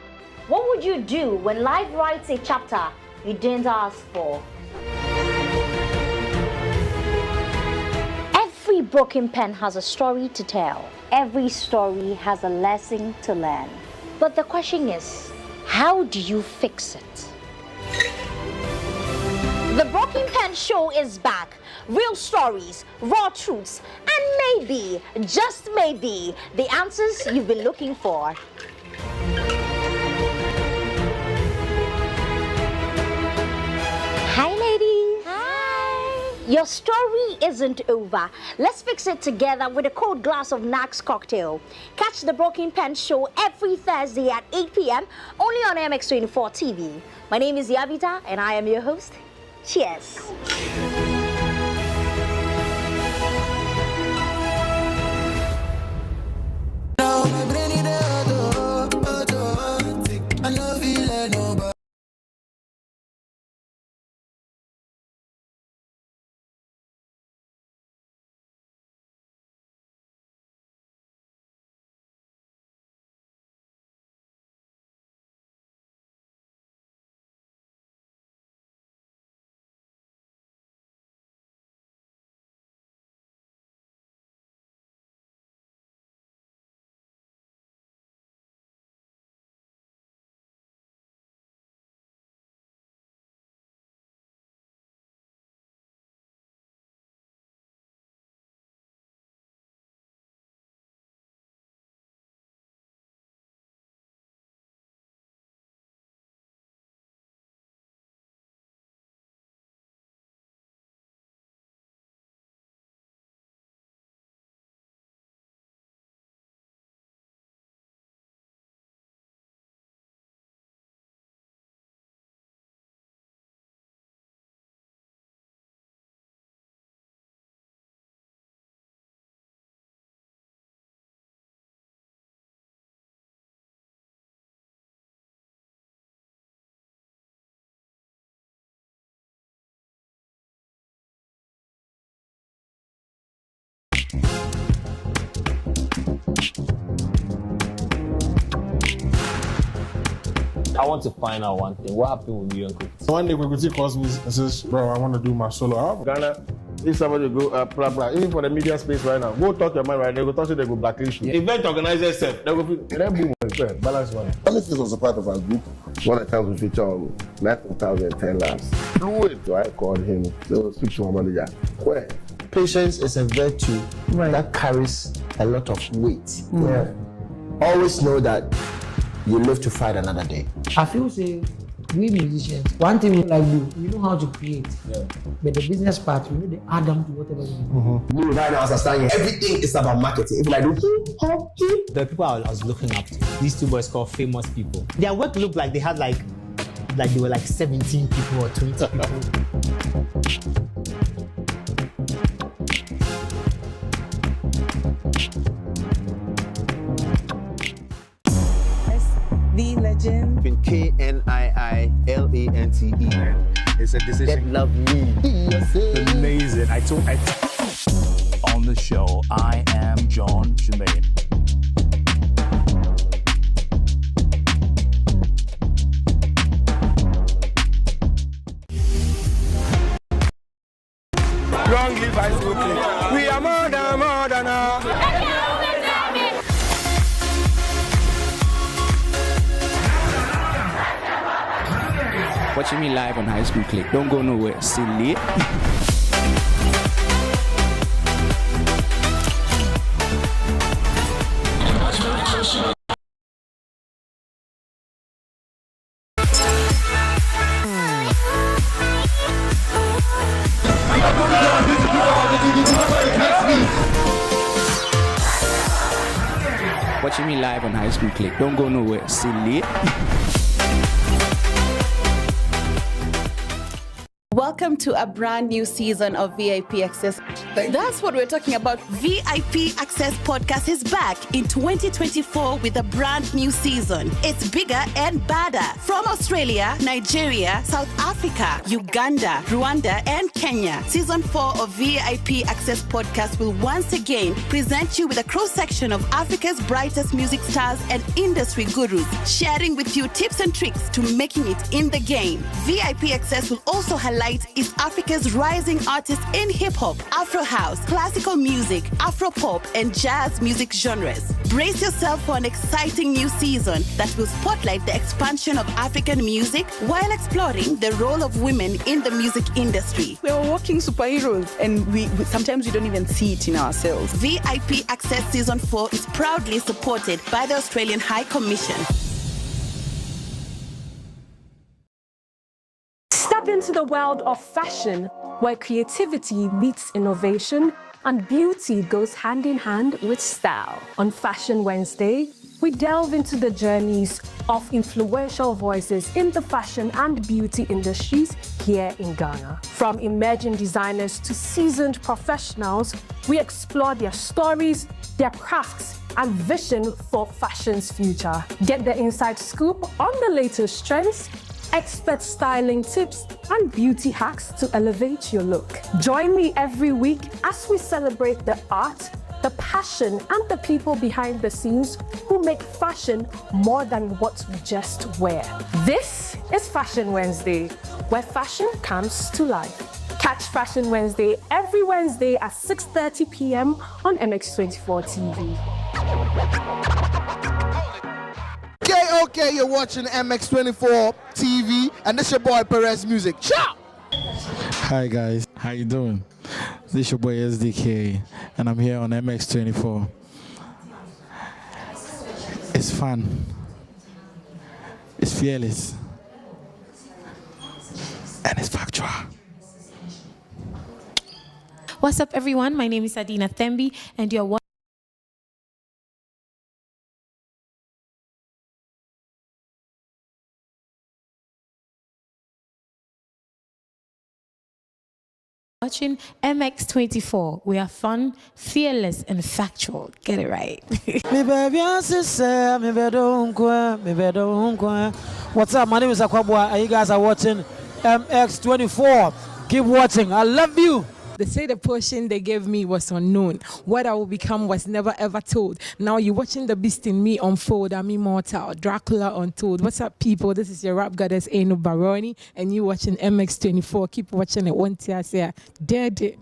What would you do when life writes a chapter you didn't ask for? Every broken pen has a story to tell. Every story has a lesson to learn. But the question is, how do you fix it? The Broken Pen Show is back. Real stories, raw truths, and maybe, just maybe, the answers you've been looking for. Hi, ladies. Hi. Your story isn't over. Let's fix it together with a cold glass of Nax cocktail. Catch the Broken Pen Show every Thursday at 8 p.m. only on MX24 TV. My name is Yabita, and I am your host. Cheers. I want to find out one thing. What happened with you and Cookie? One day Cookie calls me and says, bro, I want to do my solo album. Ghana, if somebody go blah blah, even for the media space right now, go talk your mind right now, they go talk you, they go blacklist you. Event organizers self, they go boom, balance one. Stylist was a part of our group. One of the times we featured on 9,010 laughs. Fluid, so I called him. So speak to my manager. Where? Patience is a virtue that carries a lot of weight. Yeah. Always know that you live to fight another day. I feel say we musicians, one thing we like do, we know how to create. But the business part, we know the add them to whatever we do. Me right now, as I stand here, everything is about marketing. If I do the people I was looking up to, these two boys called famous people. Their work looked like they had like they were like 17 people or 20 people. The legend. KNIILANTE. It's a decision. That love me. Amazing. On the show, I am John Shemaine. Long live high school clique. We are more than Watching me live on High School Click. Don't go nowhere. Silly. Watching me live on High School Click. Don't go nowhere. Silly. Welcome to a brand new season of VIP Access. That's what we're talking about. VIP Access Podcast is back in 2024 with a brand new season. It's bigger and badder. From Australia, Nigeria, South Africa, Uganda, Rwanda, and Kenya. Season 4 of VIP Access Podcast will once again present you with a cross-section of Africa's brightest music stars and industry gurus, sharing with you tips and tricks to making it in the game. VIP Access will also highlight East Africa's rising artists in hip-hop, Afro house, classical music, Afro pop, and jazz music genres. Brace yourself for an exciting new season that will spotlight the expansion of African music while exploring the role of women in the music industry. We are walking superheroes, and we sometimes we don't even see it in ourselves. VIP Access Season 4 is proudly supported by the Australian High Commission. Step into the world of fashion, where creativity meets innovation and beauty goes hand in hand with style. On Fashion Wednesday, we delve into the journeys of influential voices in the fashion and beauty industries here in Ghana. From emerging designers to seasoned professionals, we explore their stories, their crafts, and vision for fashion's future. Get the inside scoop on the latest trends, expert styling tips, and beauty hacks to elevate your look. Join me every week as we celebrate the art, the passion, and the people behind the scenes who make fashion more than what we just wear. This is Fashion Wednesday, where fashion comes to life. Catch Fashion Wednesday every Wednesday at 6:30 p.m. on MX24 TV. Okay, you're watching MX24 TV, and this your boy Perez Music. Ciao! Hi guys, how you doing? This is your boy SDK, and I'm here on MX24. It's fun. It's fearless. And it's factual. What's up, everyone? My name is Adina Thembi, and you're watching MX24. We are fun, fearless, and factual. Get it right. What's up? My name is Akwabwa, and you guys are watching MX24. Keep watching. I love you. They say the portion they gave me was unknown. What I will become was never ever told. Now you're watching the beast in me unfold. I'm immortal. Dracula untold. What's up, people? This is your rap goddess, Eno Baroni, and you watching MX24. Keep watching it. One tear say, dead.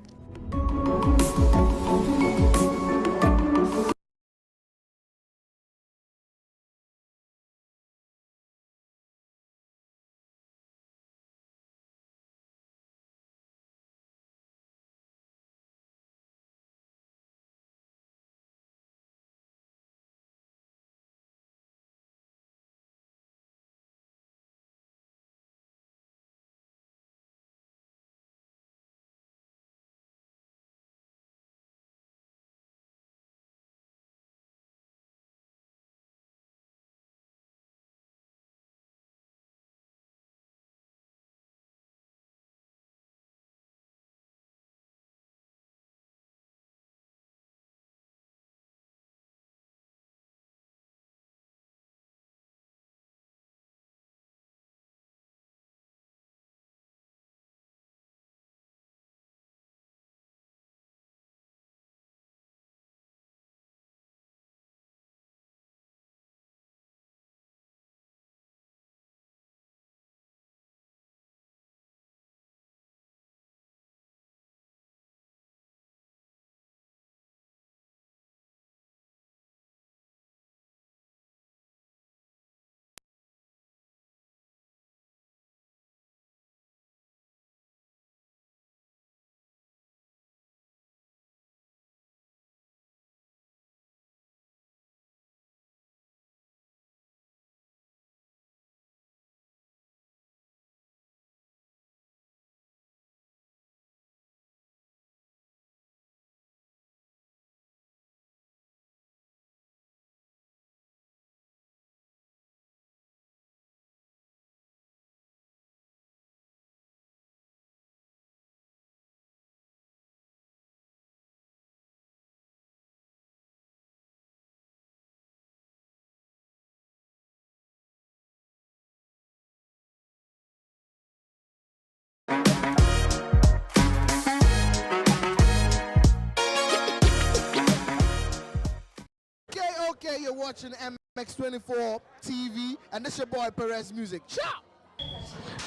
Okay, you're watching MX24 TV, and this your boy Perez Music. Ciao!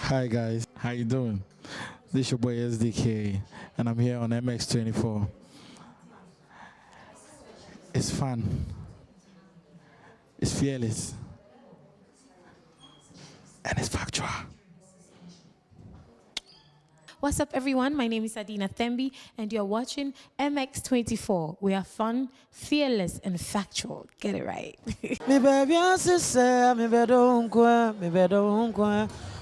Hi guys, how you doing? This is your boy SDK, and I'm here on MX24. It's fun. It's fearless. And it's factual. What's up, everyone? My name is Adina Thembi, and you're watching MX24. We are fun, fearless, and factual. Get it right.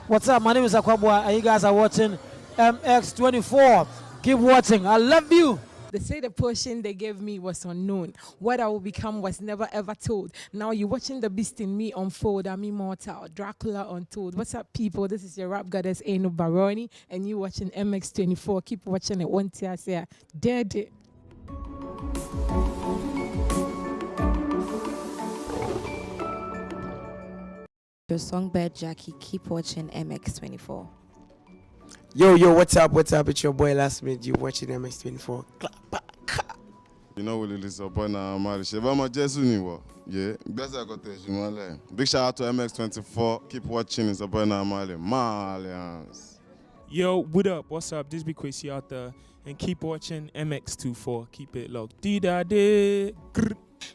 What's up? My name is Akwabwa, and you guys are watching MX24. Keep watching. I love you. They say the portion they gave me was unknown. What I will become was never ever told. Now you're watching the beast in me unfold. I'm immortal. Dracula untold. What's up, people? This is your rap goddess, Eno Baroni, and you watching MX24. Keep watching it. One tear say, dead. Your songbird Jackie. Keep watching MX24. Yo, what's up? It's your boy Last Minute. You watching MX24. You know what it is up on yeah. Big shout out to MX24. Keep watching. It's up on Malians. Yo, what up? What's up? This be Quasi out there, and keep watching MX24. Keep it locked. Dee-da-dee.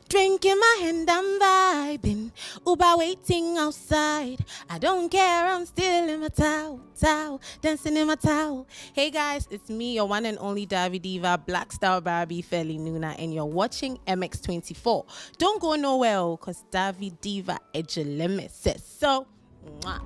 Drink in my hand, I'm vibing. Uber waiting outside. I don't care, I'm still in my towel, dancing in my towel. Hey guys, it's me, your one and only Davi Diva, Black Star Barbie, Feli Nuna, and you're watching MX24. Don't go nowhere, because Davi Diva Ejeleme says so. Mwah.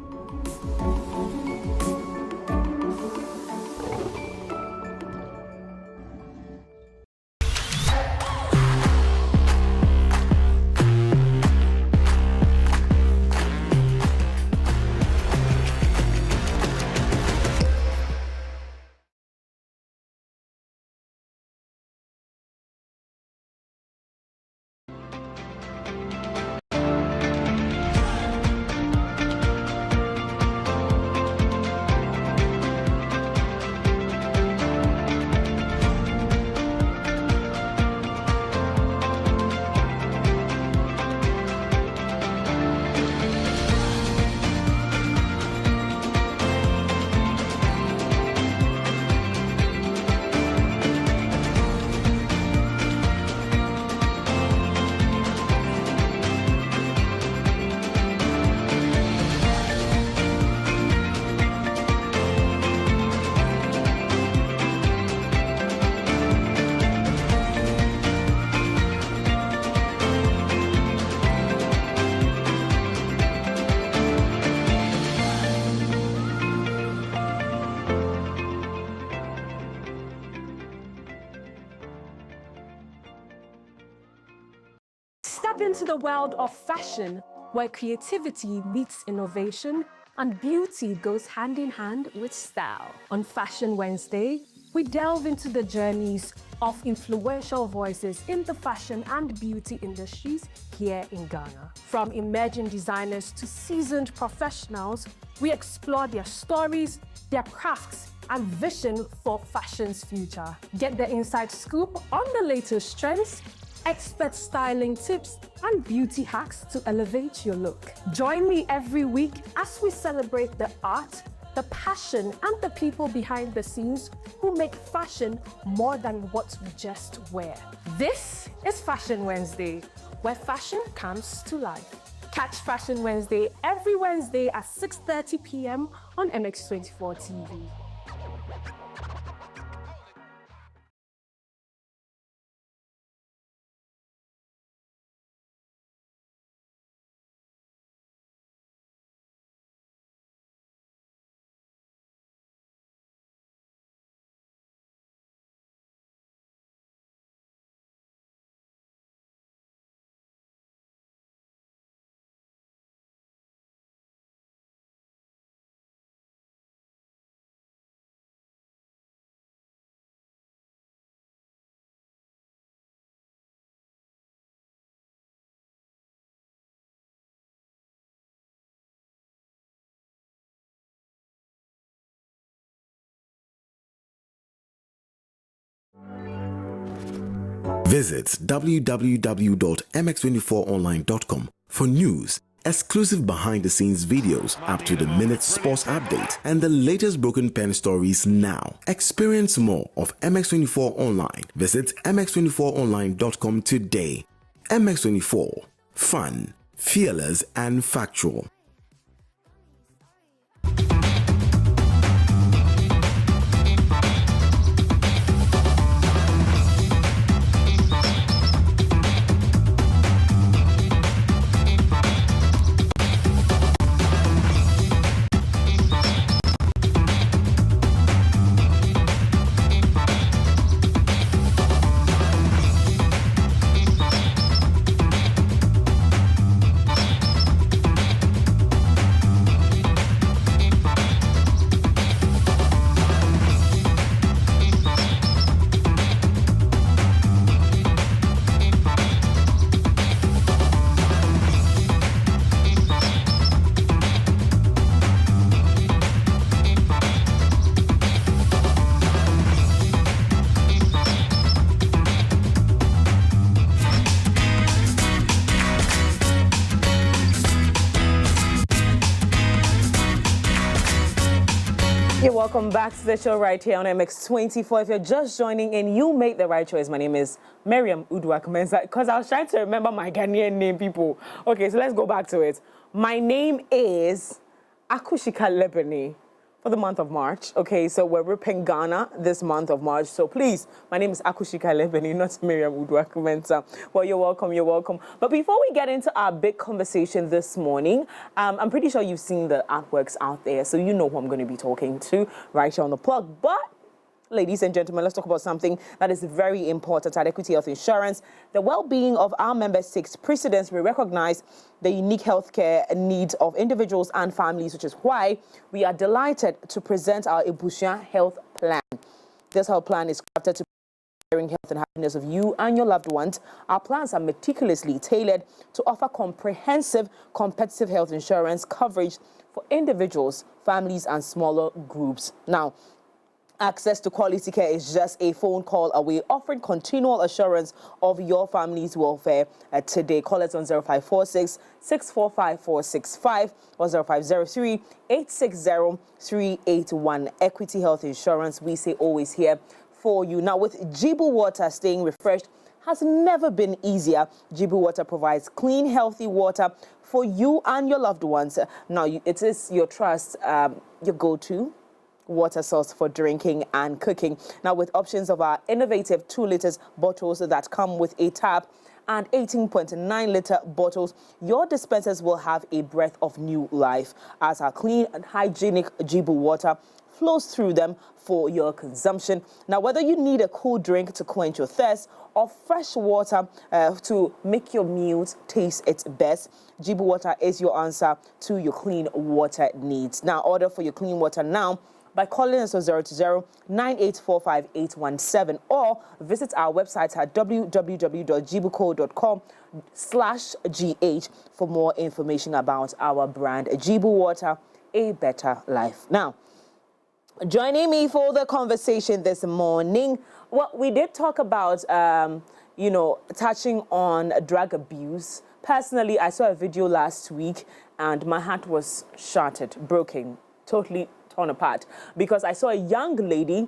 Step into the world of fashion, where creativity meets innovation and beauty goes hand in hand with style. On Fashion Wednesday, we delve into the journeys of influential voices in the fashion and beauty industries here in Ghana. From emerging designers to seasoned professionals, we explore their stories, their crafts, and vision for fashion's future. Get the inside scoop on the latest trends, expert styling tips, and beauty hacks to elevate your look. Join me every week as we celebrate the art, the passion, and the people behind the scenes who make fashion more than what we just wear. This is Fashion Wednesday, where fashion comes to life. Catch Fashion Wednesday every Wednesday at 6:30 p.m. on MX24 TV. Visit www.mx24online.com for news, exclusive behind-the-scenes videos, up-to-the-minute sports updates, and the latest broken pen stories now. Experience more of MX24 Online. Visit mx24online.com today. MX24. Fun, fearless, and factual. Welcome back to the show right here on MX24. If you're just joining in, you made the right choice. My name is Miriam Uduak-Mensah, because I was trying to remember my Ghanaian name, people. Okay, so let's go back to it. My name is Akushika Lebeni for the month of March. Okay, so we're ripping Ghana this month of March. So please, my name is Akushika Lebeni, not Miriam Uduak-Mensah. Well, you're welcome, you're welcome. But before we get into our big conversation this morning, I'm pretty sure you've seen the artworks out there, so you know who I'm going to be talking to right here on the plug. But ladies and gentlemen, let's talk about something that is very important at Equity Health Insurance. The well-being of our members takes precedence. We recognize the unique healthcare needs of individuals and families, which is why we are delighted to present our Ebusua Health Plan. This health plan is crafted to ensuring health and happiness of you and your loved ones. Our plans are meticulously tailored to offer comprehensive, competitive health insurance coverage for individuals, families, and smaller groups. Now, access to quality care is just a phone call away, offering continual assurance of your family's welfare today. Call us on 0546 645 465 or 0503 860 381. Equity Health Insurance, we say always here for you. Now, with Jibu Water, staying refreshed has never been easier. Jibu Water provides clean, healthy water for you and your loved ones. Now, it is your trust, your go-to water source for drinking and cooking. Now, with options of our innovative 2 liters bottles that come with a tap and 18.9 liter bottles, your dispensers will have a breath of new life, as our clean and hygienic Jibu water flows through them for your consumption. Now, whether you need a cool drink to quench your thirst or fresh water to make your meals taste its best, Jibu Water is your answer to your clean water needs. Now, order for your clean water now by calling us on 020-9845817 or visit our website at www.jibuco.com/gh for more information about our brand, Jibu Water, a better life. Now, joining me for the conversation this morning, well, we did talk about, touching on drug abuse. Personally, I saw a video last week and my heart was shattered, broken, totally torn apart, because I saw a young lady,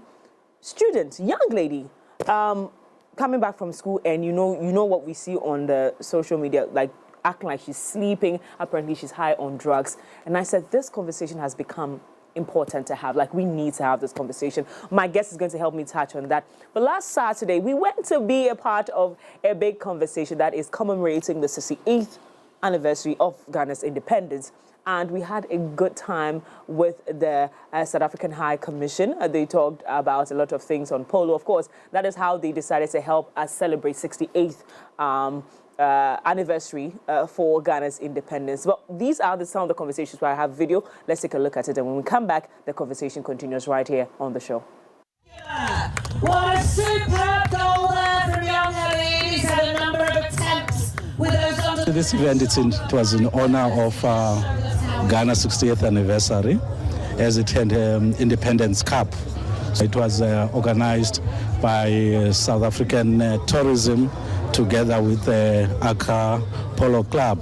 coming back from school, and you know what we see on the social media, like acting like she's sleeping, apparently she's high on drugs. And I said, this conversation has become important to have. Like, we need to have this conversation. My guest is going to help me touch on that. But last Saturday, we went to be a part of a big conversation that is commemorating the 68th anniversary of Ghana's independence. And we had a good time with the South African High Commission. They talked about a lot of things on polo. Of course, that is how they decided to help us celebrate 68th anniversary for Ghana's independence. But these are some of the conversations where I have video. Let's take a look at it. And when we come back, the conversation continues right here on the show. Yeah. What a superb goal there from young Ali. He's had a number of attempts with those under... This event, it was in honor of Ghana's 60th anniversary, as it had Independence Cup. So it was organized by South African tourism together with the Accra Polo Club.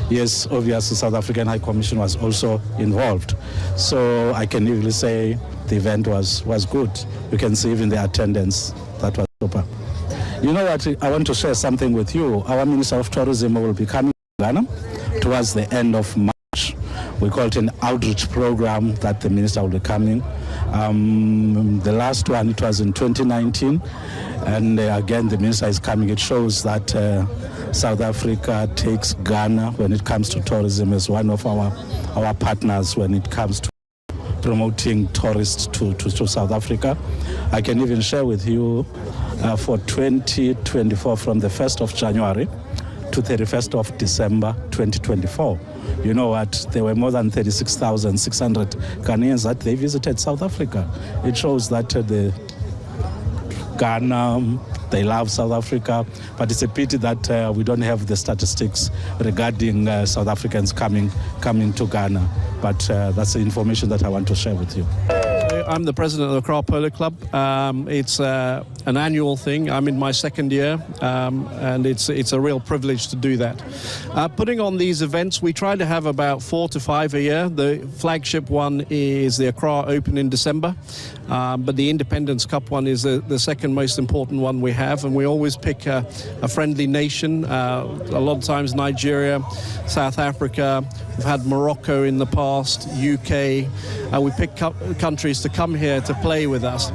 Yes, obviously South African High Commission was also involved. So I can really say the event was good. You can see even the attendance, that was super. You know what, I want to share something with you. Our Minister of Tourism will be coming to Ghana towards the end of March. We call it an outreach program that the minister will be coming. The last one, it was in 2019. And again, the minister is coming. It shows that South Africa takes Ghana when it comes to tourism as one of our partners when it comes to promoting tourists to South Africa. I can even share with you for 2024 from the 1st of January to 31st of December 2024. You know what? There were more than 36,600 Ghanaians that they visited South Africa. It shows that the Ghana, they love South Africa, but it's a pity that we don't have the statistics regarding South Africans coming to Ghana. But that's the information that I want to share with you. I'm the president of the Accra Polo Club. It's an annual thing. I'm in my second year, and it's a real privilege to do that. Putting on these events, we try to have about 4 to 5 a year. The flagship one is the Accra Open in December, but the Independence Cup one is the second most important one we have, and we always pick a friendly nation. A lot of times Nigeria, South Africa, we've had Morocco in the past, UK. We pick countries to come here to play with us.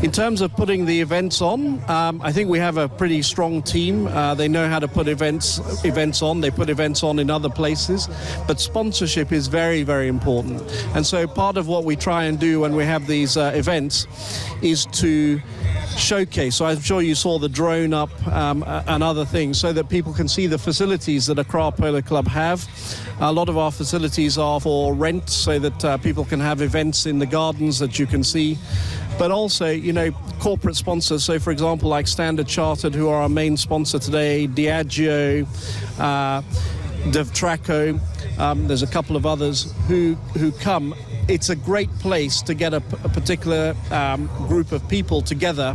In terms of putting the events on, I think we have a pretty strong team. They know how to put events on. They put events on in other places, but sponsorship is very, very important. And so part of what we try and do when we have these events is to showcase. So I'm sure you saw the drone up and other things, so that people can see the facilities that Accra Polo Club have. A lot of our facilities are for rent, so that people can have events in the gardens that you can see. But also, corporate sponsors. So, for example, like Standard Chartered, who are our main sponsor today, Diageo, Devtraco. There's a couple of others who come. It's a great place to get a particular group of people together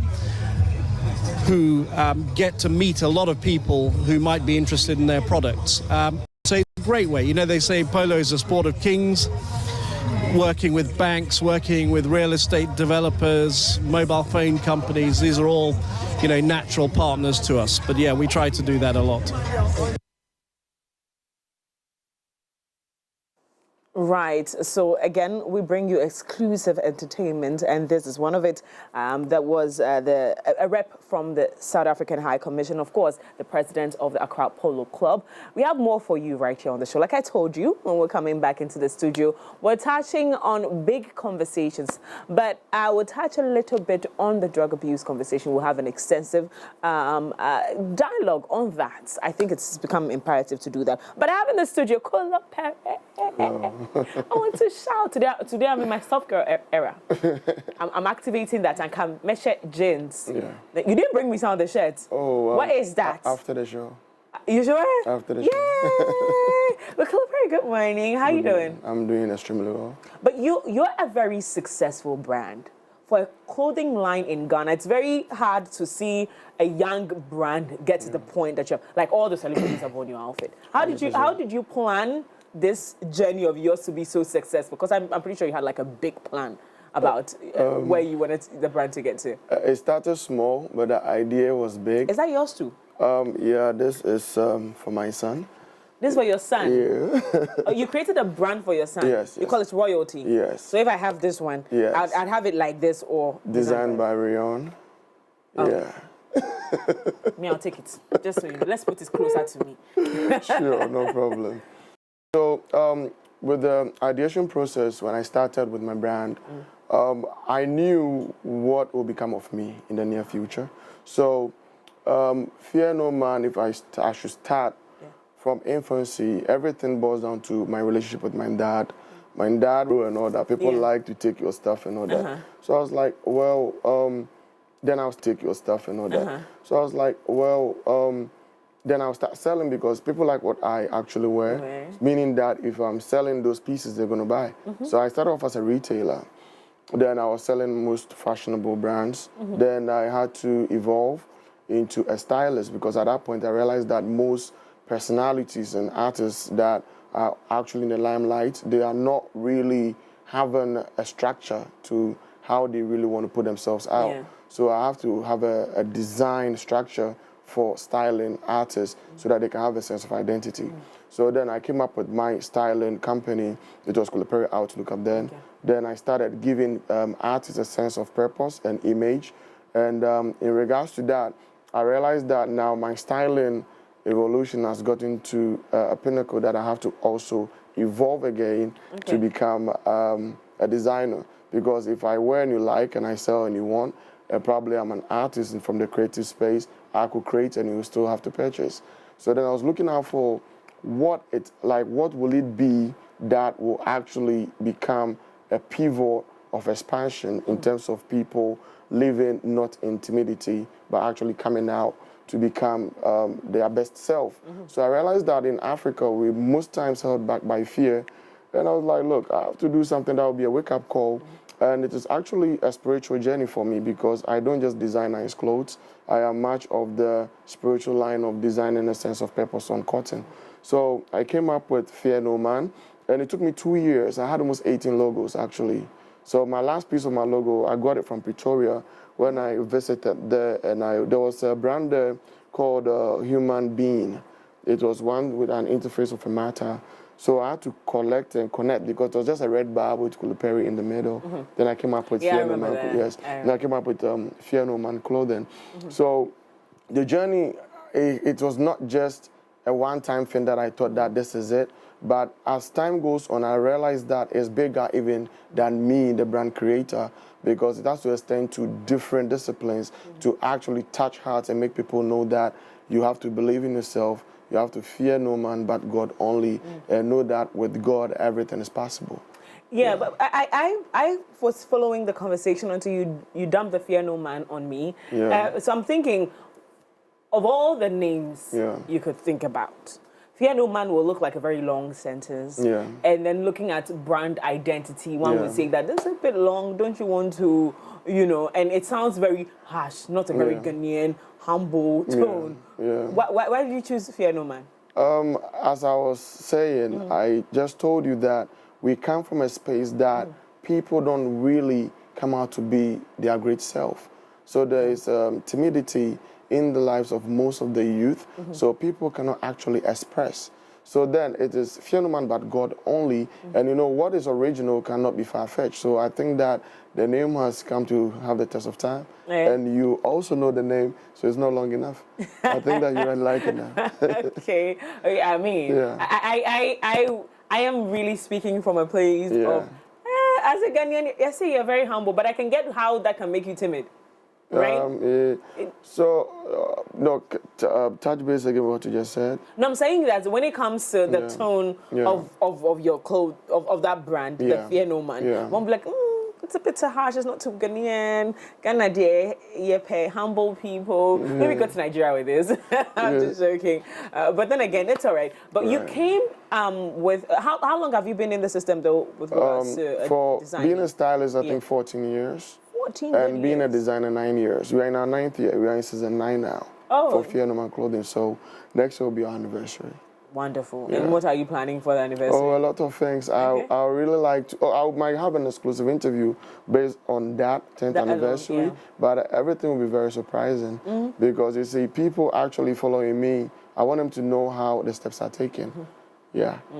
who get to meet a lot of people who might be interested in their products. So it's a great way. They say polo is a sport of kings. Working with banks, working with real estate developers, mobile phone companies, these are all, natural partners to us. But yeah, we try to do that a lot. Right. So again, we bring you exclusive entertainment, and this is one of it. That was a rep from the South African High Commission, of course, the president of the Accra Polo Club. We have more for you right here on the show. Like I told you, when we're coming back into the studio, we're touching on big conversations, but I will touch a little bit on the drug abuse conversation. We'll have an extensive dialogue on that. I think it's become imperative to do that. But I have in the studio Kulaperry. I want to shout. Today I'm in my soft girl era. I'm activating that and can measure jeans. Yeah. You didn't bring me some of the shirts. Oh, what is that? After the show. You sure? After the show. show. But Kulaperry, good morning. How you doing? I'm doing extremely well. But you're a very successful brand. For a clothing line in Ghana, it's very hard to see a young brand get to the point that you're like all the celebrities have on your outfit. How did you plan this journey of yours to be so successful? Because I'm pretty sure you had like a big plan about where you wanted the brand to get to. It started small, but the idea was big. Is that yours too? Yeah, this is for my son. This is for your son? Yeah. Oh, you created a brand for your son? Yes. You call it royalty? Yes. So if I have this one, yes. I'd have it like this or... Designed by Rion. Oh. Yeah. Me, I'll take it. Just so you know. Let's put it closer to me. Sure, no problem. So with the ideation process, when I started with my brand, I knew what will become of me in the near future. So fear no man, if I should start from infancy, everything boils down to my relationship with my dad. My dad and all that. People like to take your stuff and all that. So I was like, well, then I'll take your stuff and all that. So I was like, well, then I'll start selling because people like what I actually wear, meaning that if I'm selling those pieces, they're going to buy. So I started off as a retailer. Then I was selling most fashionable brands. Then I had to evolve into a stylist because at that point I realized that most personalities and artists that are actually in the limelight, they are not really having a structure to how they really want to put themselves out. So I have to have a design structure for styling artists so that they can have a sense of identity. So then I came up with my styling company. It was Kulaperry Outlook up then. Then I started giving artists a sense of purpose and image. And in regards to that, I realized that now my styling evolution has gotten to a pinnacle that I have to also evolve again to become a designer. Because if I wear and you like and I sell and you want, probably I'm an artist and from the creative space, I could create and you still have to purchase. So then I was looking out for what will it be that will actually become a pivot of expansion in terms of people living not in timidity, but actually coming out to become their best self. So I realized that in Africa, we're most times held back by fear. And I was like, look, I have to do something that will be a wake-up call. And it is actually a spiritual journey for me because I don't just design nice clothes. I am much of the spiritual line of designing a sense of purpose on cotton. So I came up with Fear No Man, and it took me 2 years. I had almost 18 logos, actually. So my last piece of my logo, I got it from Pretoria when I visited there, and there was a brand there called Human Being. It was one with an interface of a matter. So I had to collect and connect because it was just a red bar with Kulaperry in the middle. Then I came up with Fear No Man. Yes. Then I came up with Fear No Man clothing. So the journey, it was not just a one-time thing that I thought that this is it. But as time goes on, I realized that it's bigger even than me, the brand creator, because it has to extend to different disciplines to actually touch hearts and make people know that you have to believe in yourself. You have to fear no man but God only, and know that with God everything is possible. Yeah, but I was following the conversation until you dumped the fear no man on me. So I'm thinking, of all the names you could think about, fear no man will look like a very long sentence. And then looking at brand identity, one would say that this is a bit long, don't you want to, and it sounds very harsh, not a very Ghanaian, humble tone. Why did you choose Fear No Man? As I was saying, I just told you that we come from a space that people don't really come out to be their great self. So there is timidity in the lives of most of the youth, so people cannot actually express. So then it is fear no man but God only. And you know, what is original cannot be far-fetched. So I think that the name has come to have the test of time. Yeah. And you also know the name, so it's not long enough. I think that you really like it now. Okay. I mean, Yeah. I am really speaking from a place of, as a Ghanaian, I say you're very humble, but I can get how that can make you timid. Right? Touch base again what you just said. No, I'm saying that when it comes to the tone of your clothes, of that brand, the Fear No Man, one be like, it's a bit too harsh, it's not too Ghanaian. Ghana, you pay humble people. Maybe go to Nigeria with this. I'm just joking. But then again, it's all right. But you came with, how long have you been in the system though with regards to for design? being a stylist, I think 14 years. 14 and being a designer 9 years. We are in our 9th year. We are in season 9 now for Fear No Man Clothing. So next year will be our anniversary. Wonderful. And what are you planning for the anniversary? Oh, a lot of things. I really like to. I might have an exclusive interview based on that 10th anniversary, but everything will be very surprising because you see, people actually following me. I want them to know how the steps are taken.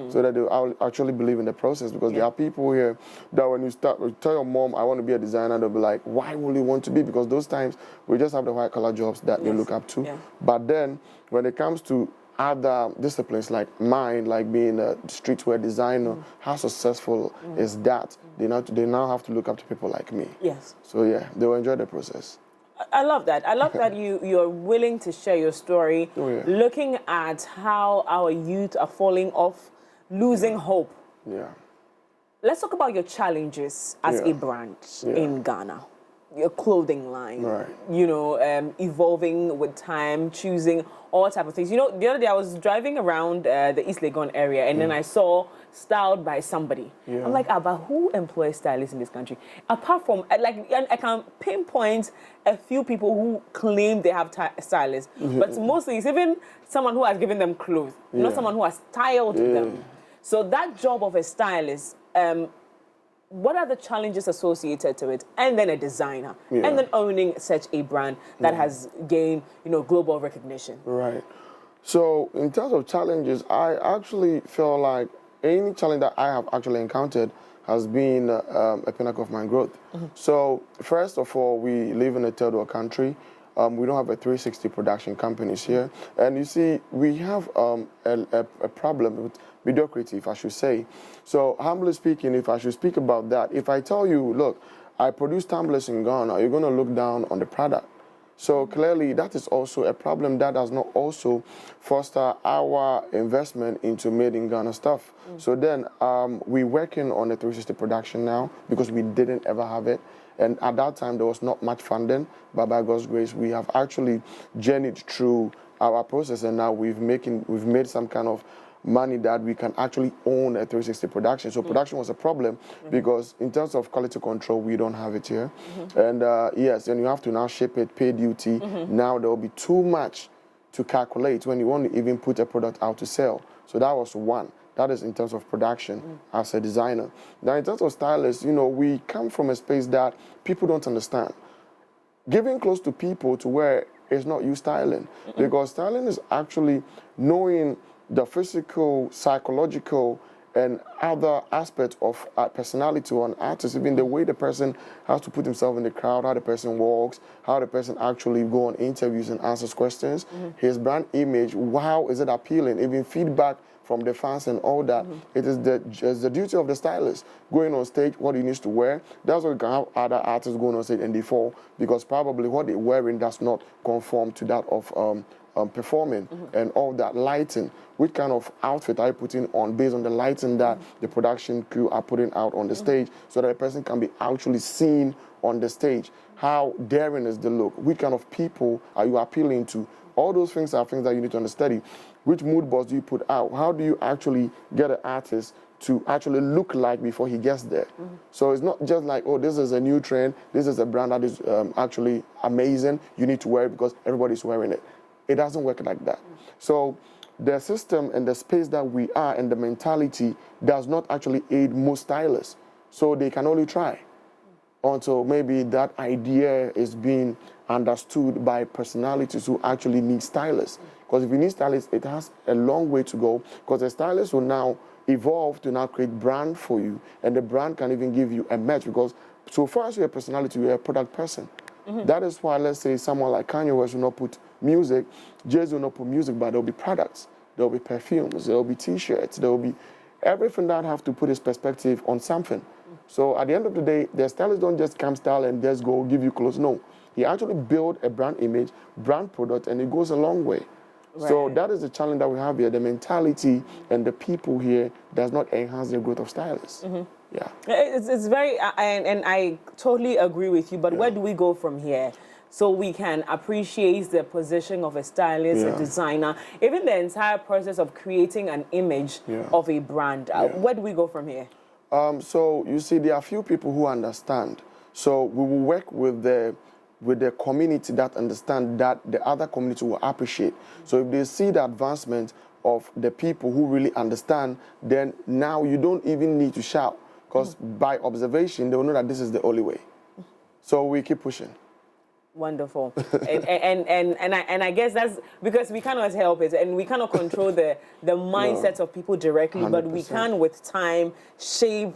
So that I'll actually believe in the process because there are people here that when you tell your mom, I want to be a designer, they'll be like, why will you want to be? Because those times we just have the white collar jobs that they look up to. But then when it comes to other disciplines like mine, like being a streetwear designer, how successful is that? They now have to look up to people like me. So yeah, they will enjoy the process. I love that. I love that you're willing to share your story, looking at how our youth are falling off, losing hope. Let's talk about your challenges as a brand in Ghana. Your clothing line, you know, evolving with time, choosing all type of things. You know, the other day I was driving around the East Legon area and then I saw styled by somebody. I'm like, but who employs stylists in this country? Apart from, like, I can pinpoint a few people who claim they have stylists, but mostly it's even someone who has given them clothes, not someone who has styled them. So that job of a stylist, what are the challenges associated to it? And then a designer, and then owning such a brand that has gained, you know, global recognition. Right. So in terms of challenges, I actually feel like any challenge that I have actually encountered has been a pinnacle of my growth. So first of all, we live in a third world country. We don't have a 360 production companies here. And you see, we have a problem with mediocrity, if I should say. So humbly speaking, if I should speak about that, if I tell you, look, I produce tumblers in Ghana, you're going to look down on the product. So clearly, that is also a problem that does not also foster our investment into made in Ghana stuff. So then we're working on the 360 production now because we didn't ever have it. And at that time, there was not much funding, but by God's grace, we have actually journeyed through our process, and now we've made some kind of money that we can actually own a 360 production. So production was a problem because in terms of quality control, we don't have it here. And yes, and you have to now ship it, pay duty. Now there will be too much to calculate when you want to even put a product out to sell. So that was one. That is in terms of production as a designer. Now, in terms of stylists, you know, we come from a space that people don't understand. Giving close to people to where it's not you styling, because styling is actually knowing the physical, psychological, and other aspects of personality or an artist, even the way the person has to put himself in the crowd, how the person walks, how the person actually go on interviews and answers questions, his brand image, how is it appealing, even feedback from the fans and all that. It is the duty of the stylist going on stage, what he needs to wear. That's why you can have other artists going on stage and they fall, because probably what they're wearing does not conform to that of performing and all that lighting. Which kind of outfit are you putting on based on the lighting that the production crew are putting out on the stage, so that a person can be actually seen on the stage? How daring is the look? Which kind of people are you appealing to? All those things are things that you need to understudy. Which mood boards do you put out? How do you actually get an artist to actually look like before he gets there? So it's not just like, oh, this is a new trend, this is a brand that is actually amazing, you need to wear it because everybody's wearing it. It doesn't work like that. So the system and the space that we are and the mentality does not actually aid most stylists. So they can only try until maybe that idea is being understood by personalities who actually need stylists. Because if you need stylists, it has a long way to go, because the stylist will now evolve to now create brand for you, and the brand can even give you a match, because so far as you're a personality, you're a product person. That is why, let's say, someone like Kanye West will not put music, Jay-Z will not put music, but there'll be products, there'll be perfumes, there'll be t-shirts, there'll be everything that have to put his perspective on something. So at the end of the day, the stylists don't just come style and just go give you clothes. No, he actually build a brand image, brand product, and it goes a long way. Right. So that is the challenge that we have here. The mentality and the people here does not enhance the growth of stylists. Yeah. It's very, and I totally agree with you, but where do we go from here? So we can appreciate the position of a stylist, a designer, even the entire process of creating an image of a brand. Where do we go from here? So you see, there are few people who understand. So we will work with the community that understand that the other community will appreciate. So if they see the advancement of the people who really understand, then now you don't even need to shout, because by observation, they will know that this is the only way. So we keep pushing. Wonderful. and I guess that's because we cannot help it, and we cannot control the mindset of people directly, 100%. But we can, with time, shape,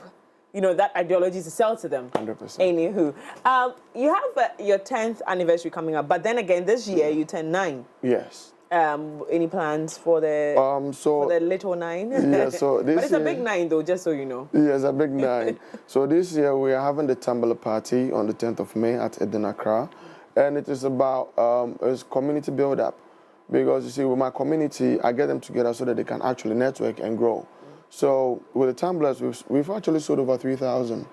you know, that ideology to sell to them. 100%. Anywho, you have your 10th anniversary coming up, but then again, this year you turn 9. Yes. Any plans for the for the little 9? Yeah, so this but it's a big 9 though, just so you know. Yes, a big 9. So this year we are having the Tumblr party on the 10th of May at Eden Accra. And it is about it's community build-up, because you see, with my community, I get them together so that they can actually network and grow. So with the tumblers, we've actually sold over 3,000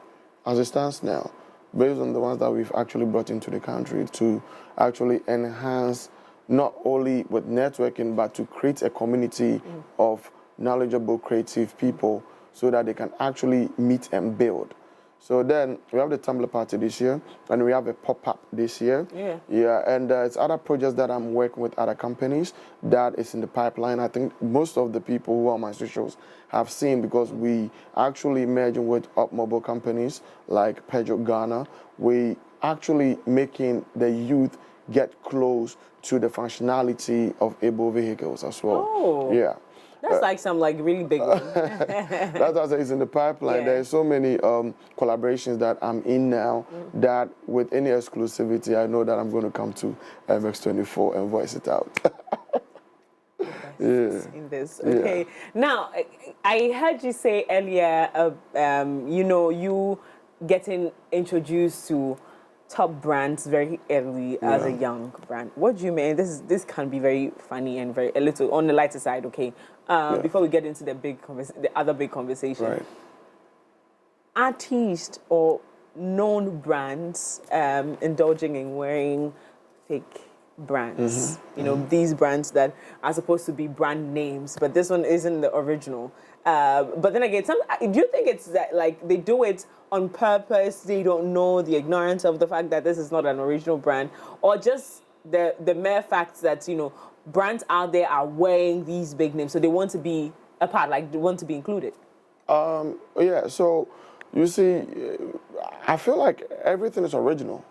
as it stands now, based on the ones that we've actually brought into the country to actually enhance not only with networking, but to create a community of knowledgeable, creative people so that they can actually meet and build. So then we have the Tumblr party this year, and we have a pop-up this year. Yeah, and it's other projects that I'm working with other companies that is in the pipeline. I think most of the people who are on my socials have seen, because we actually merging with up mobile companies like Peugeot Ghana. We actually making the youth get close to the functionality of able vehicles as well. Oh. Yeah. That's like some really big one. That's what is in the pipeline. There are so many collaborations that I'm in now that with any exclusivity, I know that I'm going to come to MX24 and voice it out. In this. Okay. Now, I heard you say earlier, you know, you getting introduced to top brands very early as a young brand. What do you mean? This can be very funny and a little on the lighter side, okay? Before we get into the other big conversation. Right. Artists or known brands indulging in wearing fake brands. You know, these brands that are supposed to be brand names, but this one isn't the original. But then again, do you think it's that like they do it on purpose? They don't know the ignorance of the fact that this is not an original brand, or just the mere fact that, you know, brands out there are wearing these big names, so they want to be a part, like they want to be included? Yeah, so you see, I feel like everything is original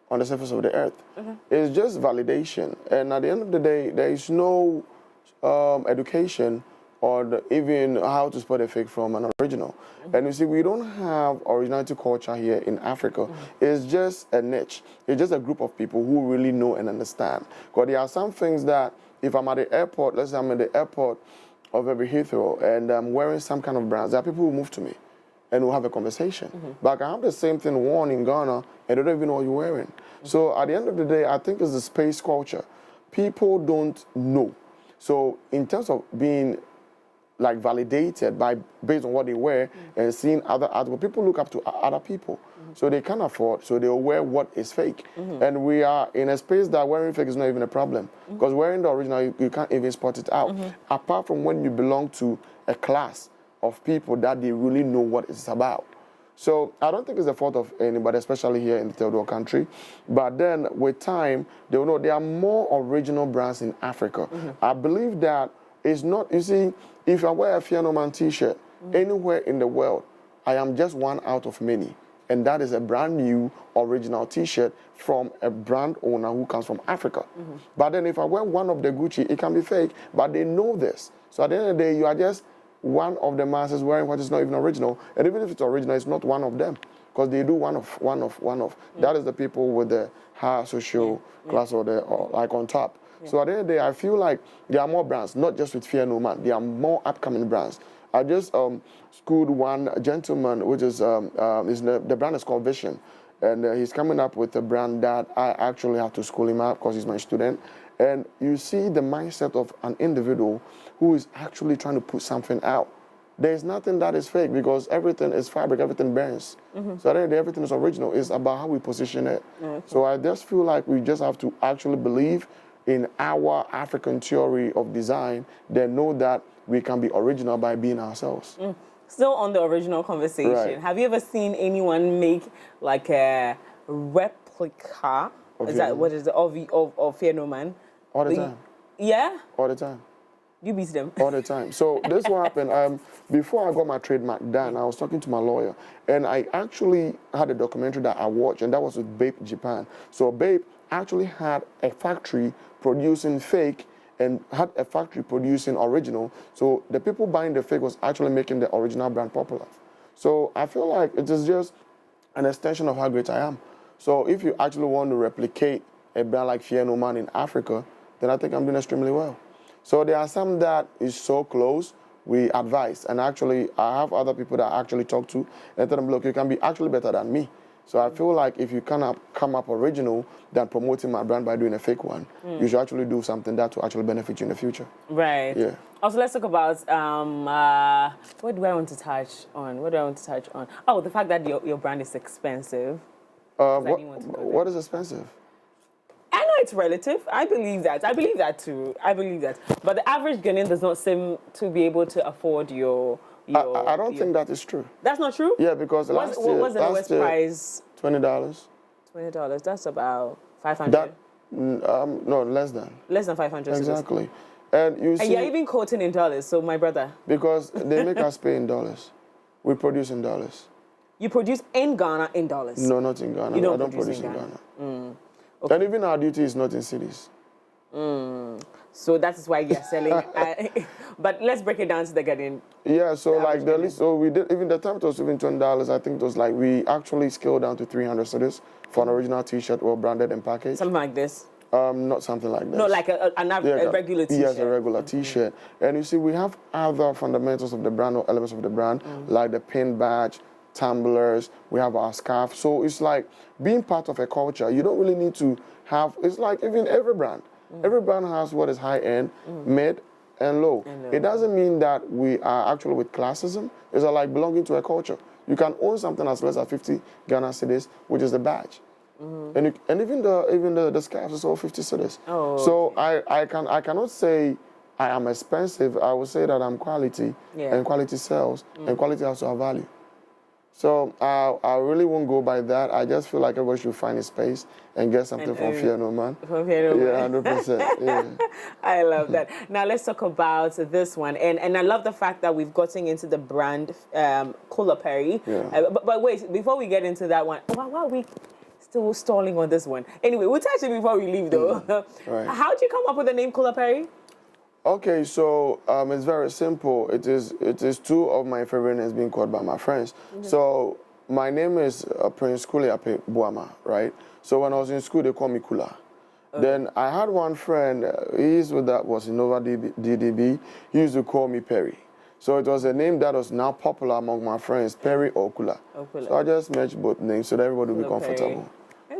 on the surface of the earth. It's just validation. And at the end of the day, there is no education or even how to spot a fake from an original. And you see, we don't have originality culture here in Africa. It's just a niche. It's just a group of people who really know and understand. Because there are some things that, if I'm at the airport, let's say I'm at the airport of every Heathrow and I'm wearing some kind of brands, there are people who move to me and we'll have a conversation. But I can have the same thing worn in Ghana and they don't even know what you're wearing. So at the end of the day, I think it's the space culture. People don't know. So in terms of being like validated based on what they wear and seeing other articles, people look up to other people. So they can't afford, so they'll wear what is fake. And we are in a space that wearing fake is not even a problem. Because wearing the original, you can't even spot it out. Apart from when you belong to a class of people that they really know what it's about. So I don't think it's the fault of anybody, especially here in the third world country. But then with time, they will know there are more original brands in Africa. I believe that it's not, you see, if I wear a Fiano Man t-shirt anywhere in the world, I am just one out of many. And that is a brand new original T-shirt from a brand owner who comes from Africa. But then if I wear one of the Gucci, it can be fake, but they know this. So at the end of the day, you are just one of the masses wearing what is not even original. And even if it's original, it's not one of them. Because they do one of. That is the people with the higher social class or like on top. So at the end of the day, I feel like there are more brands, not just with Fear No Man. There are more upcoming brands. I just schooled one gentleman, which is the brand is called Vision. And he's coming up with a brand that I actually have to school him up because he's my student. And you see the mindset of an individual who is actually trying to put something out. There's nothing that is fake because everything is fabric, everything burns. So I think everything is original. It's about how we position it. So I just feel like we just have to actually believe in our African theory of design, then know that we can be original by being ourselves. Still on the original conversation, Right. have you ever seen anyone make like a replica? Of Is Fear that No what is it? Of Fear No Man? All the time. Yeah? All the time. You beat them. All the time. So this what happened. Before I got my trademark done, I was talking to my lawyer, and I actually had a documentary that I watched, and that was with Bape Japan. So Bape actually had a factory producing fake and had a factory producing original. So the people buying the fake was actually making the original brand popular. So I feel like it is just an extension of how great I am. So if you actually want to replicate a brand like Fear No Man in Africa, then I think I'm doing extremely well. So there are some that is so close, we advise. And actually, I have other people that I actually talk to and tell them, look, you can be actually better than me. So I feel like if you cannot come up original than promoting my brand by doing a fake one, you should actually do something that will actually benefit you in the future. Right. Yeah. Also, let's talk about, what do I want to touch on? Oh, the fact that your brand is expensive. What is expensive? I know it's relative. I believe that. I believe that too. But the average Ghanaian does not seem to be able to afford your I don't think that is true. That's not true? Yeah, because What's the lowest price? $20. $20. That's about 500. That no, less than. Less than 500. Exactly. And you see, and you're even quoting in dollars, so my brother. Because they make us pay in dollars. We produce in dollars. You produce in Ghana in dollars? No, not in Ghana. You don't I don't produce in Ghana. Okay. And even our duty is not in cities. So that is why you're selling. But let's break it down to the Ghanaian. Yeah, so like the list, so we did, even the time it was even $20, I think it was like, we actually scaled down to 300 cedis for an original T-shirt, well branded and packaged. Something like this? Not something like this. No, like a regular T-shirt. Yes, a regular T-shirt. And you see, we have other fundamentals of the brand or elements of the brand, like the pin badge, tumblers, we have our scarf. So it's like being part of a culture. You don't really need to have, it's like even every brand. Every brand has what is high-end, mid, and low. It doesn't mean that we are actually with classism. It's like belonging to a culture. You can own something as less as 50 Ghana cedis, which is the badge. And even the scarves is all 50 cedis. So I cannot say I am expensive. I would say that I'm quality, and quality sells, and quality also have value. So I really won't go by that. I just feel like everybody should find a space and get something from Fear No Man. From Fear No Man. Yeah, 100%. Yeah. I love that. Now let's talk about this one. And I love the fact that we've gotten into the brand Kulaperry. Yeah. But wait, before we get into that one, why are we still stalling on this one? Anyway, we'll touch it before we leave though. Right. How did you come up with the name Kulaperry? Okay, so it's very simple. It is two of my favorite names being called by my friends. So my name is Prince Kulaperry Boama, right? So when I was in school, they called me Kula. Then I had one friend, was in Nova DDB. He used to call me Perry. So it was a name that was now popular among my friends, Perry or Kula. So I just merged both names so that everybody would be comfortable.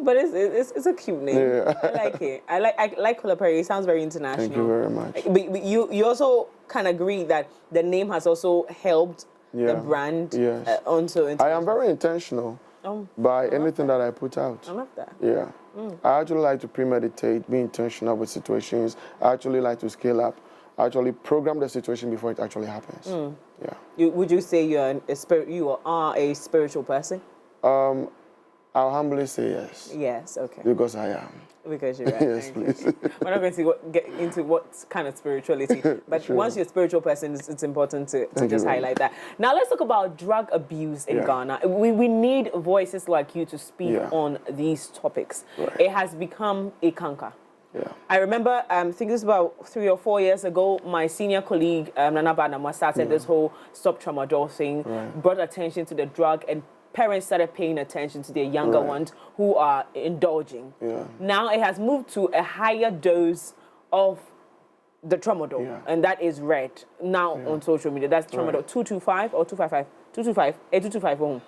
But it's a cute name. Yeah. I like it. I like Kulaperry. It sounds very international. Thank you very much. But you also kind of agree that the name has also helped the brand onto. I am very intentional by anything that I put out. I love that. Yeah. I actually like to premeditate, be intentional with situations. I actually like to scale up. I actually program the situation before it actually happens. Yeah. Would you say you are a spiritual person? I'll humbly say yes. Yes, okay. Because I am. Because you're right. Yes, please. We're not going to get into what kind of spirituality, but Sure. once you're a spiritual person, it's important to just highlight that. Now let's talk about drug abuse in Ghana. We need voices like you to speak on these topics. Right. It has become a canker. Yeah. I remember, I think this was about 3 or 4 years ago, my senior colleague, Nana Banama, started this whole Stop Tramadol thing, brought attention to the drug, and parents started paying attention to their younger ones who are indulging. Now it has moved to a higher dose of the tramadol, and that is red now on social media. That's tramadol 225 or 255? 225, 225.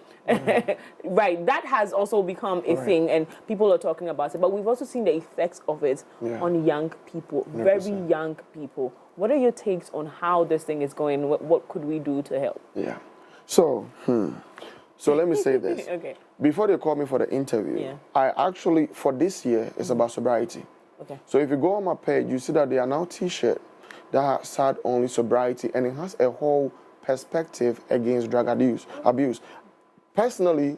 Right, that has also become a thing, and people are talking about it. But we've also seen the effects of it on young people, 100%. Very young people. What are your takes on how this thing is going? What could we do to help? Yeah. So let me say this. Okay. Before they called me for the interview, I actually, for this year, it's about sobriety. Okay. So if you go on my page, you see that there are now T-shirts that has said only sobriety, and it has a whole perspective against drug abuse. Personally,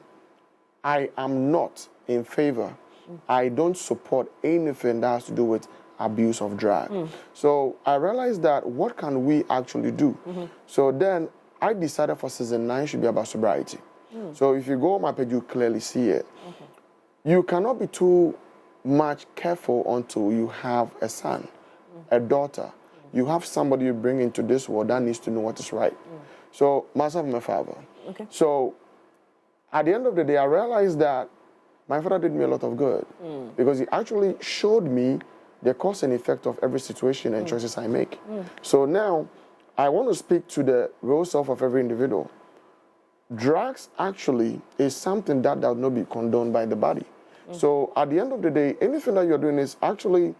I am not in favor. I don't support anything that has to do with abuse of drug. So I realized that what can we actually do? So then I decided for season 9 should be about sobriety. So if you go on my page, you clearly see it. You cannot be too much careful until you have a son, a daughter. You have somebody you bring into this world that needs to know what is right. So myself and my father. So at the end of the day, I realized that my father did me a lot of good because he actually showed me the cause and effect of every situation and choices I make. So now I want to speak to the real self of every individual. Drugs actually is something that does not be condoned by the body. So at the end of the day, anything that you're doing is actually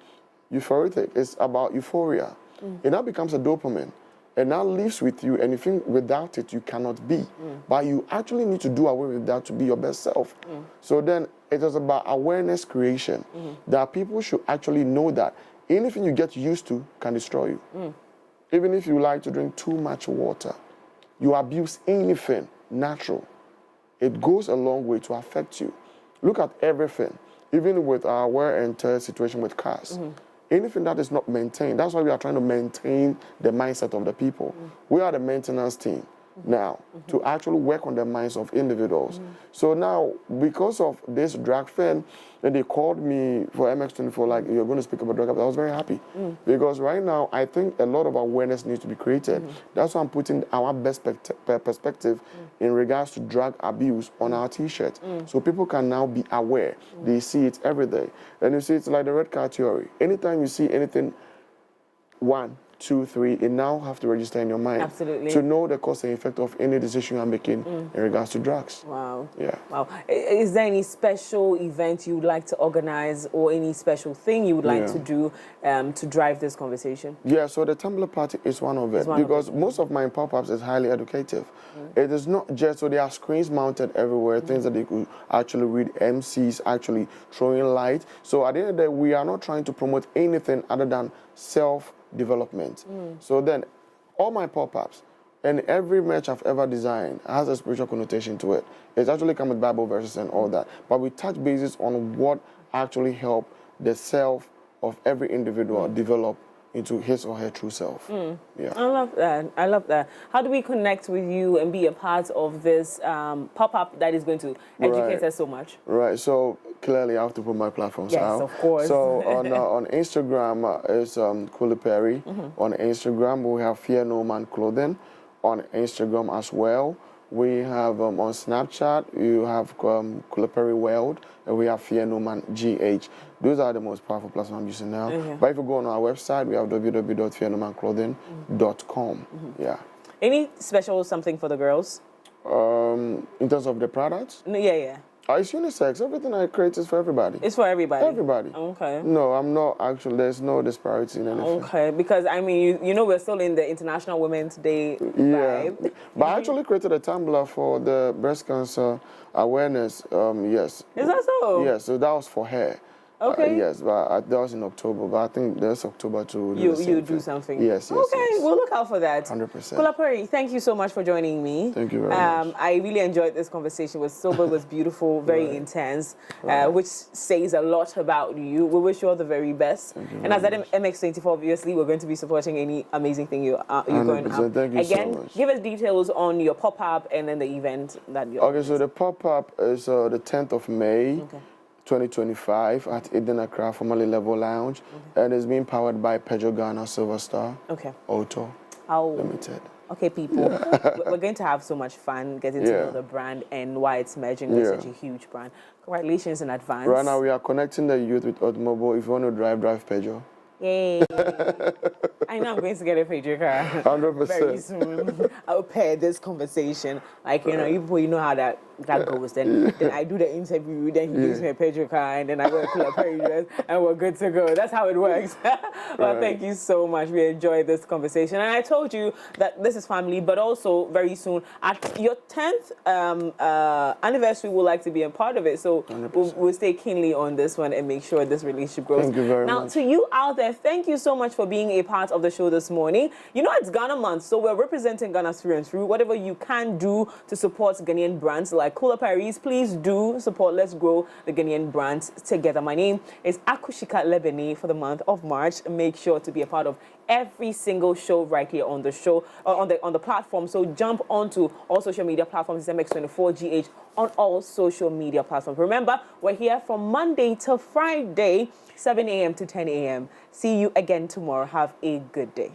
euphoric. It's about euphoria. It now becomes a dopamine. It now lives with you, and you think without it you cannot be. But you actually need to do away with that to be your best self. So then it is about awareness creation. That people should actually know that anything you get used to can destroy you. Even if you like to drink too much water, you abuse anything natural, it goes a long way to affect you. Look at everything, even with our wear and tear situation with cars. Anything that is not maintained, that's why we are trying to maintain the mindset of the people. We are the maintenance team now to actually work on the minds of individuals. So now, because of this drug thing, and they called me for MX24, like, you're going to speak about drug abuse, I was very happy. Because right now, I think a lot of awareness needs to be created. That's why I'm putting our best perspective in regards to drug abuse on our T-shirt. So people can now be aware. They see it every day. And you see, it's like the red car theory. Anytime you see anything, 1, 2, 3, it now have to register in your mind. Absolutely. To know the cause and effect of any decision you're making in regards to drugs. Wow. Yeah. Wow. Is there any special event you would like to organize or any special thing you would like to do to drive this conversation? Yeah, so the Tumblr party is one of it because most of my pop-ups is highly educative. It is not just, so there are screens mounted everywhere, things that they could actually read, MCs actually throwing light. So at the end of the day, we are not trying to promote anything other than self-development. So then all my pop-ups and every merch I've ever designed has a spiritual connotation to it. It's actually come with Bible verses and all that. But we touch bases on what actually help the self of every individual develop into his or her true self. Yeah. I love that. I love that. How do we connect with you and be a part of this pop-up that is going to educate us so much? Right. So clearly I have to put my platforms out. Yes, of course. So on Instagram it's Kulaperry. On Instagram we have Fear No Man Clothing. On Instagram as well. We have on Snapchat, you have Kulaperry World, and we have Fear No Man GH. Those are the most powerful platforms I'm using now. But if you go on our website, we have www.fearnomanclothing.com. Yeah. Any special something for the girls? In terms of the products? No, yeah. It's unisex. Everything I create is for everybody. It's for everybody? Everybody. Okay. No, I'm not actually. There's no disparity in anything. Okay, because I mean, you know, we're still in the International Women's Day vibe. But I actually created a Tumblr for the breast cancer awareness. Yes. Is that so? Yes. So that was for her. Okay. Yes, but that was in October. But I think there's October to You do something. Yes. Okay, we'll look out for that. 100%. Kulaperry, thank you so much for joining me. Thank you very much. I really enjoyed this conversation. It was sober, it was beautiful, very intense, which says a lot about you. We wish you all the very best. And as at MX24, obviously, we're going to be supporting any amazing thing you're going to have. Thank you Again, so much. give us details on your pop-up and then the event that you're Okay, so the pop-up is the 10th of May. 2025 at Eden Accra, formerly Level Lounge, and it's being powered by Pedro Ghana Silver Star Auto Limited. Okay, people, we're going to have so much fun getting to know the brand and why it's merging with such a huge brand. Congratulations in advance. Right now, we are connecting the youth with automobile. If you want to drive Pedro. Yay. I know I'm going to get a Pedro car 100%. very soon. I'll pair this conversation. Like, you know how that goes. Then I do the interview, then he gives me a Pedro car, and then I go to Kulaperry dress, and we're good to go. That's how it works. Well, thank you so much. We enjoyed this conversation. And I told you that this is family, but also very soon, at your 10th anniversary, we'd like to be a part of it. So we'll stay keenly on this one and make sure this relationship grows. Thank you very much. Now, to you out there, thank you so much for being a part of the show this morning. You know, it's Ghana month, so we're representing Ghana through and through. Whatever you can do to support Ghanaian brands like Kulaperry's, please do support. Let's grow the Ghanaian brands together. My name is Akushika Lebeni for the month of March. Make sure to be a part of every single show right here on the show, on the platform. So jump onto all social media platforms, MX24GH on all social media platforms. Remember, we're here from Monday to Friday, 7 a.m. to 10 a.m. See you again tomorrow. Have a good day.